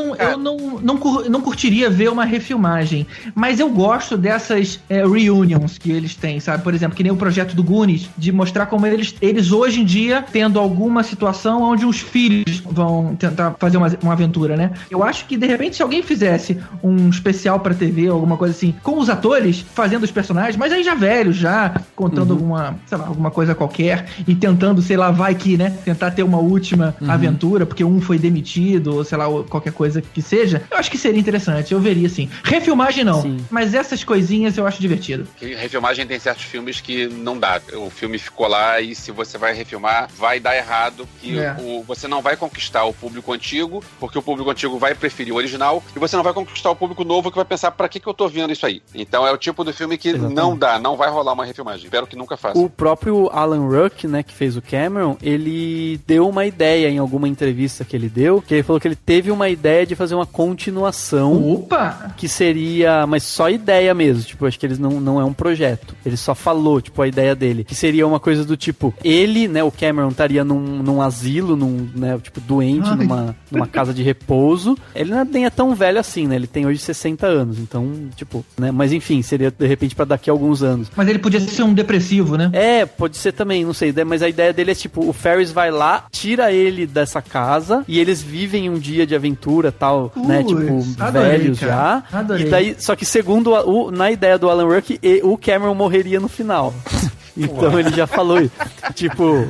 não curtiria ver uma refilmagem, mas eu gosto dessas reunions que eles têm, sabe? Por exemplo, que nem o projeto do Goonies, de mostrar como eles hoje em dia, tendo alguma situação onde os filhos vão tentar fazer uma aventura, né? Eu acho que, de repente, se alguém fizesse um especial pra TV, alguma coisa assim, com os atores fazendo os personagens, mas aí já velhos, já contando alguma coisa qualquer e tentando, sei lá, vai que, né? Tentar ter uma última aventura, porque um foi demitido, ou sei lá, qualquer coisa que seja, eu acho que seria interessante, eu veria sim. Refilmagem não, mas essas coisinhas eu acho divertido. Refilmagem tem certos filmes que não dá. O filme ficou lá e se você vai refilmar, vai dar errado, que você não vai conquistar o público antigo, porque o público antigo vai preferir o original, e você não vai conquistar o público novo que vai pensar, pra que eu tô vendo isso aí? Então é o tipo do filme que não dá, não vai rolar uma refilmagem. Espero que nunca faça. O próprio Alan Ruck, né, que fez o Cameron, ele deu uma ideia em alguma entrevista que ele deu, que ele falou que ele teve uma ideia de fazer uma continuação. Opa! Que seria, mas só ideia mesmo, tipo, acho que eles não é um projeto. Ele só falou, tipo, a ideia dele, que seria uma coisa do tipo, ele, né, o Cameron estaria num asilo, né, tipo, doente, numa casa de repouso. Ele nem é tão velho assim, né, ele tem hoje 60 anos, então, tipo, né, mas enfim, seria de repente pra daqui a alguns anos. Mas ele podia ser um depressivo, né? Pode ser também, não sei, mas a ideia dele é, tipo, o Ferris vai lá, tira ele dessa casa e eles vivem um dia de aventura, tal, né, tipo, adorei, velhos cara. já. Adorei. E daí, só que segundo na ideia do Alan Ruck, o Cameron morreria no final. Então ele já falou isso. Tipo,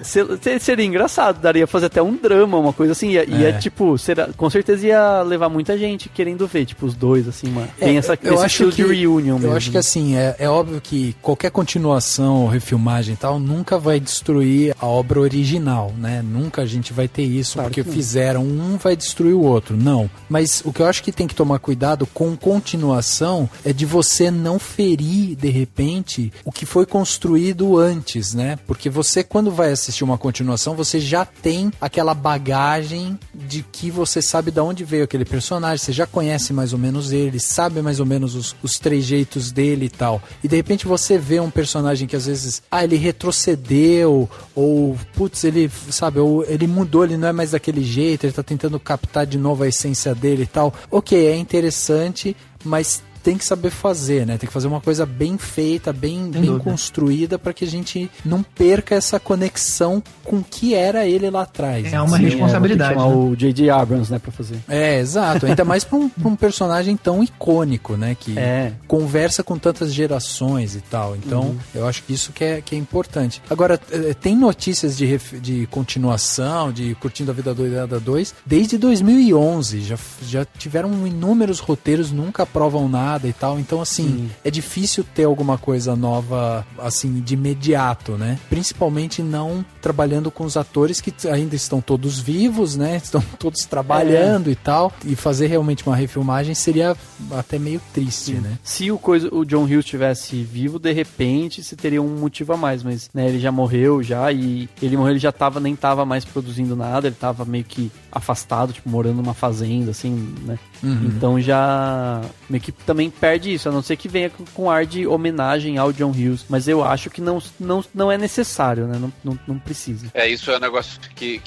seria engraçado, daria pra fazer até um drama, uma coisa assim. E é tipo, com certeza ia levar muita gente querendo ver, tipo, os dois, assim, mano. Tem esse estilo de reunion mesmo. Eu acho que assim, é óbvio que qualquer continuação ou refilmagem e tal nunca vai destruir a obra original, né? Nunca a gente vai ter isso, claro, porque fizeram um vai destruir o outro. Não. Mas o que eu acho que tem que tomar cuidado com continuação é de você não ferir, de repente, o que foi construído antes, né? Porque você, quando vai assistir uma continuação, você já tem aquela bagagem de que você sabe de onde veio aquele personagem, você já conhece mais ou menos ele, sabe mais ou menos os trejeitos dele e tal. E de repente você vê um personagem que às vezes, ele retrocedeu, ou, putz, ele, sabe, ou ele mudou, ele não é mais daquele jeito, ele tá tentando captar de novo a essência dele e tal. Ok, é interessante, mas tem que saber fazer, né? Tem que fazer uma coisa bem feita, bem construída, para que a gente não perca essa conexão com o que era ele lá atrás. É uma responsabilidade. Chamar o J.J. Abrams, né, pra fazer. Exato. Ainda mais pra um personagem tão icônico, né? Que conversa com tantas gerações e tal. Então, eu acho que isso que é importante. Agora, tem notícias de continuação, de Curtindo a Vida Doidada 2, desde 2011. Já tiveram inúmeros roteiros, nunca aprovam nada e tal, então assim, é difícil ter alguma coisa nova, assim, de imediato, né? Principalmente não trabalhando com os atores que ainda estão todos vivos, né? Estão todos trabalhando e tal, e fazer realmente uma refilmagem seria até meio triste, né? Se o John Hughes estivesse vivo, de repente, você teria um motivo a mais, mas, né, ele já morreu e ele morreu, ele já nem tava mais produzindo nada, ele tava meio que afastado, tipo, morando numa fazenda, assim, né? Então já meio que também perde isso, a não ser que venha com ar de homenagem ao John Hughes, mas eu acho que não é necessário, né? Não precisa. Isso é um negócio que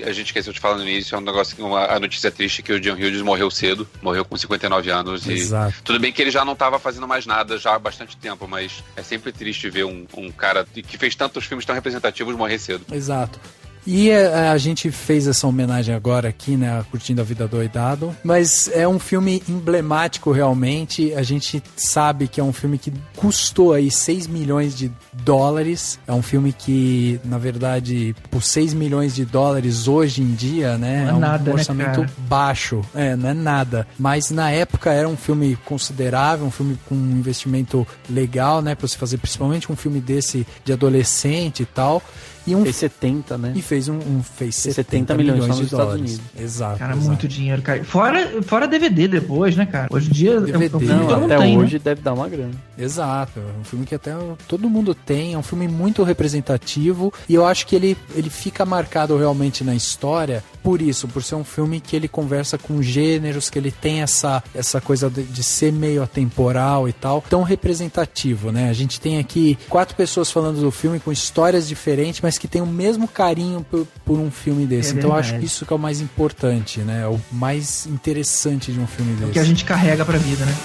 a gente esqueceu de falar no início, é um negócio que a notícia triste que o John Hughes morreu cedo, morreu com 59 anos. Exato. E tudo bem que ele já não estava fazendo mais nada já há bastante tempo, mas é sempre triste ver um cara que fez tantos filmes tão representativos morrer cedo. Exato. E a gente fez essa homenagem agora aqui, né, Curtindo a Vida Doidado, mas é um filme emblemático realmente, a gente sabe que é um filme que custou aí 6 milhões de dólares, é um filme que, na verdade, por 6 milhões de dólares hoje em dia, né, não é nada, um orçamento, né, baixo, não é nada, mas na época era um filme considerável, um filme com um investimento legal, né, pra você fazer principalmente um filme desse de adolescente e tal. Fez 70, né? E fez fez 70 milhões de dólares. Exato. Cara, muito dinheiro, cara. Fora DVD depois, né, cara? Hoje em dia... DVD, até hoje deve dar uma grana. Exato. É um filme que até todo mundo tem. É um filme muito representativo. E eu acho que ele fica marcado realmente na história por isso, por ser um filme que ele conversa com gêneros, que ele tem essa coisa de ser meio atemporal e tal, tão representativo, né? A gente tem aqui 4 pessoas falando do filme com histórias diferentes, mas que tem o mesmo carinho por um filme desse. Então eu acho que isso que é o mais importante, né? É o mais interessante de um filme desse. O que a gente carrega pra vida, né?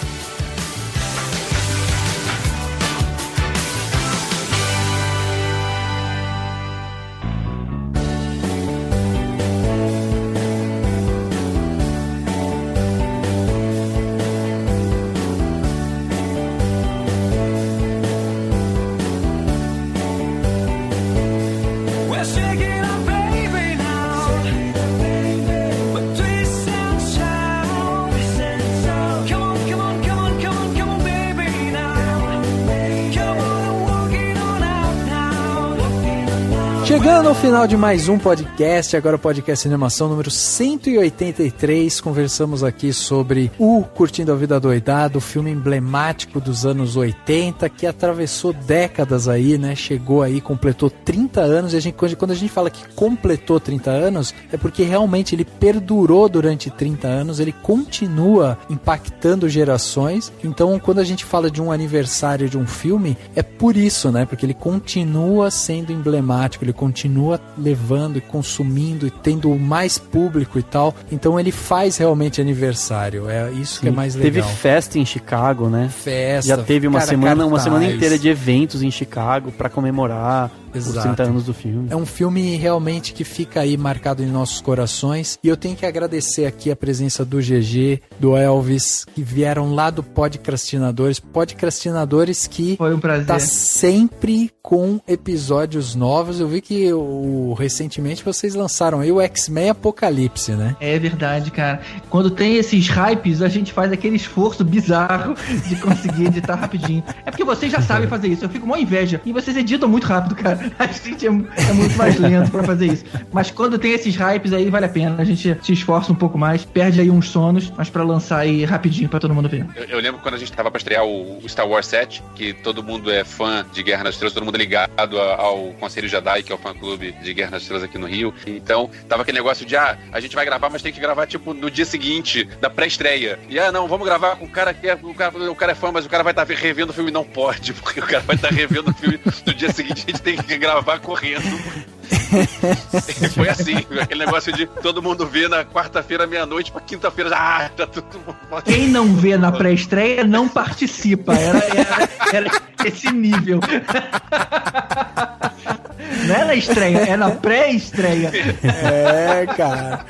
Chegando ao final de mais um podcast, agora o podcast Cinemação número 183, conversamos aqui sobre o Curtindo a Vida Doidado, filme emblemático dos anos 80, que atravessou décadas aí, né, chegou aí, completou 30 anos, e quando a gente fala que completou 30 anos, é porque realmente ele perdurou durante 30 anos, ele continua impactando gerações, então quando a gente fala de um aniversário de um filme, é por isso, né, porque ele continua sendo emblemático, ele continua levando e consumindo e tendo mais público e tal. Então ele faz realmente aniversário. É isso que é mais legal. Teve festa em Chicago, né? Festa. Já teve uma semana inteira de eventos em Chicago pra comemorar os 30 anos do filme. É um filme realmente que fica aí marcado em nossos corações. E eu tenho que agradecer aqui a presença do GG, do Elvis, que vieram lá do Podcrastinadores. Podcrastinadores que foi um prazer. Tá sempre com episódios novos. Eu vi que recentemente vocês lançaram aí o X-Men Apocalipse, né? É verdade, cara. Quando tem esses hypes, a gente faz aquele esforço bizarro de conseguir editar rapidinho. É porque vocês já sabem fazer isso. Eu fico com uma inveja. E vocês editam muito rápido, cara. A gente é muito mais lento pra fazer isso. Mas quando tem esses hypes aí, vale a pena. A gente se esforça um pouco mais, perde aí uns sonos, mas pra lançar aí rapidinho pra todo mundo ver. Eu lembro quando a gente tava pra estrear o Star Wars 7, que todo mundo é fã de Guerra nas Estrelas, todo mundo é ligado ao Conselho Jedi, que é o fã-clube de Guerra nas Estrelas aqui no Rio. Então, tava aquele negócio de, a gente vai gravar, mas tem que gravar, tipo, no dia seguinte, da pré-estreia. E, não, vamos gravar com o cara que o cara é fã, mas o cara vai estar revendo o filme. Não pode, porque o cara vai estar revendo o filme no dia seguinte, a gente tem que gravar correndo. Foi assim, aquele negócio de todo mundo vê na quarta-feira, meia-noite, pra quinta-feira, tá tudo... Quem não vê na pré-estreia não participa, era esse nível. Não é na estreia, é na pré-estreia. É, cara.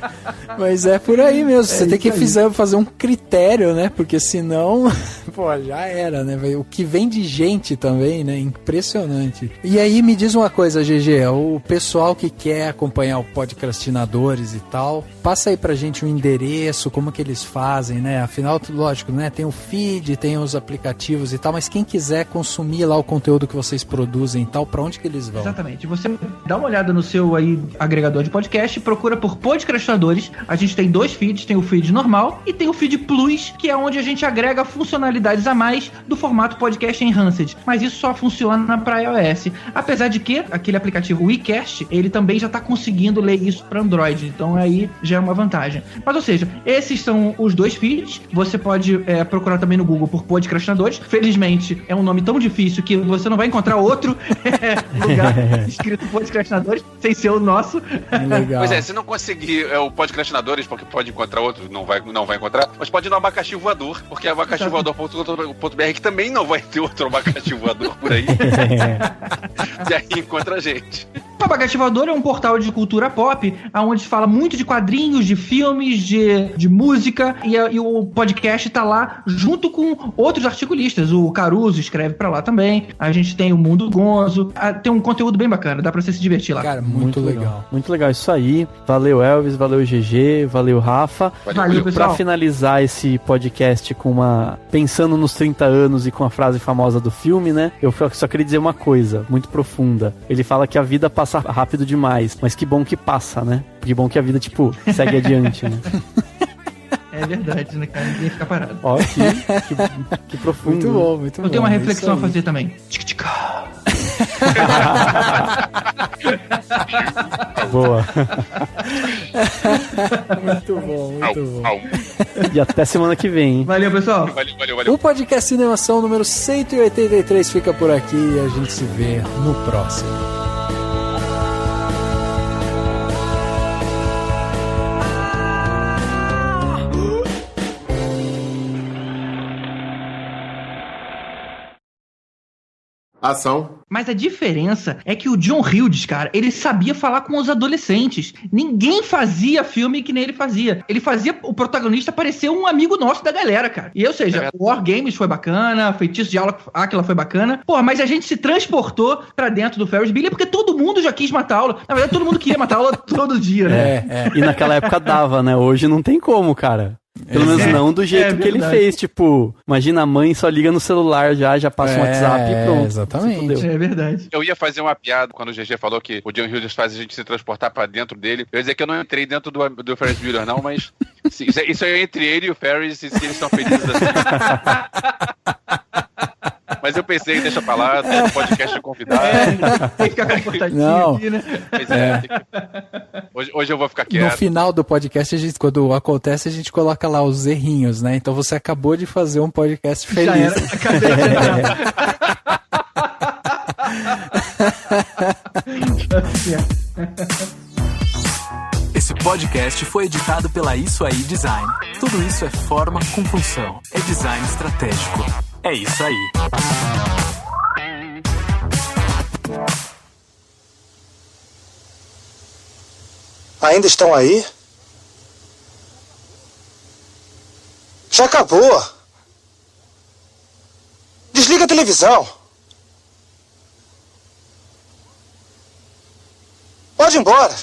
Mas é por aí mesmo. Você tem que fazer um critério, né? Porque senão, já era, né? O que vem de gente também, né? Impressionante. E aí, me diz uma coisa, GG. O pessoal que quer acompanhar o Podcrastinadores e tal, passa aí pra gente um endereço, como que eles fazem, né? Afinal, lógico, né? Tem o feed, tem os aplicativos e tal, mas quem quiser consumir lá o conteúdo que vocês produzem e tal, pra onde que eles vão? Exatamente. Você dá uma olhada no seu aí agregador de podcast, procura por Podcrastinadores. A gente tem 2 feeds, tem o feed normal e tem o feed Plus, que é onde a gente agrega funcionalidades a mais do formato podcast enhanced. Mas isso só funciona para iOS. Apesar de que aquele aplicativo WeCast, ele também já tá conseguindo ler isso para Android. Então aí já é uma vantagem. Mas ou seja, esses são os 2 feeds. Você pode procurar também no Google por Podcrastinadores. Felizmente é um nome tão difícil que você não vai encontrar outro lugar escrito Podcrastinadores sem ser o nosso. Legal. Pois se não conseguir o Podcrastinadores, porque pode encontrar outro, não vai encontrar, mas pode ir no Abacaxi Voador, porque é abacaxivoador.com.br, que também não vai ter outro abacaxi voador por aí. E aí encontra a gente. O Abacaxi Voador é um portal de cultura pop, onde se fala muito de quadrinhos, de filmes, de música, e o podcast tá lá junto com outros articulistas. O Caruso escreve pra lá também. A gente tem o Mundo Gonzo, tem um conteúdo bem bacana. bacana, dá pra você se divertir lá. Cara, muito legal. Muito legal isso aí. Valeu, Elvis, valeu, GG, valeu, Rafa. Valeu, pessoal. Pra finalizar esse podcast pensando nos 30 anos e com a frase famosa do filme, né? Eu só queria dizer uma coisa, muito profunda. Ele fala que a vida passa rápido demais, mas que bom que passa, né? Que bom que a vida, segue adiante, né? É verdade, né, cara? Ninguém fica parado. Ó, que profundo. Muito bom, muito bom. Eu tenho uma reflexão a fazer também. Boa. Muito bom, muito bom. E até semana que vem, hein? Valeu, pessoal. Valeu. O podcast Cinemação número 183 fica por aqui e a gente se vê no próximo. Ação. Mas a diferença é que o John Hughes, cara, ele sabia falar com os adolescentes. Ninguém fazia filme que nem ele fazia. Ele fazia o protagonista parecer um amigo nosso da galera, cara. E, ou seja, War Games foi bacana, Feitiço de Áquila foi bacana. Pô, mas a gente se transportou pra dentro do Ferris Bueller porque todo mundo já quis matar a aula. Na verdade, todo mundo queria matar a aula todo dia, né? E naquela época dava, né? Hoje não tem como, cara. Pelo menos não do jeito que ele fez, imagina a mãe só liga no celular já passa um WhatsApp e pronto. Exatamente. É verdade. Eu ia fazer uma piada quando o GG falou que o John Hughes faz a gente se transportar pra dentro dele. Eu ia dizer que eu não entrei dentro do Ferris Bueller, não, mas isso é entre ele e o Ferris, e se eles estão felizes assim. Mas eu pensei, deixa pra lá, tem um podcast de convidado. Tem que ficar comportadinho Não. aqui, né? Pois hoje eu vou ficar quieto. No final do podcast, quando acontece, a gente coloca lá os errinhos, né? Então você acabou de fazer um podcast feliz. Esse podcast foi editado pela Isso Aí Design. Tudo isso é forma com função. É design estratégico. É isso aí. Ainda estão aí? Já acabou. Desliga a televisão. Pode ir embora.